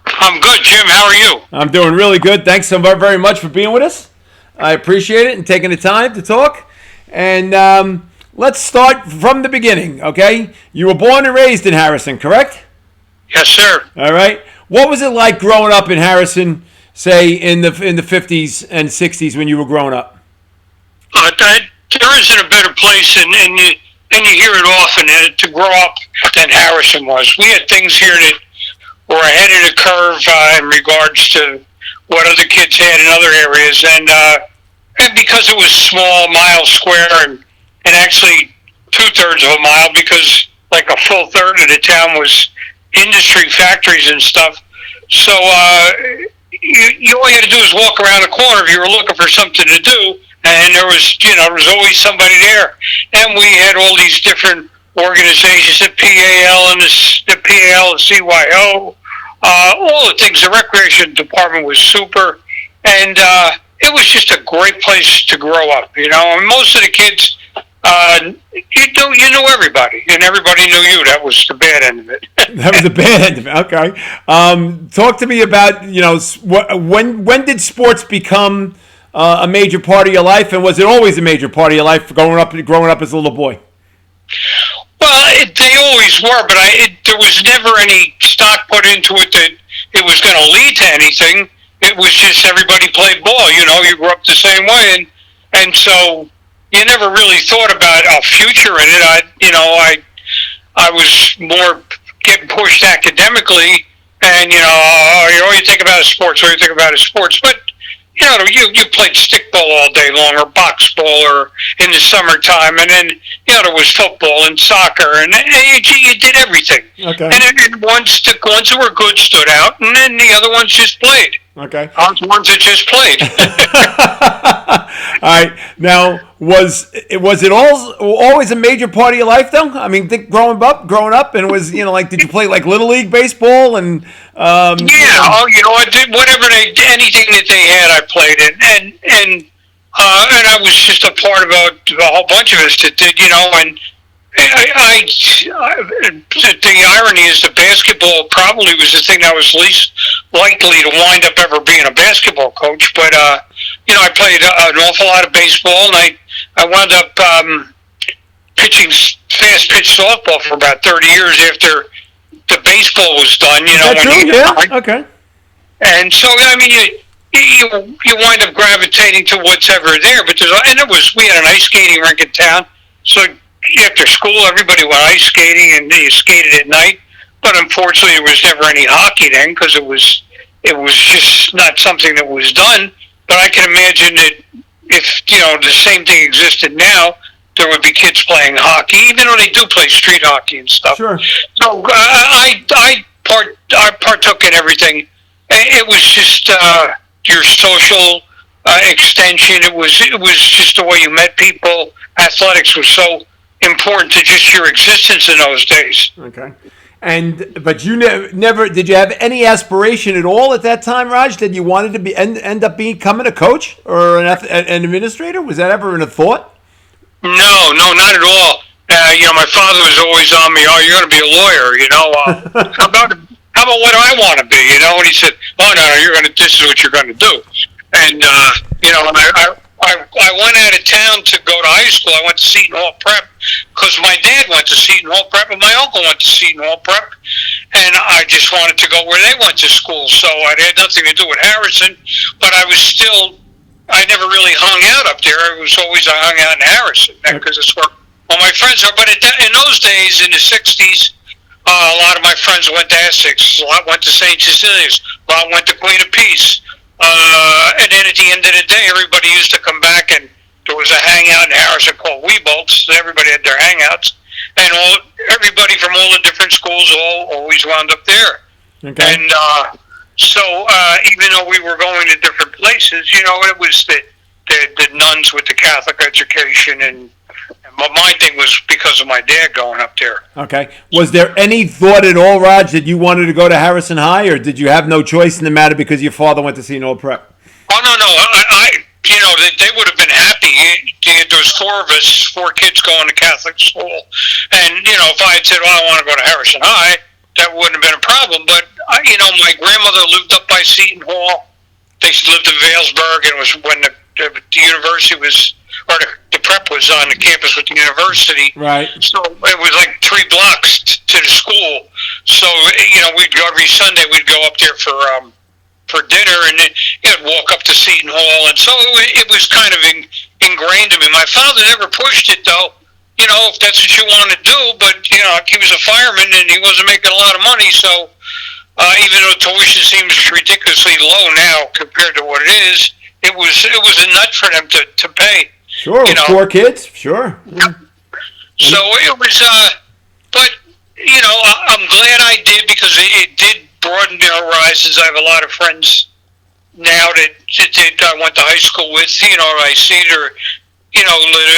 I'm good, Jim. How are you? I'm doing really good. Thanks so very much for being with us. I appreciate it and taking the time to talk. And let's start from the beginning, okay? You were born and raised in Harrison, correct? Yes, sir. All right. What was it like growing up in Harrison, say, in the 50s and 60s when you were growing up? There isn't a better place, and you hear it often, to grow up than Harrison was. We had things here that were ahead of the curve in regards to what other kids had in other areas, and because it was small, mile square, and actually 2/3 of a mile, because like a full third of the town was industry factories and stuff. So you all you had to do is walk around the corner if you were looking for something to do, and there was always somebody there. And we had all these different organizations, the PAL and the PAL, the CYO, all the things. The recreation department was super, and it was just a great place to grow up. And most of the kids, you knew everybody, and everybody knew you. That was the bad end of it. That was the bad end of it. Okay. Talk to me about when did sports become a major part of your life, and was it always a major part of your life growing up as a little boy? Well, they always were, but there was never any stock put into it that it was going to lead to anything. It was just everybody played ball. You grew up the same way, and so you never really thought about a future in it. I was more getting pushed academically, and all you think about is sports. All you think about is sports, but. You played stickball all day long, or box ball, or in the summertime, and then there was football and soccer, and you did everything. Okay. And ones that were good stood out, and then the other ones just played. Okay. I was the ones that just played. All right. Now, was it always a major part of your life, though? I mean, growing up, and was like, did you play like Little League baseball and? Yeah. Oh, I did whatever anything that they had, I played it, and I was just a part of a whole bunch of us that did, and the irony is the basketball probably was the thing I was least likely to wind up ever being a basketball coach. But I played an awful lot of baseball, and I wound up pitching fast pitch softball for about 30 years after the baseball was done. Is that true? Yeah. Okay. And so I mean you wind up gravitating to what's ever there. But we had an ice skating rink in town, so after school, everybody went ice skating, and you skated at night. But unfortunately, there was never any hockey then because it was just not something that was done. But I can imagine that if the same thing existed now, there would be kids playing hockey, even though they do play street hockey and stuff. Sure. So I partook in everything. It was just your social extension. It was just the way you met people. Athletics was so important to just your existence in those days. Okay. But you never did you have any aspiration at all at that time, Raj, that you wanted to end up becoming a coach or an administrator? Was that ever in a thought? No, not at all. My father was always on me. Oh, you're going to be a lawyer, how about what I want to be, And he said, oh no, this is what you're going to do. And I went out of town to go to high school. I went to Seton Hall Prep because my dad went to Seton Hall Prep and my uncle went to Seton Hall Prep, and I just wanted to go where they went to school. So it had nothing to do with Harrison, but I never really hung out up there. I hung out in Harrison because it's where all my friends are. But in those days, in the 60s, a lot of my friends went to Essex, a lot went to St. Cecilia's, a lot went to Queen of Peace. And then at the end of the day, everybody used to come back, and there was a hangout in Harrison called Weebolts. Everybody had their hangouts, and everybody from all the different schools always wound up there. Okay. And so even though we were going to different places, it was the nuns with the Catholic education, and my thing was because of my dad going up there. Okay. Was there any thought at all, Raj, that you wanted to go to Harrison High, or did you have no choice in the matter because your father went to Seton Hall Prep? Oh, no. They would have been happy. There was four kids going to Catholic school. And, if I had said, well, I want to go to Harrison High, that wouldn't have been a problem. But, my grandmother lived up by Seton Hall. They lived in Vailsburg, and it was when the university was, or the prep was on the campus with the university. Right. So it was like 3 blocks to the school. So, we'd go every Sunday, we'd go up there for dinner, and then walk up to Seton Hall. And so it was kind of ingrained in me. My father never pushed it, though, if that's what you want to do. But, he was a fireman, and he wasn't making a lot of money. So even though tuition seems ridiculously low now compared to what it is, it was a nut for them to pay. Sure, 4 kids, sure. Yeah. So it was, but, I'm glad I did because it did broaden their horizons. I have a lot of friends now that I went to high school with, I see that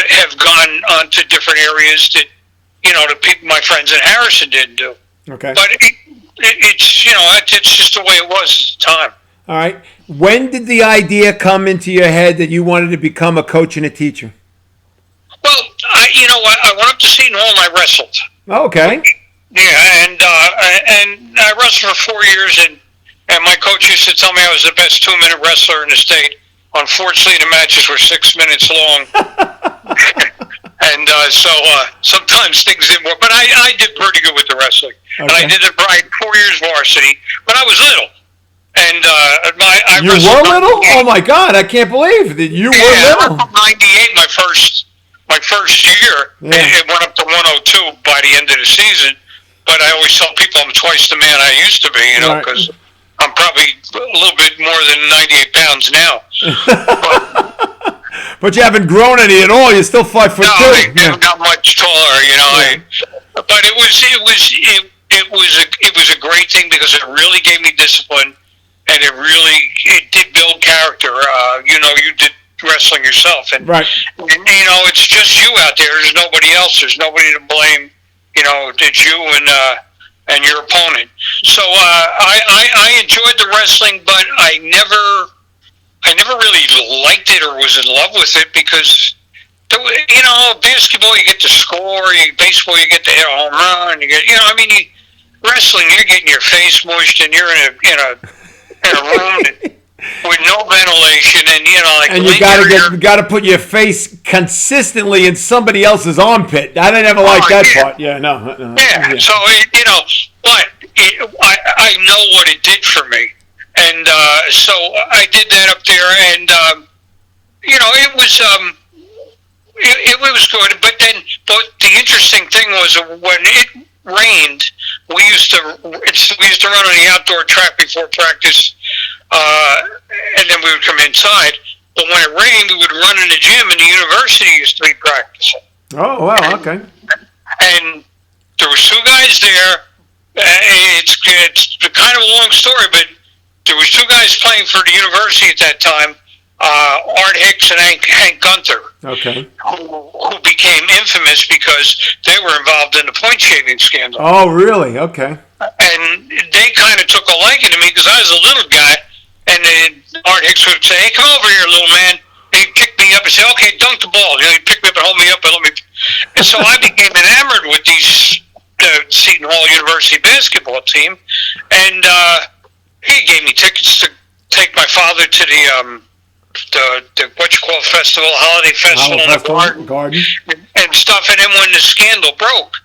have gone on to different areas that, the people, my friends in Harrison didn't do. Okay. But it's just the way it was at the time. All right. When did the idea come into your head that you wanted to become a coach and a teacher? Well, I went up to Seton Hall and I wrestled. Oh, okay. Yeah, and I wrestled for 4 years, and my coach used to tell me I was the best 2-minute wrestler in the state. Unfortunately, the matches were 6 minutes long. And so sometimes things didn't work. But I did pretty good with the wrestling. Okay. And I did it right 4 years varsity, but I was little. And you were little? Oh my God! I can't believe that you were little. I was 98 my first year. Yeah. It went up to 102 by the end of the season. But I always tell people I'm twice the man I used to be. Because I'm probably a little bit more than 98 pounds now. But you haven't grown any at all. You're still 5'2". No, I'm not much taller. But it was a great thing because it really gave me discipline. and it did build character. You did wrestling yourself, and, right. and it's just you out there. There's nobody else. There's nobody to blame. It's you and your opponent. So I enjoyed the wrestling, but I never really liked it or was in love with it because, basketball you get to score, baseball you get to hit a home run, wrestling you're getting your face mushed and you're in a room with no ventilation and you gotta put your face consistently in somebody else's armpit. I didn't ever like that part. Yeah, no. Yeah. So but I know what it did for me, and so I did that up there, and it was it was good. But the interesting thing was when it rained, we used to run on the outdoor track before practice, and then we would come inside. But when it rained, we would run in the gym, and the university used to be practicing. Oh wow, okay. And there was two guys there. It's kind of a long story, but there was two guys playing for the university at that time, Art Hicks and Hank Gunther. Okay. Who became infamous because they were involved in the point shaving scandal. Oh, really? Okay. And they kind of took a liking to me because I was a little guy, and then Art Hicks would say, "Hey, come over here, little man." He'd pick me up and say, "Okay, dunk the ball." He'd pick me up and hold me up and let me. And so I became enamored with these Seton Hall University basketball team, and he gave me tickets to take my father to the festival, holiday festival in the garden and stuff. And then when the scandal broke,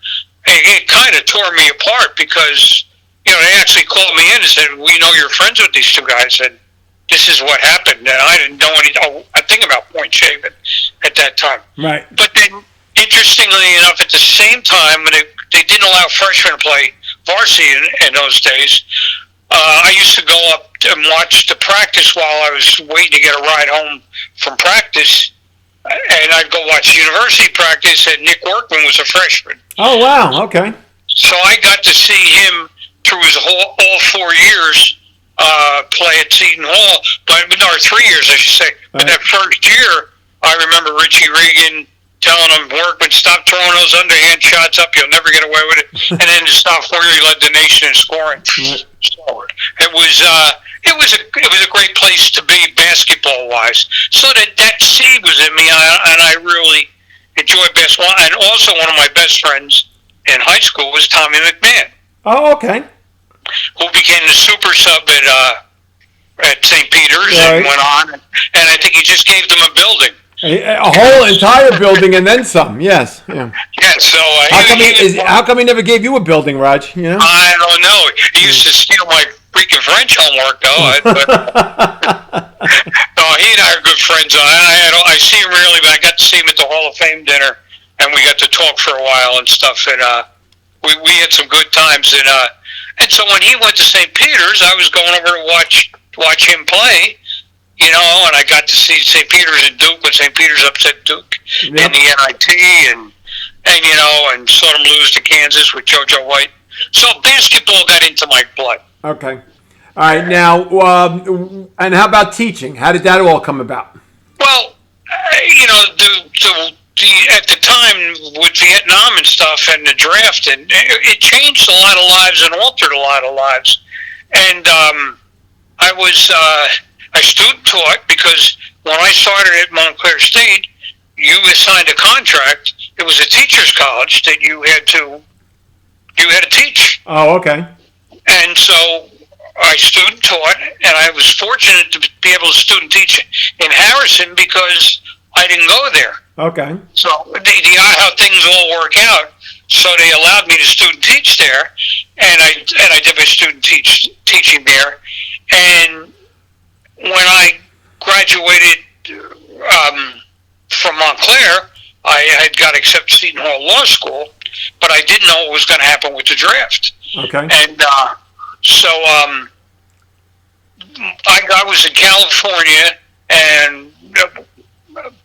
it kind of tore me apart because they actually called me in and said, "We know you're friends with these two guys, and this is what happened." And I didn't know a thing about point shaving at that time. Right. But then, interestingly enough, at the same time when they didn't allow freshmen to play varsity in those days, I used to go up and watch the practice while I was waiting to get a ride home from practice, and I'd go watch university practice, and Nick Workman was a freshman. Oh, wow, okay. So I got to see him through his all 4 years play at Seton Hall, or 3 years, I should say. But that first year, I remember Richie Regan telling him, "Workman, stop throwing those underhand shots up. You'll never get away with it." And then the sophomore year, he led the nation in scoring. Right. It was a great place to be basketball wise. So that seed was in me, and I really enjoyed basketball. And also, one of my best friends in high school was Tommy McMahon. Oh, okay. Who became the super sub at St. Peter's and went on, and I think he just gave them a building. A whole entire building and then some, yes. Yeah. Yeah, so how come he never gave you a building, Raj? You know? I don't know. He used to steal my freaking French homework, though. No, he and I are good friends. I see him rarely, but I got to see him at the Hall of Fame dinner, and we got to talk for a while and stuff. And we had some good times. And so when he went to St. Peter's, I was going over to watch him play. And I got to see St. Peter's and Duke when St. Peter's upset Duke in the NIT, and saw them lose to Kansas with JoJo White. So basketball got into my blood. Okay. All right. Now, and how about teaching? How did that all come about? Well, at the time with Vietnam and stuff and the draft, and it changed a lot of lives and altered a lot of lives. And I student taught because when I started at Montclair State, you signed a contract. It was a teacher's college that you had to teach. Oh, okay. And so I student taught, and I was fortunate to be able to student teach in Harrison because I didn't go there. Okay. So how things all work out. So they allowed me to student teach there, and I did my student teaching there. And when I graduated from Montclair, I had got accepted to Seton Hall Law School, but I didn't know what was going to happen with the draft. Okay. And so I was in California and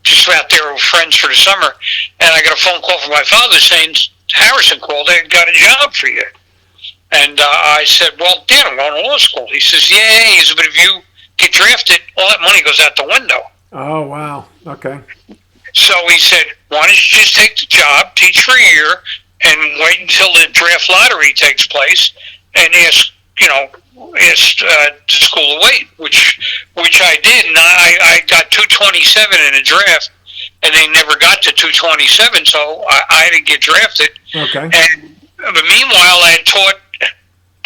just out there with friends for the summer, and I got a phone call from my father saying, "Harrison called, they got a job for you." And I said, well, Dad, I'm going to law school. He says, yeah. He said, but if you get drafted, all that money goes out the window. Oh, wow. Okay. So he said, why don't you just take the job, teach for a year, and wait until the draft lottery takes place, and ask the school to wait, which I did, and I got 227 in the draft, and they never got to 227, so I didn't get drafted. Okay. But meanwhile, I had taught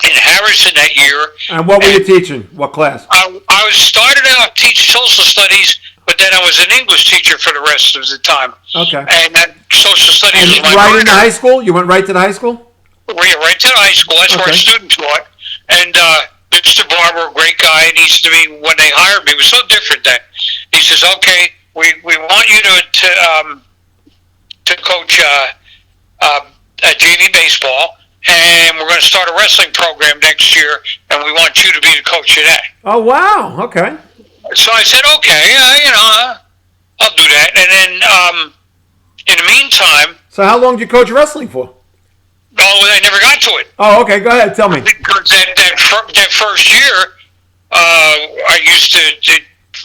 in Harrison that year. And what were you teaching? What class? I started out teaching social studies, but then I was an English teacher for the rest of the time. Okay. And that social studies And was my right minor. into high school? You went right to the high school? Yeah, right to the high school. That's where a student taught. And Mr. Barber, a great guy, and he said to me when they hired me, it was so different then. He says, okay, we want you to coach JV baseball, and we're going to start a wrestling program next year, and we want you to be the coach of that. Oh, wow. Okay. So I said, okay, I'll do that. And then in the meantime... So how long did you coach wrestling for? Oh, I never got to it. Oh, okay. Go ahead. Tell me. Because that first year, I used to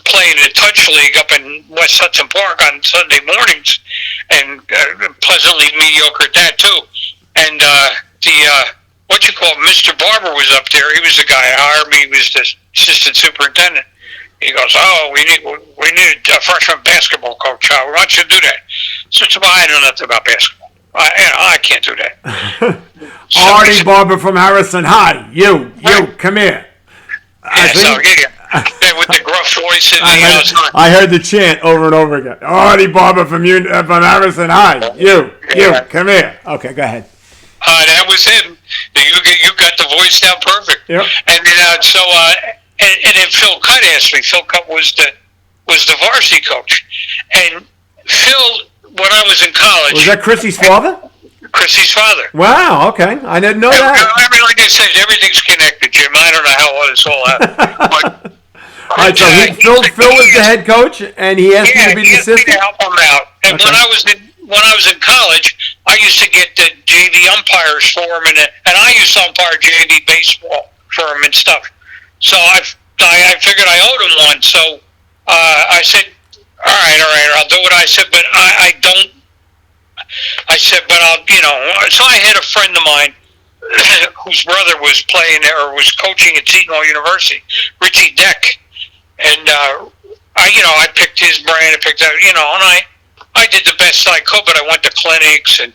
play in the touch league up in West Hudson Park on Sunday mornings, and pleasantly mediocre at that too. And Mr. Barber was up there. He was the guy who hired me. He was the assistant superintendent. He goes, oh, we need a freshman basketball coach. Why don't you do that? So I know nothing about basketball. I can't do that. Artie Barber from Harrison. Hi, you, come here. With the gruff voice. I heard the chant over and over again. Artie Barber from Harrison. Hi, you, come here. Okay, go ahead. That was him. You got the voice down perfect. Yep. And then Phil Cutt asked me. Phil Cutt was the varsity coach, and Phil, when I was in college, was that Chrissy's father? Chrissy's father. Wow. Okay, I didn't know that. I mean, like I said, everything's connected, Jim. I don't know how all this all happened. All right, so Phil was the head coach, and he asked you to be the assistant. Me to help him out. And when I was in college, I used to get the JV umpires for him, and I used to umpire JV baseball for him and stuff. So I figured I owed him one. So I said, all right, I'll do what I said, but I don't. I said, but I'll, So I had a friend of mine whose brother was playing there or was coaching at Seton Hall University, Richie Deck, and I picked his brain. I picked out, and I did the best I could, but I went to clinics and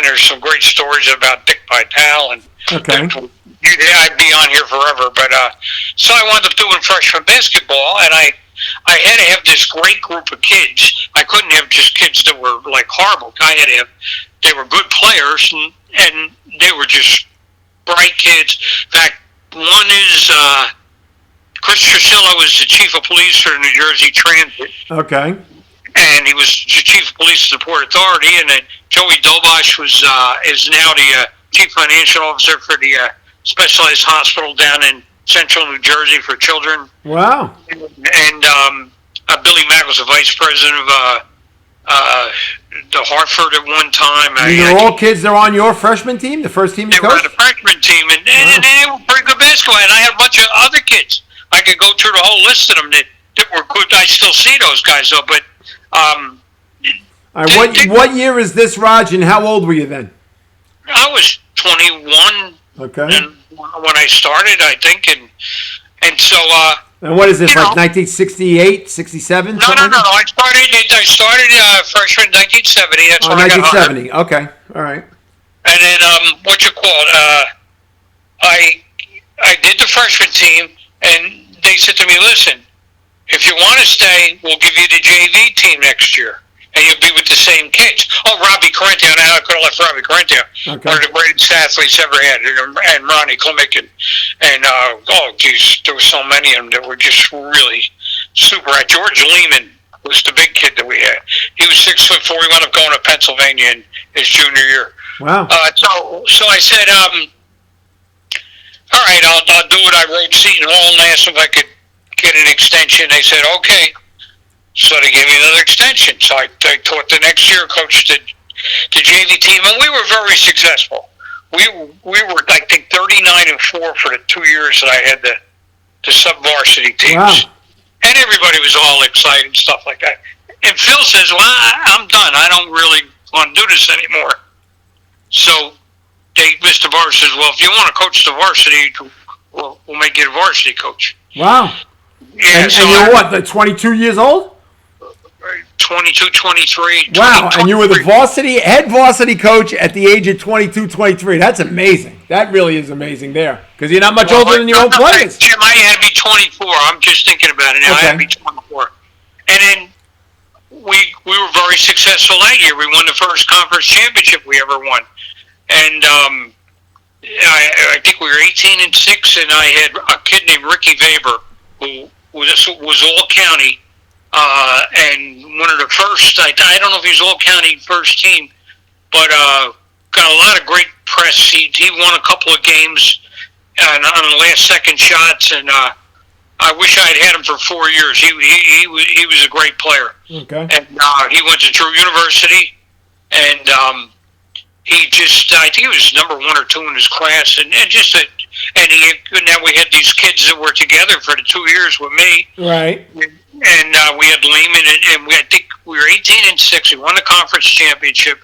there's some great stories about Dick Vitale and. Okay. I'd be on here forever, but so I wound up doing freshman basketball, and I had to have this great group of kids. I couldn't have just kids that were like horrible. They were good players, and they were just bright kids. In fact, one is Chris Trusilla was the chief of police for New Jersey Transit. Okay. And he was the chief of police of the Port Authority, and then Joey Dobosh is now the chief financial officer for the specialized hospital down in central New Jersey for children. Wow. And Billy Mack was the vice president of the Hartford at one time. These are all kids that are on your freshman team, the first team you coached? They were on the freshman team, and they were pretty good basketball. And I had a bunch of other kids. I could go through the whole list of them that were good. I still see those guys, though. But what year is this, Raj, and how old were you then? I was 21. Okay. And when I started, I think, and so. And what is this, like 1968, 67? No. I started freshman in 1970. That's when 1970. Okay. All right. And then I did the freshman team, and they said to me, "Listen, if you want to stay, we'll give you the JV team next year, and you'll be with the same kids." Oh, Robbie Corinthian. Now I could have left Robbie Corinthian. Okay. One of the greatest athletes ever had, and Ronnie Klimek, and there were so many of them that were just really super. George Lehman was the big kid that we had. He was 6'4". He wound up going to Pennsylvania in his junior year. Wow. So I said, all right, I'll do it. I wrote Seton Hall and asked if I could get an extension. They said, okay. So they gave me another extension. So I taught the next year, coached the JV team, and we were very successful. We were, I think, 4 for the 2 years that I had the sub-varsity teams. Wow. And everybody was all excited and stuff like that. And Phil says, well, I'm done. I don't really want to do this anymore. So Mr. Barr says, well, if you want to coach the varsity, we'll make you a varsity coach. Wow. Yeah, and you're what, 22 years old? 22, 23. Wow, and you were the head varsity coach at the age of 22, 23. That's amazing. That really is amazing there. Because you're not much older than your own players. Jim, I had to be 24. I'm just thinking about it now. Okay. I had to be 24. And then we were very successful that year. We won the first conference championship we ever won. And I think we were 18-6, and I had a kid named Ricky Weber, who was all-county. And one of the first, I don't know if he was all-county first team, but got a lot of great press. He won a couple of games on the last-second shots, and I wish I had him for 4 years. He was a great player. Okay. And he went to Drew University, and I think he was number 1 or 2 in his class, and now we had these kids that were together for the 2 years with me. Right. And we had Lehman, and I think we were 18-6. We won the conference championship.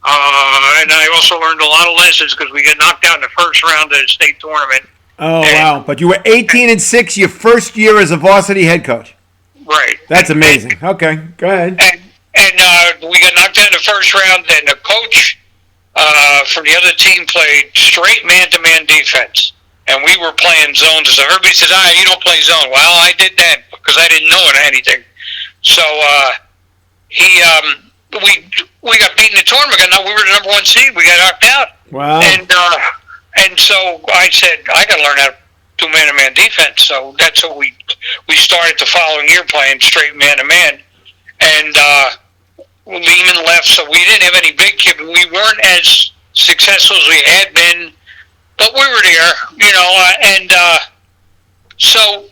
And I also learned a lot of lessons because we got knocked out in the first round of the state tournament. Oh, wow. But you were 18-6 your first year as a varsity head coach. Right. That's amazing. Okay, go ahead. And we got knocked out in the first round, and the coach from the other team played straight man-to-man defense. And we were playing zones. So everybody says, you don't play zone. Well, I did that because I didn't know anything. So we got beaten in the tournament. We were the number 1 seed. We got knocked out. Wow. And so I said, I got to learn how to do man-to-man defense. So that's what we started the following year playing straight man-to-man. And Lehman left, so we didn't have any big kids. We weren't as successful as we had been. But we were there, and so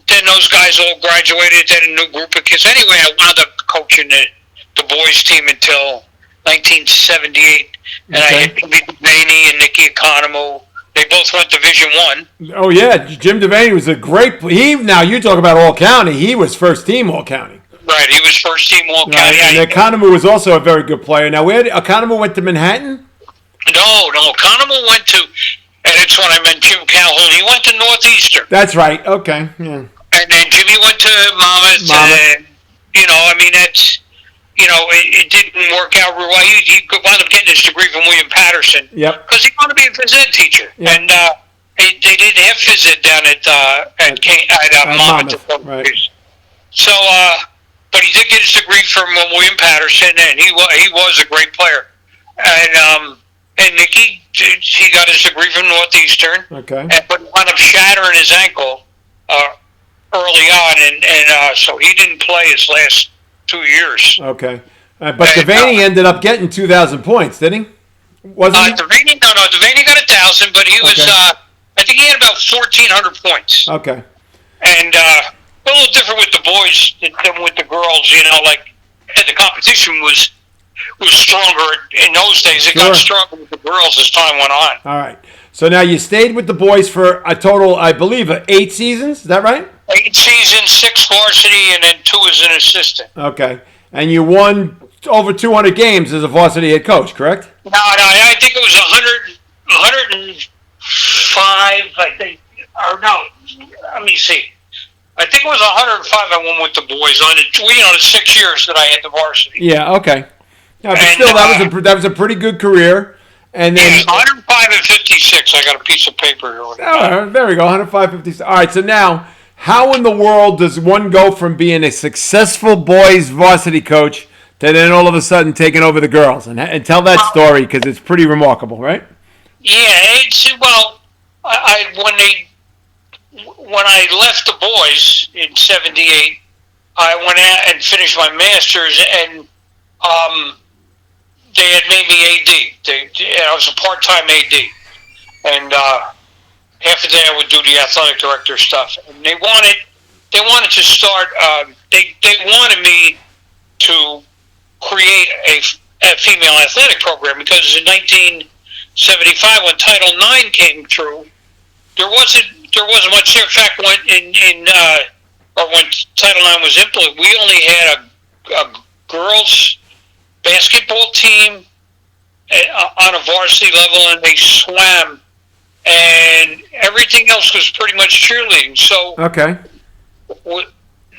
then those guys all graduated, then a new group of kids. Anyway, I wound up coaching the boys' team until 1978, and I had Jimmy Devaney and Nicky Economou. They both went Division I. Oh, yeah, Jim Devaney was a great now, you talk about All-County. He was first-team All-County. Right, he was first-team All-County. Right. And Economou was also a very good player. Now, Economou went to Manhattan? No, Economou went to, and it's when I met Jim Calhoun, he went to Northeastern. That's right, okay, yeah. And then Jimmy went to Monmouth, and, that's, it didn't work out real well. He wound up getting his degree from William Patterson. Yep. Because he wanted to be a phys ed teacher. Yep. And they didn't have phys ed down at Monmouth. Right. So, but he did get his degree from William Patterson, and he was a great player. And Nicky, he got his degree from Northeastern. Okay. But wound up shattering his ankle early on, and so he didn't play his last 2 years. Okay. But Devaney ended up getting 2,000 points, didn't he? Wasn't he? Devaney got 1,000, but he was, I think he had about 1,400 points. Okay. And a little different with the boys than with the girls, and the competition was stronger in those days. It got stronger with the girls as time went on. All right. So now you stayed with the boys for a total, I believe, 8 seasons. Is that right? 8 seasons, 6 varsity, and then 2 as an assistant. Okay. And you won over 200 games as a varsity head coach, correct? No, I think it was 105, I think. Or no, let me see. I think it was 105 I won with the boys on the 6 years that I had the varsity. Yeah, okay. Yeah, but still, that was a pretty good career. And then 105 and 56. I got a piece of paper here. Oh, there we go, 105, 56. All right, so now, how in the world does one go from being a successful boys varsity coach to then all of a sudden taking over the girls? And tell that story, because it's pretty remarkable, right? Yeah, when I left the boys in '78, I went out and finished my master's, and they had made me AD. I was a part-time AD, and half the day I would do the athletic director stuff. And they wanted to start. They wanted me to create a female athletic program, because in 1975, when Title IX came through, there wasn't much there. In fact, when Title IX was implemented, we only had a girls basketball team on a varsity level, and they swam, and everything else was pretty much cheerleading. So okay,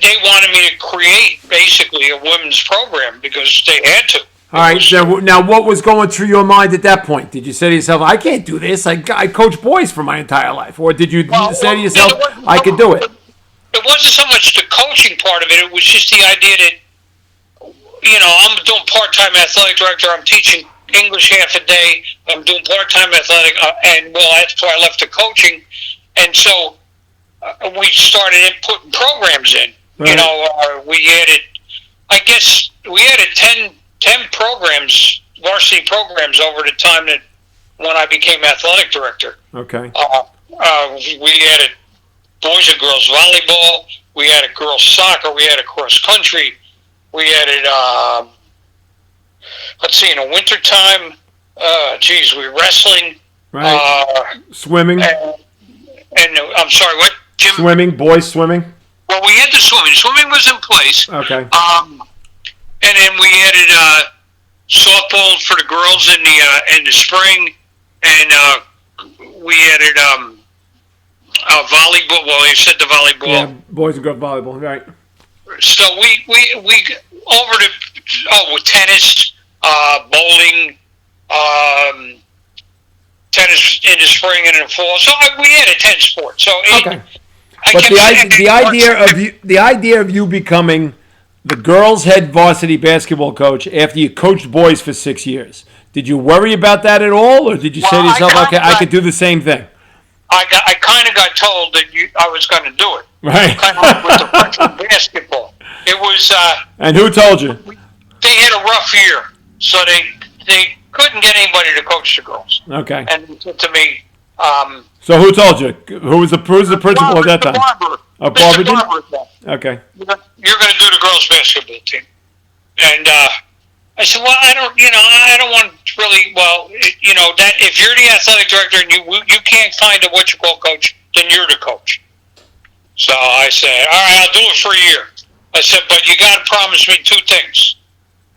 they wanted me to create basically a women's program because they had to. All right. So now, what was going through your mind at that point? Did you say to yourself, "I can't do this. I coached boys for my entire life," or did you say to yourself, "I could do it"? It wasn't so much the coaching part of it. It was just the idea that, I'm doing part-time athletic director. I'm teaching English half a day. I'm doing part-time athletic, that's why I left the coaching. And so we started putting programs in. Right. We added 10 programs, varsity programs, over the time that when I became athletic director. Okay. We added boys and girls volleyball. We added girls soccer. We added cross country. We added, in the wintertime, we were wrestling. Right. Swimming. And I'm sorry, what, Jim? Swimming, boys swimming. Well, we had the swimming. Swimming was in place. Okay. And then we added softball for the girls in the spring, and we added volleyball. Well, you said the volleyball. Yeah, boys and girls volleyball, right? So we with tennis, bowling, tennis in the spring and in the fall. So we added 10 sports. So okay. But the idea of you becoming the girls' head varsity basketball coach after you coached boys for 6 years, did you worry about that at all, or did you say to yourself, "Okay, I could do the same thing"? I kind of got told that I was going to do it. Right. Kind of like with the freshman basketball. It was. And who told you? They had a rough year, so they couldn't get anybody to coach the girls. Okay. And to me. So who told you? Who was the principal at that time? Barber. Barber. Barber. Okay. You're going to do the girls' basketball team, and I said, well, I don't want really. Well, that if you're the athletic director and you can't find a coach, then you're the coach. So I said, all right, I'll do it for a year. I said, but you got to promise me 2 things.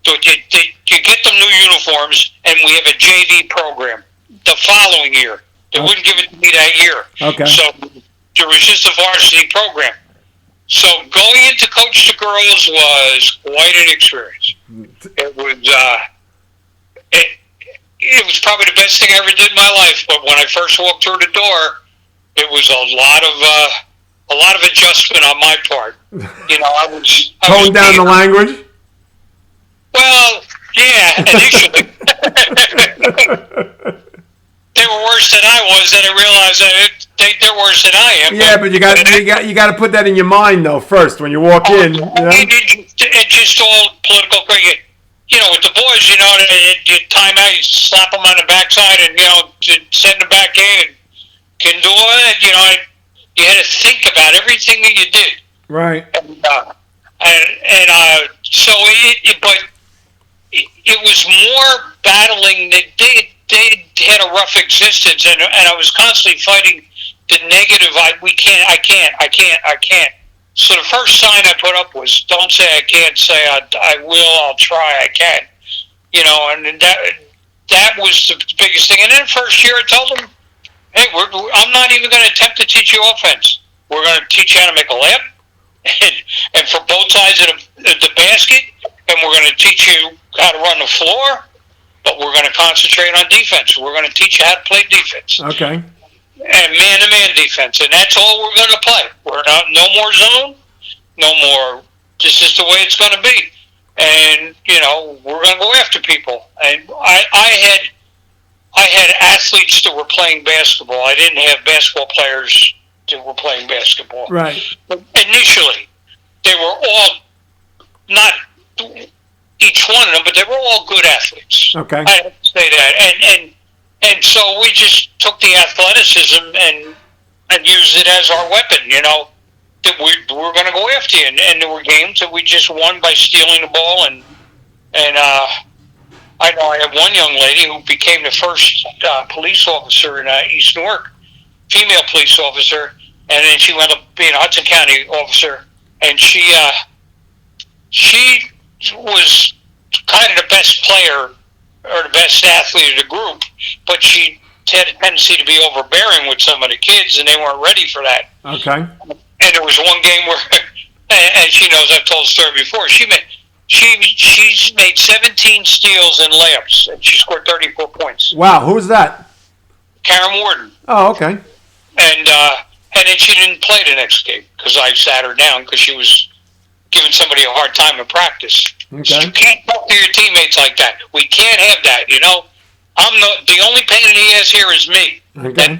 You get them new uniforms, and we have a JV program the following year. They wouldn't give it to me that year. Okay. So there was just a varsity program. So going in to coach the girls was quite an experience. It was probably the best thing I ever did in my life. But when I first walked through the door, it was a lot of adjustment on my part. I was tone down the language. Well, yeah, initially. They were worse than I was, and I realized that they're worse than I am. Yeah, but you got to put that in your mind though first when you walk in. It's just all political. With the boys, you time out, you slap them on the backside, and send them back in. And can do it. You had to think about everything that you did. Right. So it was more battling that they had a rough existence, and I was constantly fighting the negative. I can't. So the first sign I put up was, don't say I can't, say I will, I'll try, I can. And that was the biggest thing. And then the first year I told them, hey, I'm not even going to attempt to teach you offense. We're going to teach you how to make a layup, and for both sides of the basket, and we're going to teach you how to run the floor, but we're going to concentrate on defense. We're going to teach you how to play defense. Okay. And man-to-man defense, and that's all we're going to play. We're not, no more zone, no more, this is the way it's going to be. And, we're going to go after people. And I had athletes that were playing basketball. I didn't have basketball players that were playing basketball. Right. But initially, they were all, not each one of them, but they were all good athletes. Okay. I have to say that. And so we just took the athleticism and used it as our weapon, that we're going to go after you. And there were games that we just won by stealing the ball. And I know I have one young lady who became the first police officer in East Newark. female police officer, and then she wound up being a Hudson County officer, and she was kind of the best player or the best athlete of the group, but she had a tendency to be overbearing with some of the kids, and they weren't ready for that. Okay. And there was one game where, and she knows I've told the story before, she's made 17 steals and layups, and she scored 34 points. Wow, who was that? Karen Warden. Oh, okay. And then she didn't play the next game because I sat her down because she was giving somebody a hard time in practice. Okay. You can't talk to your teammates like that. We can't have that, I'm the only pain in the ass here is me. Okay.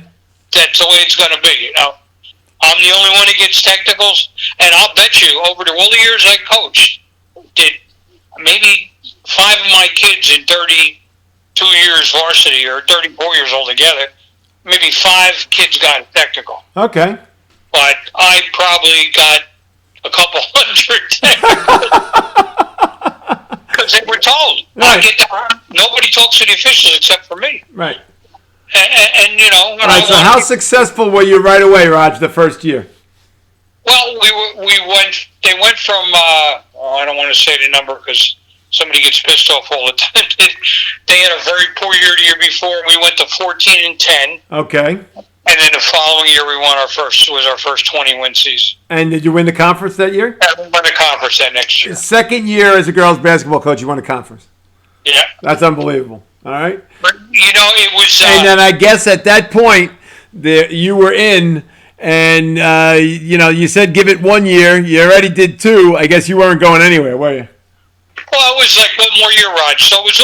That's the way it's going to be, I'm the only one that gets technicals, and I'll bet you over all the years I coached, that maybe 5 of my kids in 32 years varsity or 34 years altogether, maybe 5 kids got a technical. Okay. But I probably got a couple hundred technicals. Because they were told. Right. Nobody talks to the officials except for me. Right. And All right, so how successful were you right away, Raj, the first year? Well, they went from, I don't want to say the number because somebody gets pissed off all the time. They had a very poor year the year before. We went to 14-10. Okay. And then the following year, our first 20-win season. And did you win the conference that year? Yeah, we won the conference that next year. Second year as a girls' basketball coach, you won the conference. Yeah. That's unbelievable. All right. But, it was... and then I guess at that point, you were in, and, you said give it 1 year. You already did 2. I guess you weren't going anywhere, were you? Well, it was like one more year, Raj. So there was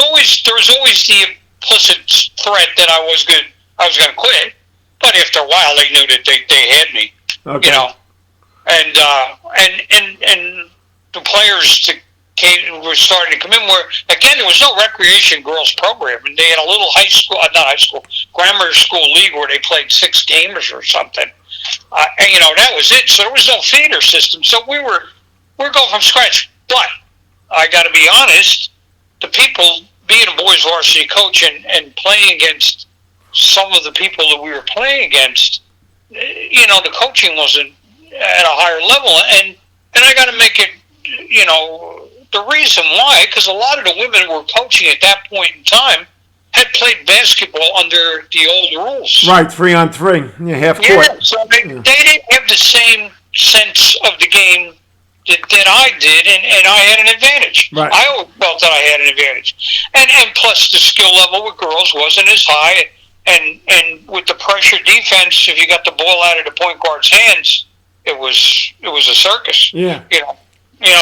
always the implicit threat that I was going to quit. But after a while, they knew that they had me. Okay. And the players were starting to come in. Where again, there was no recreation girls program, and they had a little grammar school league where they played 6 games or something. And that was it. So there was no feeder system. So we're going from scratch. But I got to be honest, the people being a boys varsity coach and playing against some of the people that we were playing against, the coaching wasn't at a higher level. And I got to make it, the reason why, because a lot of the women who were coaching at that point in time had played basketball under the old rules. Right, 3-on-3, half court. Yeah, so they didn't have the same sense of the game that I did, and I had an advantage. Right. I always felt that I had an advantage. And plus the skill level with girls wasn't as high. And with the pressure defense, if you got the ball out of the point guard's hands, it was a circus. Yeah.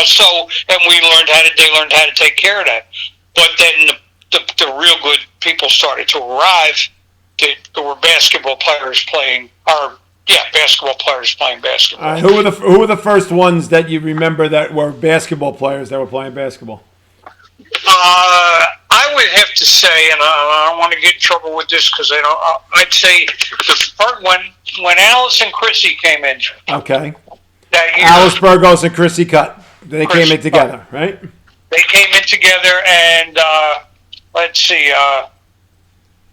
So and they learned how to take care of that. But then the real good people started to arrive. There were basketball players playing basketball. Who were the first ones that you remember that were basketball players that were playing basketball? I would have to say, and I don't want to get in trouble with this because I'd say when Alice and Chrissy came in. Okay. That year, Alice Burgos and Chrissy Cutt. They came in together, right? They came in together, and let's see.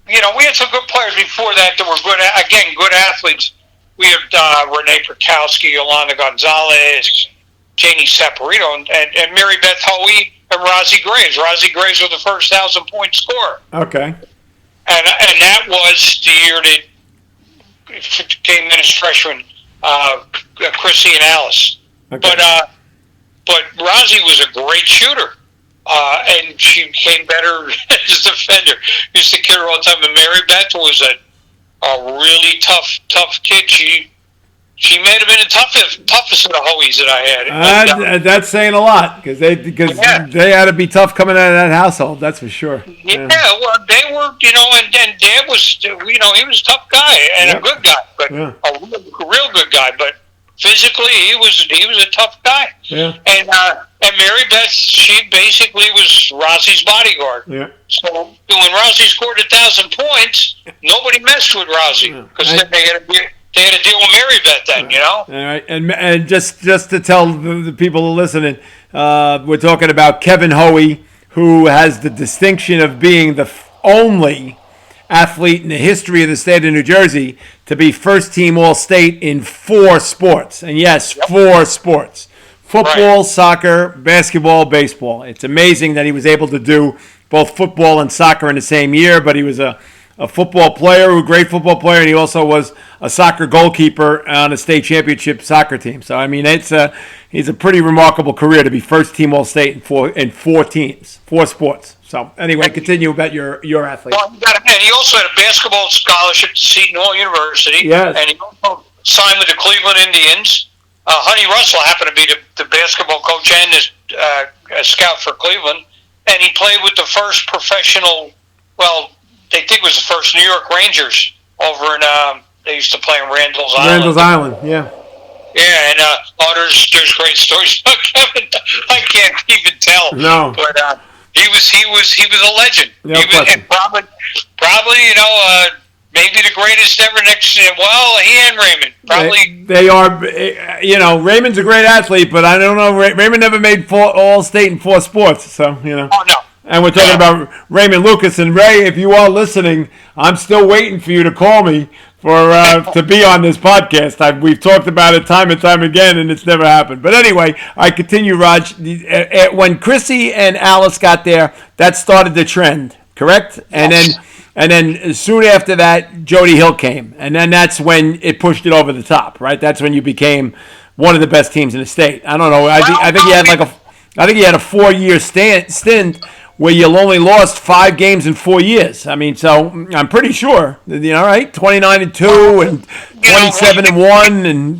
We had some good players before that were good athletes. We had Renee Perkowski, Yolanda Gonzalez, Janie Saporito, and Mary Beth Hoey and Rosie Graves. Rosie Graves was the first 1,000-point scorer. Okay. And that was the year that came in as freshmen, Chrissy and Alice. Okay. But Rosie was a great shooter, and she became better as a defender. Used to kid her all the time. And Mary Beth was a really tough kid. She may have been the toughest of the Hoeys that I had. That's saying a lot because they had to be tough coming out of that household. That's for sure. Yeah, well, they were, and Dad was, he was a tough guy and a good guy, but a real good guy. But physically, he was a tough guy. Yeah. And Mary Beth, she basically was Rosie's bodyguard. Yeah. So when Rosie scored 1,000 points, nobody messed with Rosie because then they had to deal with Mary Beth then, All right, and just to tell the people who are listening, we're talking about Kevin Hoey, who has the distinction of being the only athlete in the history of the state of New Jersey to be first-team All-State in 4 sports. And yes, 4 sports. Football, soccer, basketball, baseball. It's amazing that he was able to do both football and soccer in the same year, but he was a football player, a great football player, and he also was a soccer goalkeeper on a state championship soccer team. So, I mean, he's a pretty remarkable career to be first-team All-State in 4 teams, 4 sports. So, anyway, continue about your athlete. Well, and he also had a basketball scholarship to Seton Hall University. Yes. And he also signed with the Cleveland Indians. Honey Russell happened to be the basketball coach and a scout for Cleveland. And he played with the first professional, they think it was the first New York Rangers over in, they used to play in Randall's Island. Randall's Island, yeah. Yeah, and there's great stories about Kevin. I can't even tell. No. But he was a legend. No he was, question. and probably maybe the greatest ever next to him. Well, he and Raymond. Probably. They are, Raymond's a great athlete, but I don't know. Raymond never made All-State in 4 sports, so, Oh, no. And we're talking about Raymond Lucas. And Ray, if you are listening, I'm still waiting for you to call me to be on this podcast. We've talked about it time and time again, and it's never happened. But anyway, I continue, Raj. When Chrissy and Alice got there, that started the trend, correct? And then soon after that, Jody Hill came, and then that's when it pushed it over the top, right? That's when you became one of the best teams in the state. I don't know. I think he had a 4-year stint where you only lost 5 games in 4 years. I mean, so I'm pretty sure, right? 29-2 and 27-1, and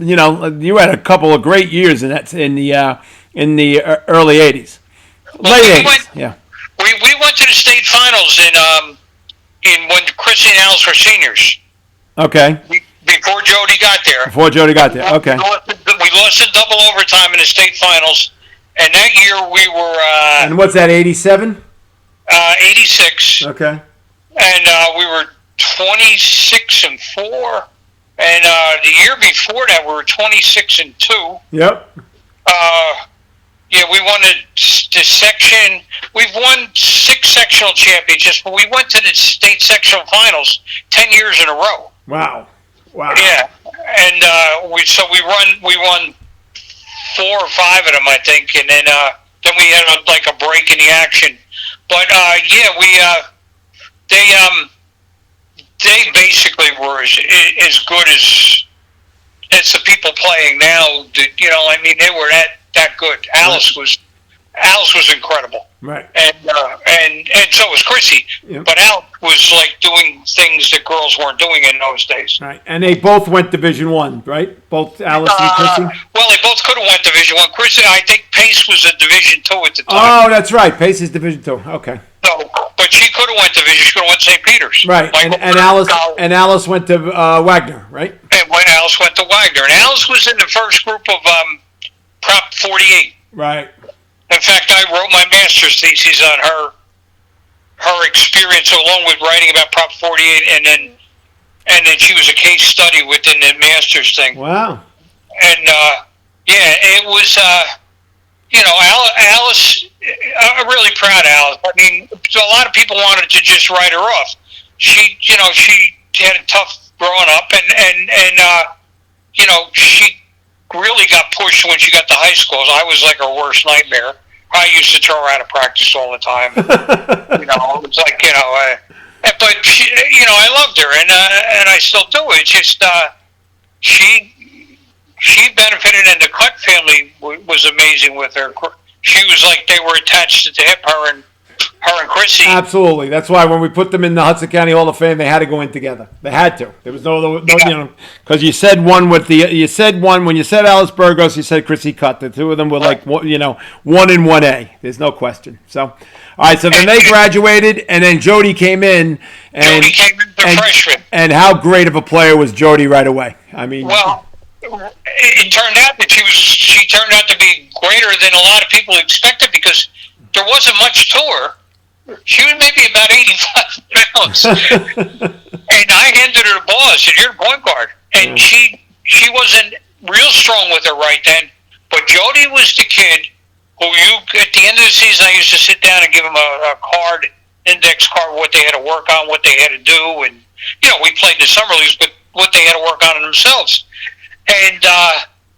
you had a couple of great years in the early '80s, late '80s. Yeah. We went to the state finals in when Chrissy and Alice were seniors. Okay. Before Jody got there. Okay. We lost in double overtime in the state finals, and that year we were. And what's that? 87. 86. Okay. And we were 26-4. And the year before that, we were 26-2. Yep. We won the section. We've won 6 sectional championships, but we went to the state sectional finals 10 years in a row. Wow. Yeah, and we won 4 or 5 of them, I think, and then we had a break in the action. But they basically were as good as the people playing now. They were that good. Alice was incredible. Right. And so was Chrissy. Yep. But Alice was doing things that girls weren't doing in those days. Right. And they both went Division I, right? Both Alice and Chrissy? Well, they both could have went Division I. Chrissy, I think Pace was a Division II at the time. Oh, that's right. Pace is Division II. Okay. No, but she could have went Division. She could have went St. Peter's. Right. And Alice went to Wagner, right? And when Alice went to Wagner. And Alice was in the first group of Prop 48. Right. In fact, I wrote my master's thesis on her experience, along with writing about Prop 48, and then she was a case study within the master's thing. Wow. And it was Alice. I'm really proud of Alice. I mean, a lot of people wanted to just write her off. She had a tough growing up, and she really got pushed when she got to high school. I was like her worst nightmare. I used to throw her out of practice all the time. It was like, but she, I loved her, and I still do. It's just she benefited, and the Cutt family was amazing with her. She was like they were attached at the hip, her and Chrissy. Absolutely. That's why when we put them in the Hudson County Hall of Fame, they had to go in together. They had to. There was no because you said one when you said Alice Burgos, you said Chrissy Cutt. The two of them were like 1 and 1A. There's no question. So, all right. So then they graduated, and then Jody came in. Jody came in the freshman. And how great of a player was Jody right away? I mean, well, it turned out that she turned out to be greater than a lot of people expected because there wasn't much to her. She was maybe about 85 pounds. And I handed her the ball. I said, "You're the point guard." And she wasn't real strong with her right then. But Jody was the kid who at the end of the season, I used to sit down and give him a card index card what they had to work on, what they had to do, and we played in the summer leagues, but what they had to work on themselves. And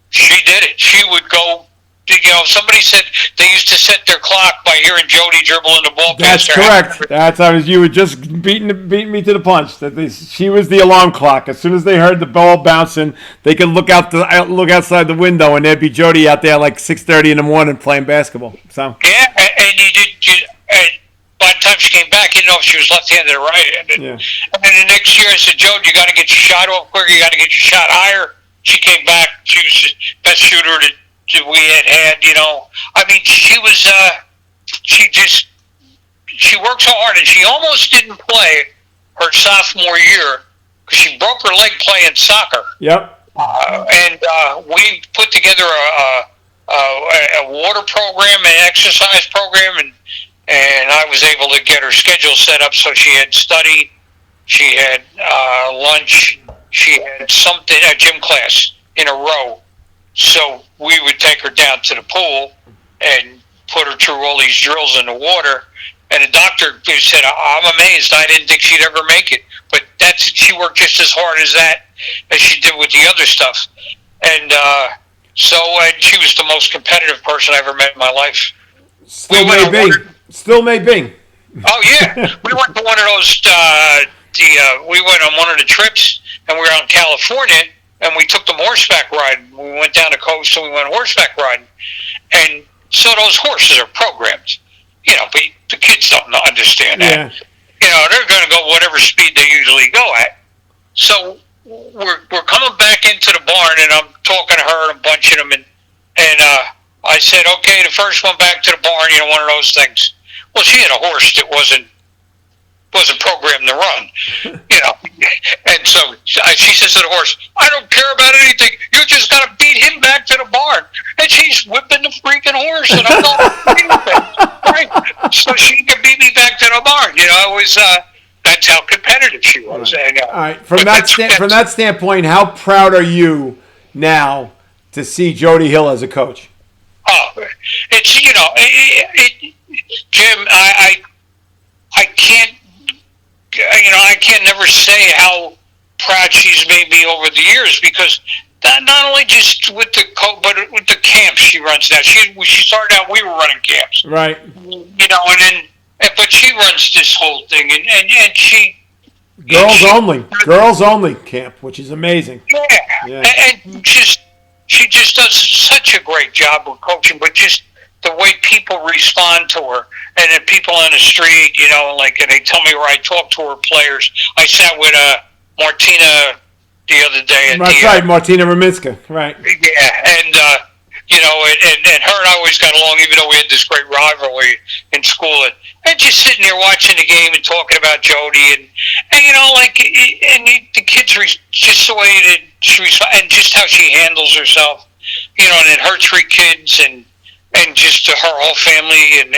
she did it. She would go. Somebody said they used to set their clock by hearing Jody dribbling the ball. That's correct. You were just beating me to the punch. She was the alarm clock. As soon as they heard the ball bouncing, they could look outside the window, and there'd be Jody out there like 6:30 in the morning playing basketball. So yeah, and and by the time she came back, you didn't know if she was left-handed or right-handed. Yeah. And then the next year, I said, Jody, you got to get your shot off quicker. You got to get your shot higher. She came back. She was the best shooter that we had. I mean, she was. She worked so hard, and she almost didn't play her sophomore year because she broke her leg playing soccer. Yep. And we put together a water program, an exercise program, and I was able to get her schedule set up so she had study, she had lunch, she had something, a gym class in a row. So we would take her down to the pool and put her through all these drills in the water. And the doctor said, I'm amazed. I didn't think she'd ever make it. But she worked just as hard as she did with the other stuff. And so she was the most competitive person I ever met in my life. Still may be. Oh, yeah. We went to one of those, we went on one of the trips, and we were out in California, and we took them horseback riding. We went down the coast, and we went horseback riding. And so those horses are programmed, but the kids don't understand that. Yeah. They're going to go whatever speed they usually go at. So we're coming back into the barn, and I'm talking to her and I'm bunching them, and I said, okay, the first one back to the barn, one of those things. Well, she had a horse that wasn't programmed to run, And so she says to the horse, I don't care about anything. You just got to beat him back to the barn. And she's whipping the freaking horse, and I'm not right? So she can beat me back to the barn. It was that's how competitive she was. And, all right. From that standpoint, how proud are you now to see Jody Hill as a coach? Oh, it's Jim. I can't. I can never say how proud she's made me over the years because not only just with but with the camps she runs now. She started out. We were running camps, right? But she runs this whole thing, and she girls only camp, which is amazing. Yeah. And she just does such a great job with coaching, but just the way people respond to her, and then people on the street, and they tell me where I talk to her players. I sat with Martina the other day. That's right, Martina Raminska, right? Yeah, and and her and I always got along, even though we had this great rivalry in school. And just sitting there watching the game and talking about Jody, and the kids just the way that she responds, and just how she handles herself, and then her 3 kids, and just to her whole family, and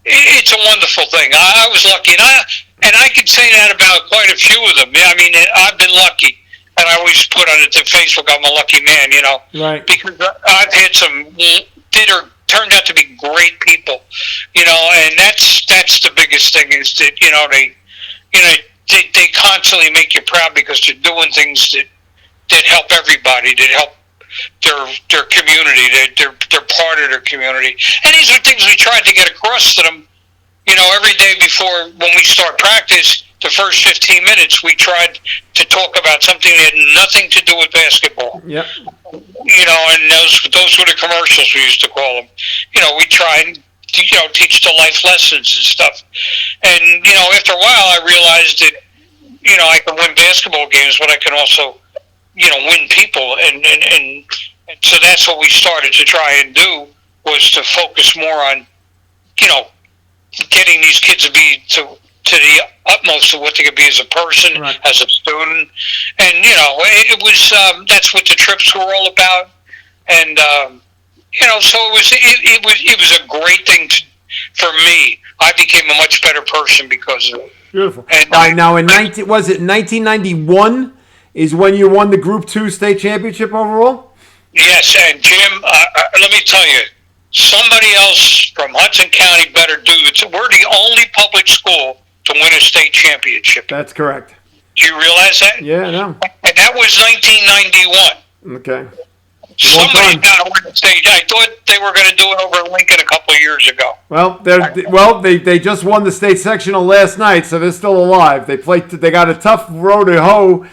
it's a wonderful thing. I was lucky, and I could say that about quite a few of them. I mean, I've been lucky, and I always put on it to Facebook, I'm a lucky man, right? Because I've had some turned out to be great people, and that's the biggest thing is that they constantly make you proud because they're doing things that help everybody, that help their community, they're part of their community. And these are things we tried to get across to them, every day before when we start practice, the first 15 minutes, we tried to talk about something that had nothing to do with basketball. Yep. And those were the commercials we used to call them. We try and, teach the life lessons and stuff. And, after a while, I realized that, I can win basketball games, but I can also win people, and so that's what we started to try and do, was to focus more on, getting these kids to be to the utmost of what they could be as a person, right, as a student, and it was that's what the trips were all about, and so it was a great thing for me. I became a much better person because of it. Beautiful. And now was it 1991? Is when you won the Group 2 state championship overall? Yes, and Jim, let me tell you, somebody else from Hudson County better do it. We're the only public school to win a state championship. That's correct. Do you realize that? Yeah, I know. And that was 1991. Okay. Somebody's got to win the state. I thought they were going to do it over in Lincoln a couple of years ago. Well, they just won the state sectional last night, so they're still alive. They got a tough road to hoe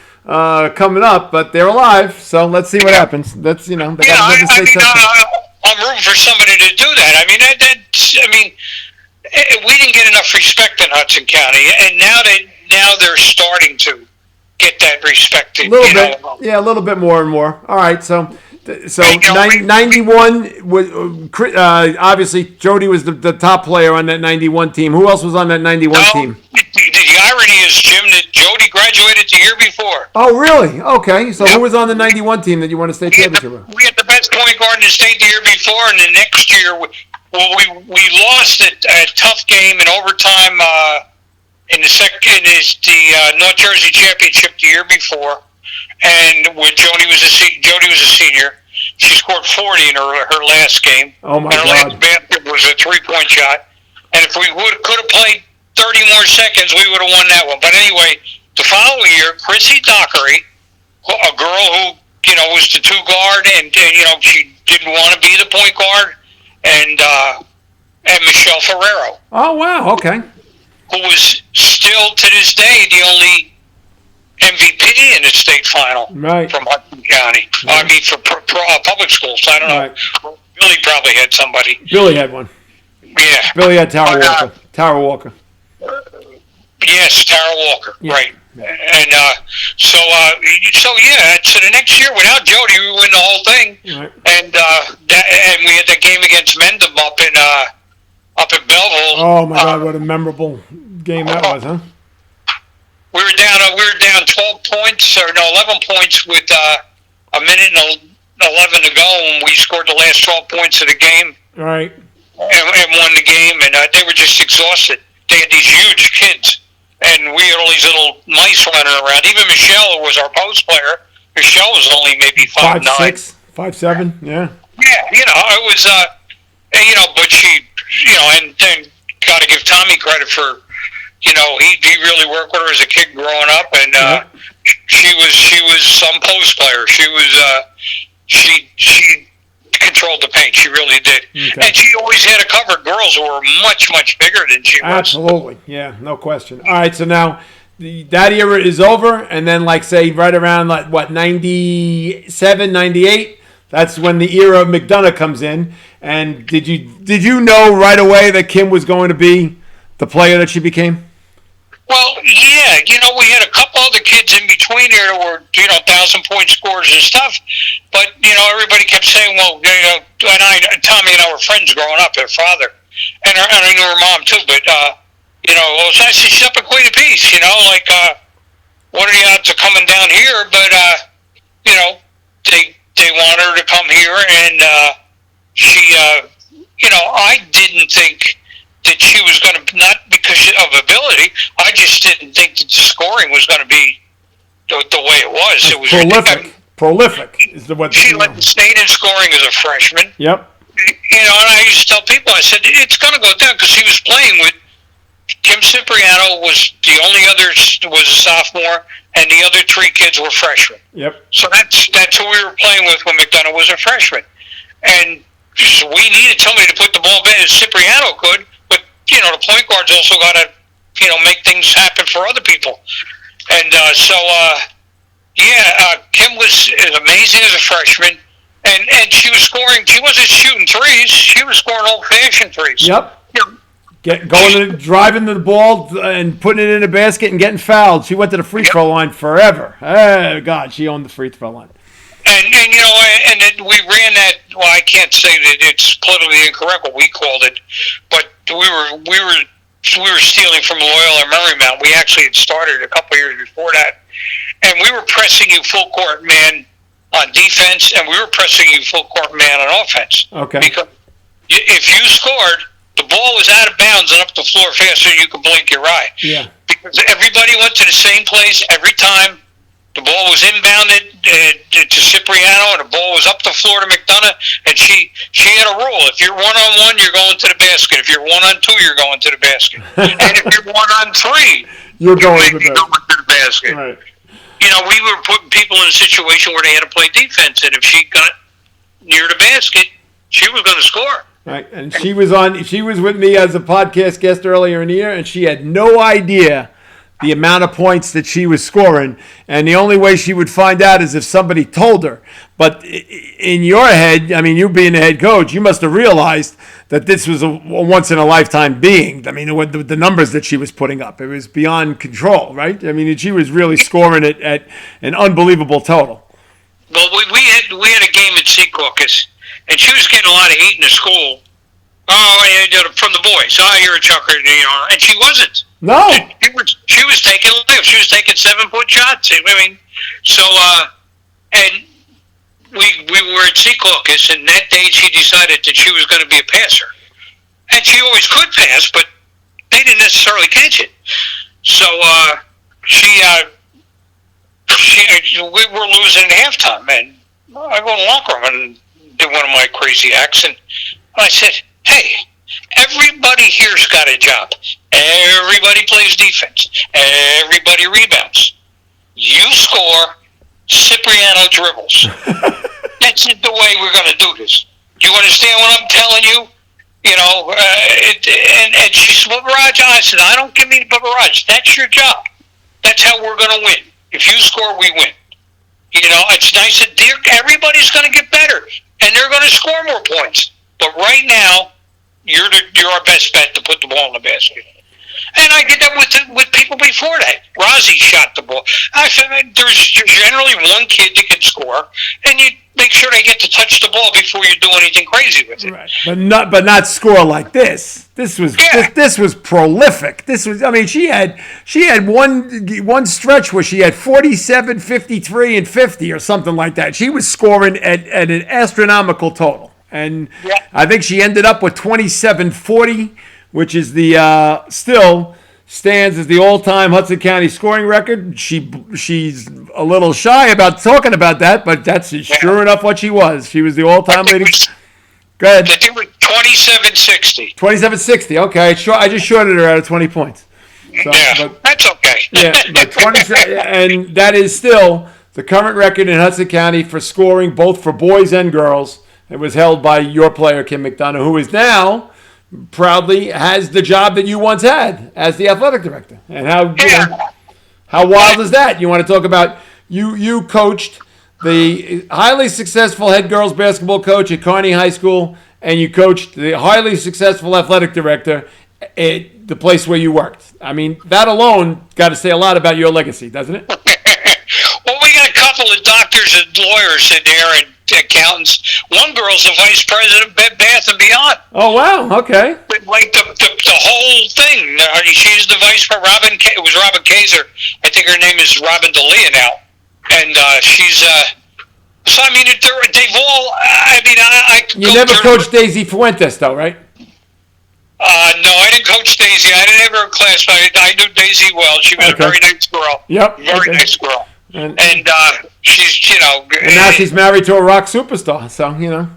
coming up, but they're alive. So let's see what happens. That's they got to win the state sectional. I'm rooting for somebody to do that. We didn't get enough respect in Hudson County, and now they're starting to get that respect. A little bit, a little bit more and more. All right, so 91 was obviously Jody was the top player on that 91 team. Who else was on that 91 team? The irony is, Jim, that Jody graduated the year before. Oh, really? Okay, so who was on the 91 team that you won a state championship with? We had the best point guard in the state the year before, and the next year, we lost a tough game in overtime in the North Jersey championship the year before, and when Jody was a senior. She scored 40 in her last game. Oh, my God. Her last basket was a three-point shot. And if we could have played 30 more seconds, we would have won that one. But anyway, the following year, Chrissy Dockery, a girl who, was the two guard and she didn't want to be the point guard, and Michelle Ferrero. Oh, wow, okay. Who was still, to this day, the only MVP in the state final from Hudson County. Right. I mean, for public schools. I don't know. Billy probably had somebody. Billy had one. Yeah. Billy had Tara Walker. Tara Walker. Yes, Tara Walker. Yeah. Right. And so the next year, without Jody, we win the whole thing. Right. And we had that game against Mendham up in Belleville. Oh my God! What a memorable game that was, huh? We were down 12 points, 11 points with a minute and 11 to go, and we scored the last 12 points of the game. Right. And won the game, and they were just exhausted. They had these huge kids, and we had all these little mice running around. Even Michelle, who was our post player, Michelle was only maybe 5'9". 5'6", 5'7", yeah. Yeah, it was, but she, and got to give Tommy credit for, he really worked with her as a kid growing up, and she was some post player. She controlled the paint. She really did. Okay. And she always had to cover girls who were much, much bigger than she was. Absolutely. Yeah, no question. All right, so now that era is over, and then, say, right around, 97, 98, that's when the era of McDonough comes in. And did you know right away that Kim was going to be the player that she became? Well, yeah, we had a couple other kids in between there that were, 1,000-point scorers and stuff. But, everybody kept saying, well, Tommy and I were friends growing up, her father. And I knew her mom, too. But, well, it's nice she's up at Queen of Peace, what are the odds of coming down here? But, they want her to come here. And she, I didn't think that she was going to, not because of ability, I just didn't think that the scoring was going to be the way it was. It was prolific is the word. She led the state in scoring as a freshman. Yep. And I used to tell people, I said, it's going to go down, because she was playing with Kim Cipriano was the only other, was a sophomore, and the other three kids were freshmen. Yep. So that's who we were playing with when McDonough was a freshman. And so we needed somebody to put the ball in, as Cipriano could, but, the point guard's also got to, make things happen for other people. And Kim was as amazing as a freshman, and she was scoring. She wasn't shooting threes. She was scoring old-fashioned threes. Yep. Driving the ball and putting it in a basket and getting fouled. She went to the free throw line forever. Oh, God, she owned the free throw line. And then we ran that. Well, I can't say that it's politically incorrect what we called it, but we were stealing from Loyola Marymount. We actually had started a couple of years before that, and we were pressing you full court man on defense, and we were pressing you full court man on offense. Okay. Because if you scored, the ball was out of bounds and up the floor faster than you could blink your eye. Yeah. Because everybody went to the same place every time. The ball was inbounded. to Cipriano, and the ball was up the floor to McDonough, and she had a rule: if you're 1-on-1, you're going to the basket. If you're 1-on-2, you're going to the basket. And if you're 1-on-3, you're going to the basket. Right. You know, we were putting people in a situation where they had to play defense, and if she got near the basket, she was going to score. Right, and she was with me as a podcast guest earlier in the year, and she had no idea the amount of points that she was scoring, and the only way she would find out is if somebody told her. But in your head, I mean, you being the head coach, you must have realized that this was a once-in-a-lifetime being. I mean, the numbers that she was putting up, it was beyond control, right? I mean, she was really scoring it at an unbelievable total. Well, we had a game at Secaucus, and she was getting a lot of heat in the school. From the boys. Oh, you're a chucker, you know. And she wasn't. No. She was taking lifts. She was taking 7-foot shots. I mean, so, and we were at Secaucus, and that day she decided that she was going to be a passer. And she always could pass, but they didn't necessarily catch it. So, we were losing at halftime, and I go in the locker room and did one of my crazy acts, and I said, hey, everybody here's got a job. Everybody plays defense. Everybody rebounds. You score, Cipriano dribbles. That's the way we're going to do this. Do you understand what I'm telling you? You know, and she said, well, Barrage, I said, I don't give me the barrage. That's your job. That's how we're going to win. If you score, we win. You know, it's nice that everybody's going to get better, and they're going to score more points. But right now, you're our best bet to put the ball in the basket. And I did that with people before that. Rozzy shot the ball. I said, there's generally one kid that can score, and you make sure they get to touch the ball before you do anything crazy with it. Right. But not score like this. This was prolific. This was, I mean, she had one stretch where she had 47, 53, and 50 or something like that. She was scoring at an astronomical total. And I think she ended up with 27-40, which is the still stands as the all-time Hudson County scoring record. She's a little shy about talking about that, but that's sure enough what she was. She was the all-time leading. Go ahead. I think it was 27-60. 27-60. Okay, I just shorted her out of 20 points. So, but, that's okay. But 27, and that is still the current record in Hudson County for scoring, both for boys and girls. It was held by your player, Kim McDonough, who is now proudly has the job that you once had as the athletic director. And how wild is that? You want to talk about you coached the highly successful head girls basketball coach at Kearney High School, and you coached the highly successful athletic director at the place where you worked. I mean, that alone got to say a lot about your legacy, doesn't it? Well, we got a couple of doctors and lawyers in there and accountants. One girl's the vice president of Bed Bath & Beyond. Oh, wow. Okay. Like the whole thing. She's the vice president. It was Robin Kaiser. I think her name is Robin D'Elia now. And she's... so, I mean, they've all... I mean, I You never coached Daisy Fuentes, though, right? No, I didn't coach Daisy. I didn't have her in class, but I knew Daisy well. She was a very nice girl. Yep. Very nice girl. And she's, you know... And now she's married to a rock superstar, so, you know.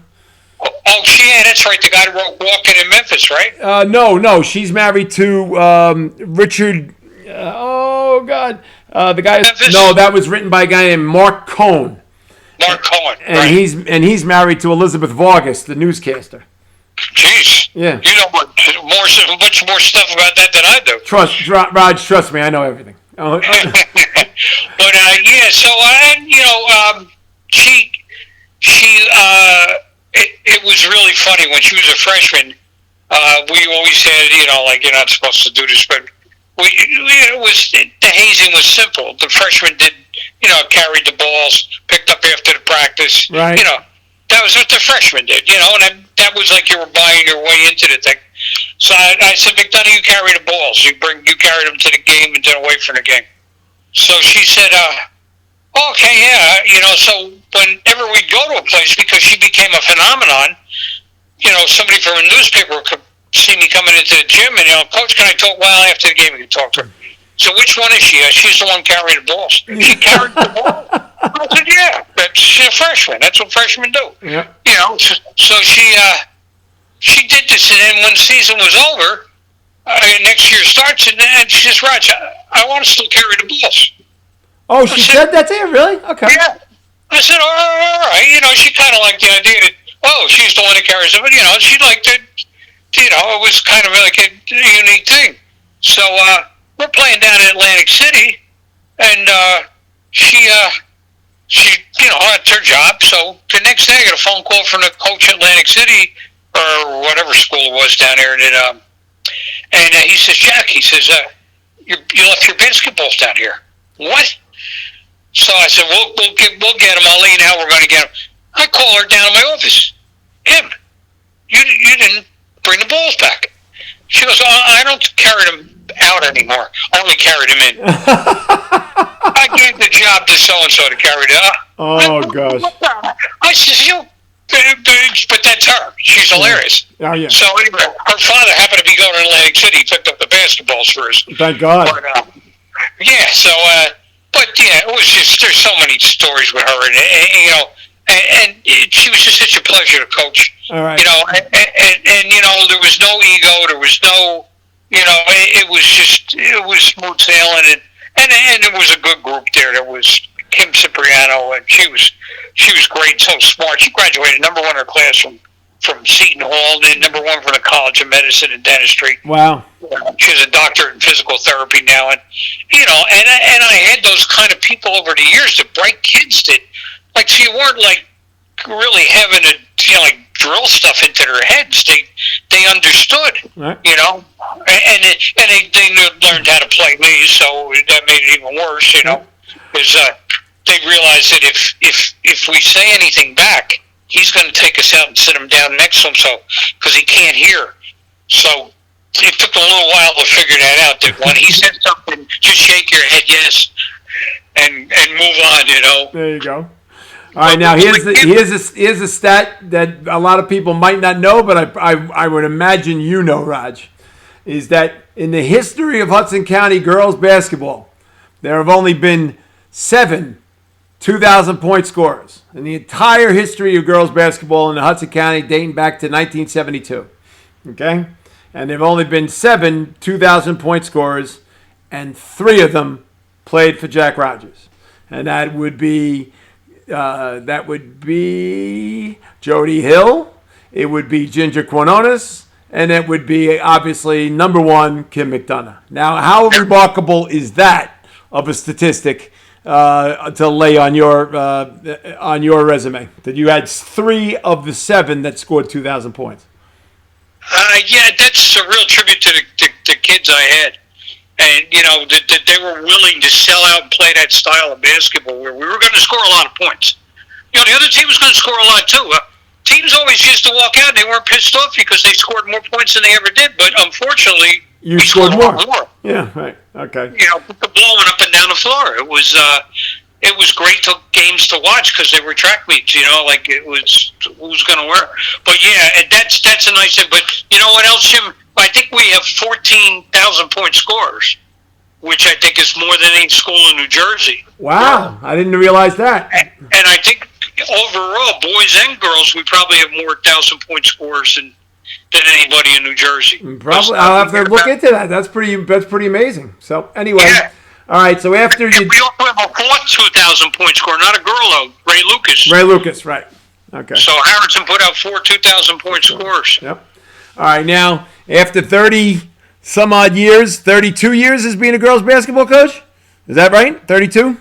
Oh, that's right. The guy who wrote Walking in Memphis, right? No. She's married to Richard... oh, God. The guy... Memphis? No, that was written by a guy named Mark Cohn. Mark Cohen, and right. he's married to Elizabeth Vargas, the newscaster. Jeez. Yeah. You know much more stuff about that than I do. Raj, trust me, I know everything. But yeah, so it was really funny when she was a freshman. We always said, like, you're not supposed to do this, but the hazing was simple. The freshmen did, carried the balls, picked up after the practice. Right. That was what the freshmen did, and that was like you were buying your way into the thing. So I said, McDonough, you carry the balls. You carried them to the game and then away from the game. So she said, okay, yeah. So whenever we'd go to a place, because she became a phenomenon, somebody from a newspaper could see me coming into the gym and, Coach, can I talk? Well, after the game, you can talk to her. So which one is she? She's the one carrying the balls. She carried the ball. I said, yeah. But she's a freshman. That's what freshmen do. Yeah. You know, so she did this, and then when the season was over, next year starts, and then she says, Raj, I want to still carry the balls. Oh, she said that to you? Really? Okay. Yeah. I said, all right. You know, she kind of liked the idea that, she's the one that carries it. But, she liked it. It was kind of like a unique thing. So we're playing down in Atlantic City, and she that's her job. So the next day I got a phone call from the coach at Atlantic City, or whatever school it was down there. And he says, Jack, he says, you left your basketballs down here. What? So I said, we'll get him. I'll let you know how we're going to get him. I call her down to my office. Him, you didn't bring the balls back. She goes, I don't carry them out anymore. I only carry them in. I gave the job to so-and-so to carry them out. Oh, gosh. I said, but that's her. She's hilarious. Oh, yeah. So anyway, her father happened to be going to Atlantic City. He picked up the basketballs for us. Thank God. But, yeah, so... But yeah, it was just, there's so many stories with her, and she was just such a pleasure to coach. All right. And there was no ego, there was no, it was smooth sailing, and there was a good group there. There was Kim Cipriano, and she was great, so smart. She graduated number one in her class from Seton Hall, and then number one from the College of Medicine and Dentistry. Wow. She's a doctorate in physical therapy now, and I had those kind of people over the years, the bright kids that, like, so you weren't like really having to drill stuff into their heads. They understood, right. And they learned how to play me, so that made it even worse, because they realized that if we say anything back, he's going to take us out and sit him down next to him, because he can't hear. So it took a little while to figure that out. That when he said something, just shake your head yes, and move on. There you go. All right, now here's a stat that a lot of people might not know, but I would imagine Raj, is that in the history of Hudson County girls basketball, there have only been 7 2,000-point scorers in the entire history of girls basketball in the Hudson County, dating back to 1972. Okay? And there have only been 7 2,000-point scorers, and 3 of them played for Jack Rodgers. And that would be Jody Hill, it would be Ginger Quinones, and it would be, obviously, number 1, Kim McDonough. Now, how remarkable is that of a statistic to lay on your resume, that you had 3 of the 7 that scored 2,000 points? Yeah, that's a real tribute to the kids I had, and that they were willing to sell out and play that style of basketball where we were going to score a lot of points. The other team was going to score a lot too. Teams always used to walk out and they weren't pissed off because they scored more points than they ever did, but unfortunately, we scored more. Yeah, right. Okay. Blowing up and down the floor. It was great games to watch because they were track meets. Like it was who's going to wear. But yeah, that's a nice thing. But you know what else, Jim? I think we have 14,000-point scorers, which I think is more than any school in New Jersey. Wow, I didn't realize that. And I think overall, boys and girls, we probably have more 1,000-point scorers than anybody in New Jersey. Probably, I'll have to look into that. That's pretty amazing. So anyway, yeah. All right. So after you, we also have a 4th 2,000-point scorer, not a girl though, Ray Lucas. Ray Lucas, right? Okay. So Harrison put out 4 2,000-point scorers. Yep. All right. Now after 30 some odd years, 32 years as being a girls basketball coach, is that right? 32.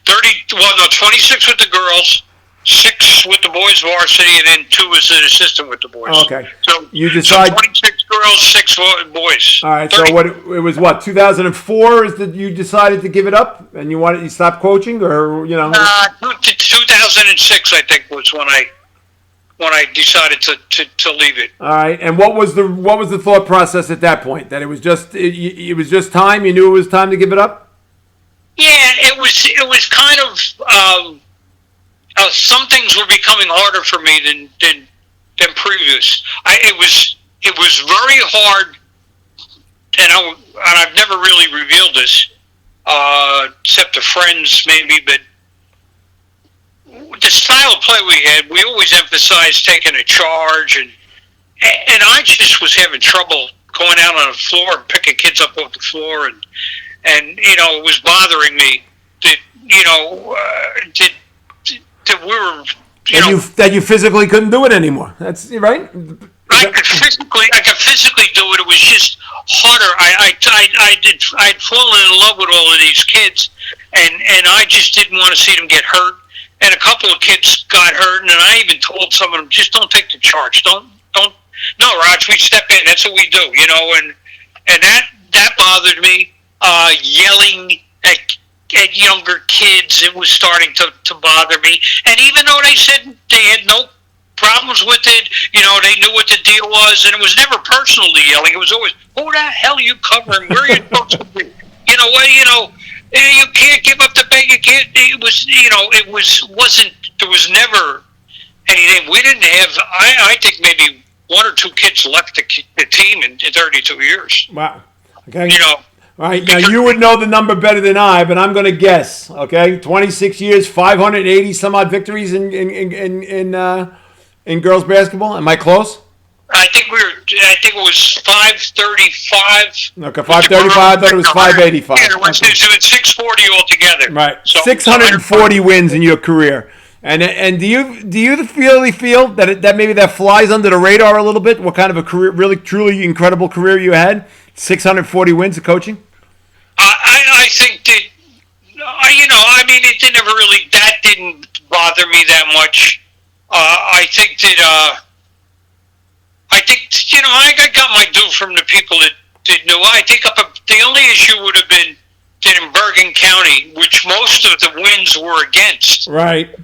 26 with the girls. 6 with the boys varsity, and then 2 as an assistant with the boys. Okay. So you decide 26 girls, 6 boys. All right. 30. So it was 2004 is that you decided to give it up and you stopped coaching, or 2006 I think was when I decided to leave it. All right. And what was the thought process at that point? That it was just time. You knew it was time to give it up. Yeah, it was kind of. Some things were becoming harder for me than previous. It was very hard, and I've never really revealed this, except to friends maybe. But style of play we had, we always emphasized taking a charge, and I just was having trouble going out on the floor and picking kids up off the floor, and it was bothering me that that we were that you physically couldn't do it anymore. That's right. I could physically do it. It was just harder. I'd fallen in love with all of these kids, and I just didn't want to see them get hurt. And a couple of kids got hurt, and I even told some of them, just don't take the charge. Don't. No, Raj, we step in. That's what we do, and that bothered me. Yelling at younger kids, it was starting to bother me. And even though they said they had no problems with it, they knew what the deal was, and it was never personally yelling. It was always, who the hell are you covering? Where are you supposed to be? You can't give up the bait. You can't. It wasn't. There was never anything. We didn't have. I think maybe one or two kids left the team in 32 years. Wow. Okay. All right, now because, you would know the number better than I, but I'm going to guess. Okay, 26 years, 580 some odd victories in girls basketball. Am I close? I think it was 535. Okay, 535. I thought it was 585. Yeah, it was 640 altogether. Right, so 640 wins in your career. And do you really feel that maybe that flies under the radar a little bit? What kind of a career, really truly incredible career you had? 640 wins of coaching. I think that it never really, that didn't bother me that much. I think I got my due from the people that knew. I think the only issue would have been that in Bergen County, which most of the wins were against. Right.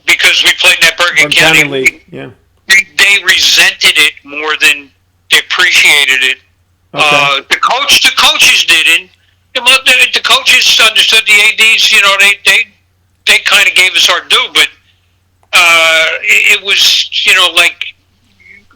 Because we played in that Bergen County League. Yeah. They resented it more than they appreciated it. Okay. The coaches didn't. The coaches understood the ADs. They kind of gave us our due, but it was like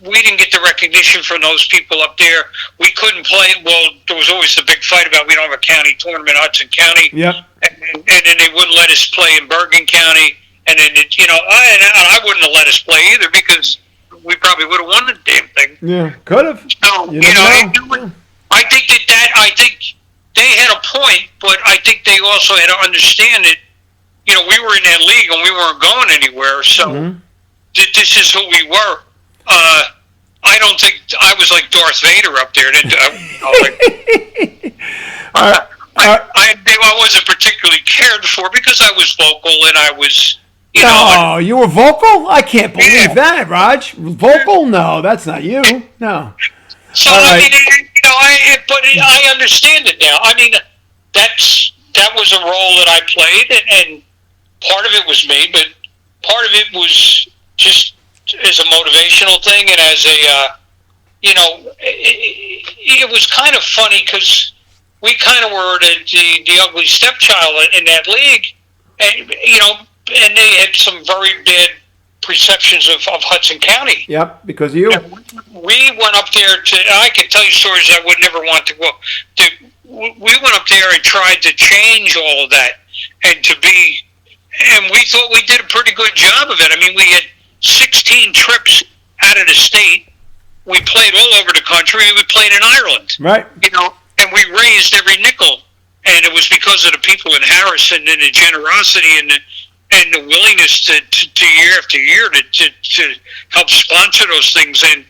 we didn't get the recognition from those people up there. We couldn't play. Well, there was always the big fight about we don't have a county tournament, Hudson County. Yep. And then they wouldn't let us play in Bergen County, and then I wouldn't have let us play either because we probably would have won the damn thing. Yeah, could have. So, I think they had a point, but I think they also had to understand that, we were in that league and we weren't going anywhere. So this is who we were. I don't think I was like Darth Vader up there. I wasn't particularly cared for because I was vocal and I was. You were vocal? I can't believe that, Raj. Vocal? No, that's not you. No. So but I understand it now. That was a role that I played, and part of it was me, but part of it was just as a motivational thing, and as it was kind of funny because we kind of were the ugly stepchild in that league, and they had some very bad perceptions of Hudson County. Yep, because of you. We went up there I could tell you stories I would never want to go. We went up there and tried to change all of that and we thought we did a pretty good job of it. We had 16 trips out of the state. We played all over the country. We played in Ireland. Right. And we raised every nickel. And it was because of the people in Harrison and the generosity and the willingness to year after year to help sponsor those things and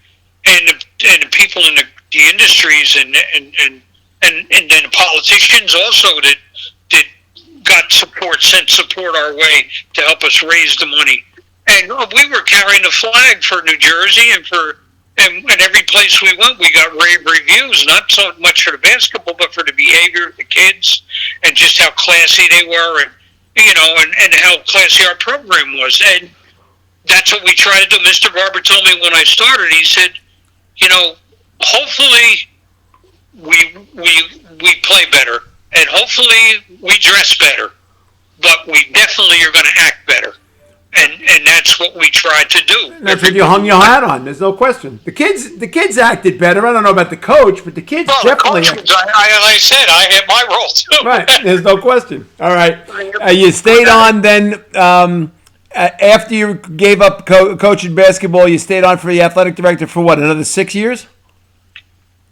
the people in the industries and then the politicians also that sent support our way to help us raise the money. And we were carrying the flag for New Jersey and every place we went, we got rave reviews, not so much for the basketball, but for the behavior of the kids and just how classy they were and how classy our program was. And that's what we try to do. Mr. Barber told me when I started, he said, hopefully we play better and hopefully we dress better, but we definitely are going to act better. And that's what we tried to do. That's what you hung your hat on. There's no question. The kids acted better. I don't know about the coach, but the kids definitely. Like I said, I had my role too. Right. There's no question. All right. You stayed on then after you gave up coaching basketball, you stayed on for the athletic director for what, another 6 years?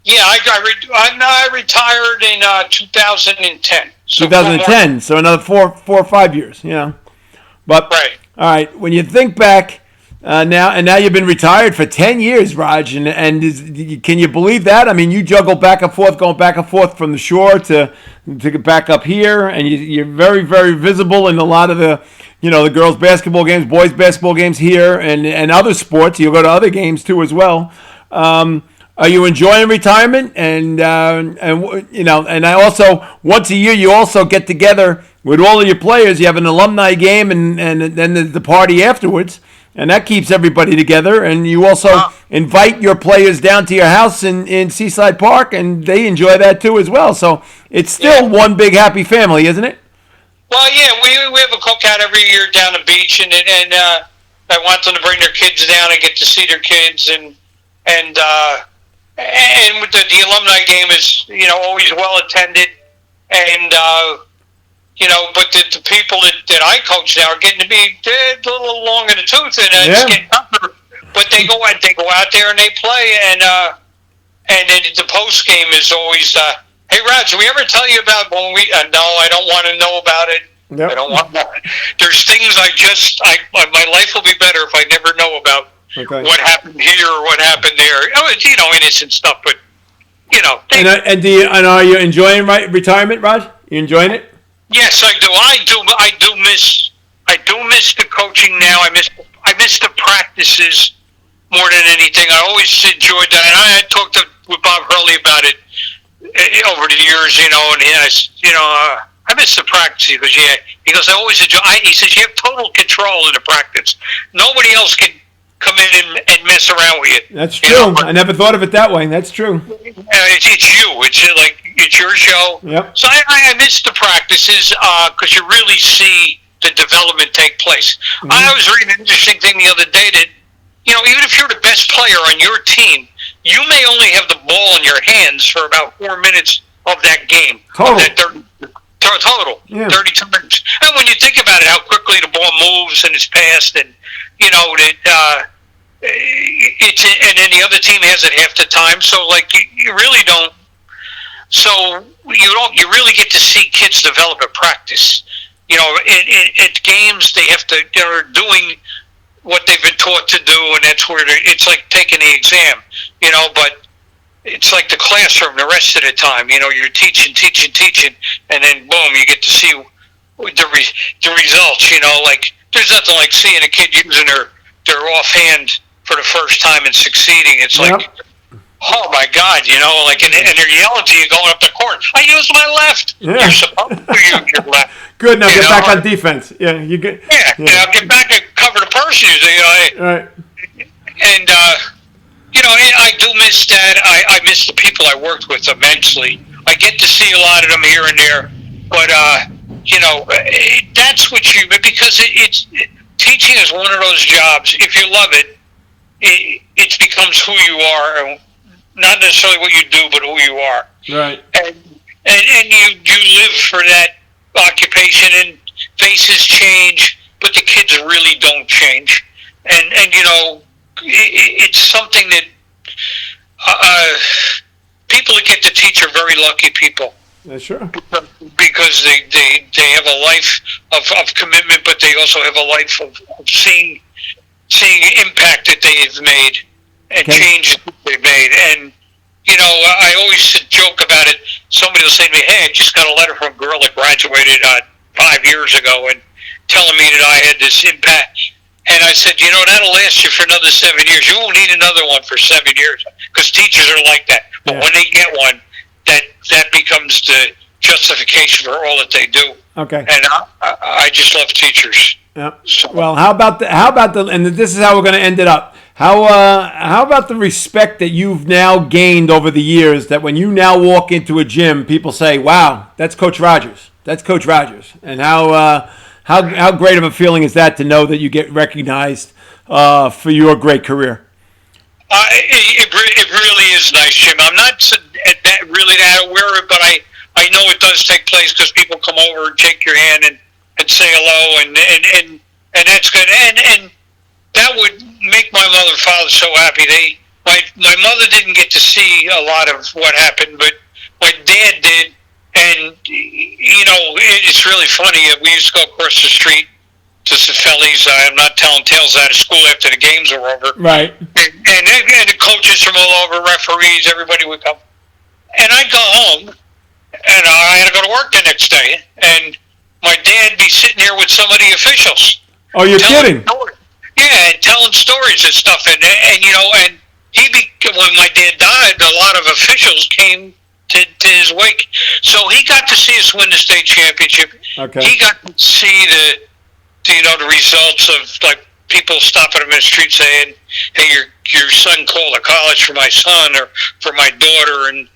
Yeah, I retired in 2010. So 2010, so another four or 5 years, But right. All right, when you think back now you've been retired for 10 years, Raj, and can you believe that? I mean, you juggle back and forth, going back and forth from the shore to get back up here, and you're very, very visible in a lot of the the girls' basketball games, boys' basketball games here, and other sports. You'll go to other games too as well. Are you enjoying retirement? And I also, once a year, you also get together with all of your players. You have an alumni game and then the party afterwards, and that keeps everybody together. And you also invite your players down to your house in Seaside Park, and they enjoy that too as well. So it's still one big happy family, isn't it? Well, yeah, we have a cookout every year down the beach, and I want them to bring their kids down and get to see their kids, and with the alumni game is always well attended, and but the people that I coach now are getting to be a little long in the tooth, and it's getting tougher. But they go out there and they play, and then the post game is always. Hey, Raj, did we ever tell you about when we? No, I don't want to know about it. Yep. I don't want. There's things my life will be better if I never know about what happened here or what happened there. It's innocent stuff, but And are you enjoying retirement, Raj? You enjoying it? Yes, I do. I do miss the coaching now. I miss the practices more than anything. I always enjoyed that, and I talked with Bob Hurley about it over the years, and I miss the practice because he goes, I always enjoy. He says you have total control in the practice. Nobody else can come in and mess around with you. That's true. I never thought of it that way. That's true. It's you. It's your show. Yep. So I miss the practices because you really see the development take place. Mm-hmm. I was reading an interesting thing the other day that even if you're the best player on your team, you may only have the ball in your hands for about 4 minutes of that game. Total. Yeah. 30 times. And when you think about it, how quickly the ball moves and it's passed, and and then the other team has it half the time. So you really don't. So you really get to see kids develop at practice. At games they're doing what they've been taught to do, and that's where it's like taking the exam. But it's like the classroom the rest of the time. You're teaching, and then boom, you get to see the results. There's nothing like seeing a kid using their offhand for the first time and succeeding. It's like, oh my God, and they're yelling to you going up the court. I used my left. Yeah. You're supposed to use your left. Good. Now get back on defense. Yeah, you get. Yeah. Get back and cover the person. Right. And I do miss that. I miss the people I worked with immensely. I get to see a lot of them here and there, but that's what because it's teaching is one of those jobs. If you love it, it becomes who you are, not necessarily what you do, but who you are. Right. And you live for that occupation, and faces change, but the kids really don't change. And it's something that people that get to teach are very lucky people. Yeah, sure. Because they have a life of commitment, but they also have a life of seeing impact that they've made and change that they've made. And I always joke about it. Somebody will say to me, "Hey, I just got a letter from a girl that graduated 5 years ago and telling me that I had this impact." And I said, that'll last you for another 7 years. You won't need another one for 7 years because teachers are like that. But when they get one, that becomes the justification for all that they do. Okay. And I just love teachers. Yeah. So. Well, how about the? And this is how we're going to end it up. How about the respect that you've now gained over the years? That when you now walk into a gym, people say, "Wow, that's Coach Rodgers. That's Coach Rodgers." And how great of a feeling is that to know that you get recognized for your great career? It really is nice, Jim. I'm not really that aware of it, but I know it does take place because people come over and shake your hand and say hello, and and that's good. And that would make my mother and father so happy. My mother didn't get to see a lot of what happened, but my dad did. And it's really funny. We used to go across the street to Cifelli's. I'm not telling tales out of school after the games were over. Right. And the coaches from all over, referees, everybody would come. And I'd go home, and I had to go to work the next day. And my dad would be sitting here with some of the officials. Oh, you're kidding? Yeah, and telling stories and stuff. And when my dad died, a lot of officials came to his wake. So he got to see us win the state championship. Okay. He got to see the results of, like, people stopping him in the street saying, "Hey, your son called a college for my son or for my daughter," and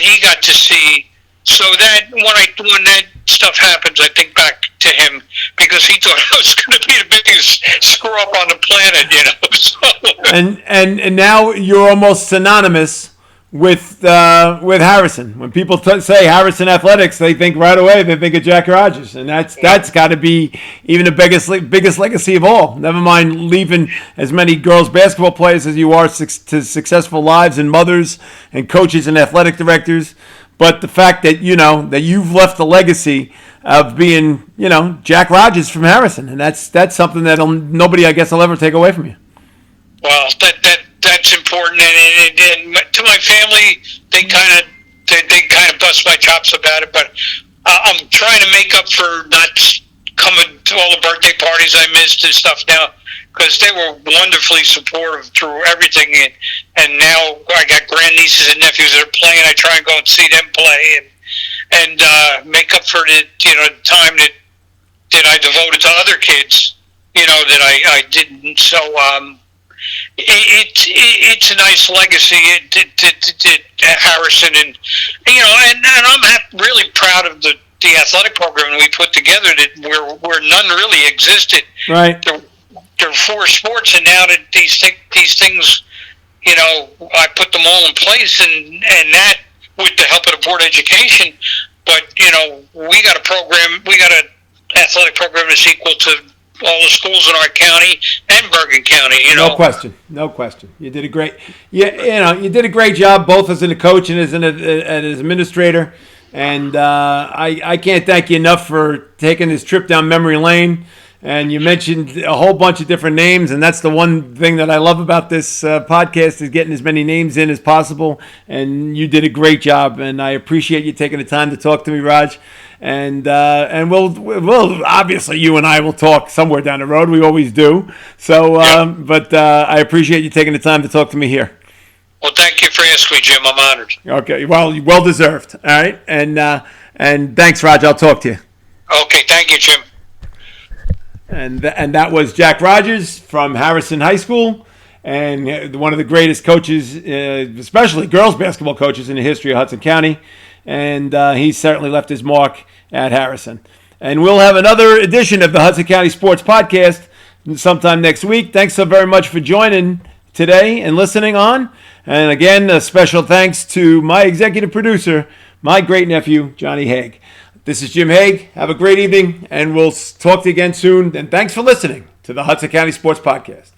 he got to see. So that when that stuff happens, I think back to him because he thought I was going to be the biggest screw up on the planet, So. And now you're almost synonymous with Harrison. When people say Harrison Athletics, they think right away of Jack Rodgers, and that's got to be even the biggest legacy of all. Never mind leaving as many girls basketball players as you are to successful lives and mothers and coaches and athletic directors, but the fact that that you've left a legacy of being Jack Rodgers from Harrison, and that's something that nobody, I guess, will ever take away from you. Well, that's important, and to my family, they kind of bust my chops about it. But I'm trying to make up for not coming to all the birthday parties I missed and stuff now, because they were wonderfully supportive through everything. And now I got grandnieces and nephews that are playing. I try and go and see them play and make up for the time that I devoted to other kids. That I didn't. So. It's a nice legacy to Harrison, and I'm really proud of the athletic program we put together that where none really existed. Right. There are 4 sports, and now that these things, I put them all in place, and that with the help of the board of education. But we got an athletic program that's equal to all the schools in our county and Bergen County, No question. You did a great, you did a great job both as a coach and as an administrator. And I can't thank you enough for taking this trip down memory lane. And you mentioned a whole bunch of different names, and that's the one thing that I love about this podcast is getting as many names in as possible. And you did a great job, and I appreciate you taking the time to talk to me, Raj. And we'll obviously you and I will talk somewhere down the road. We always do. So, but I appreciate you taking the time to talk to me here. Well, thank you for asking me, Jim. I'm honored. Okay. Well deserved. All right. And thanks, Raj. I'll talk to you. Okay. Thank you, Jim. And that was Jack Rodgers from Harrison High School, and one of the greatest coaches, especially girls basketball coaches in the history of Hudson County. And he certainly left his mark at Harrison. And we'll have another edition of the Hudson County Sports Podcast sometime next week. Thanks so very much for joining today and listening on. And again, a special thanks to my executive producer, my great nephew, Johnny Haig. This is Jim Haig. Have a great evening, and we'll talk to you again soon. And thanks for listening to the Hudson County Sports Podcast.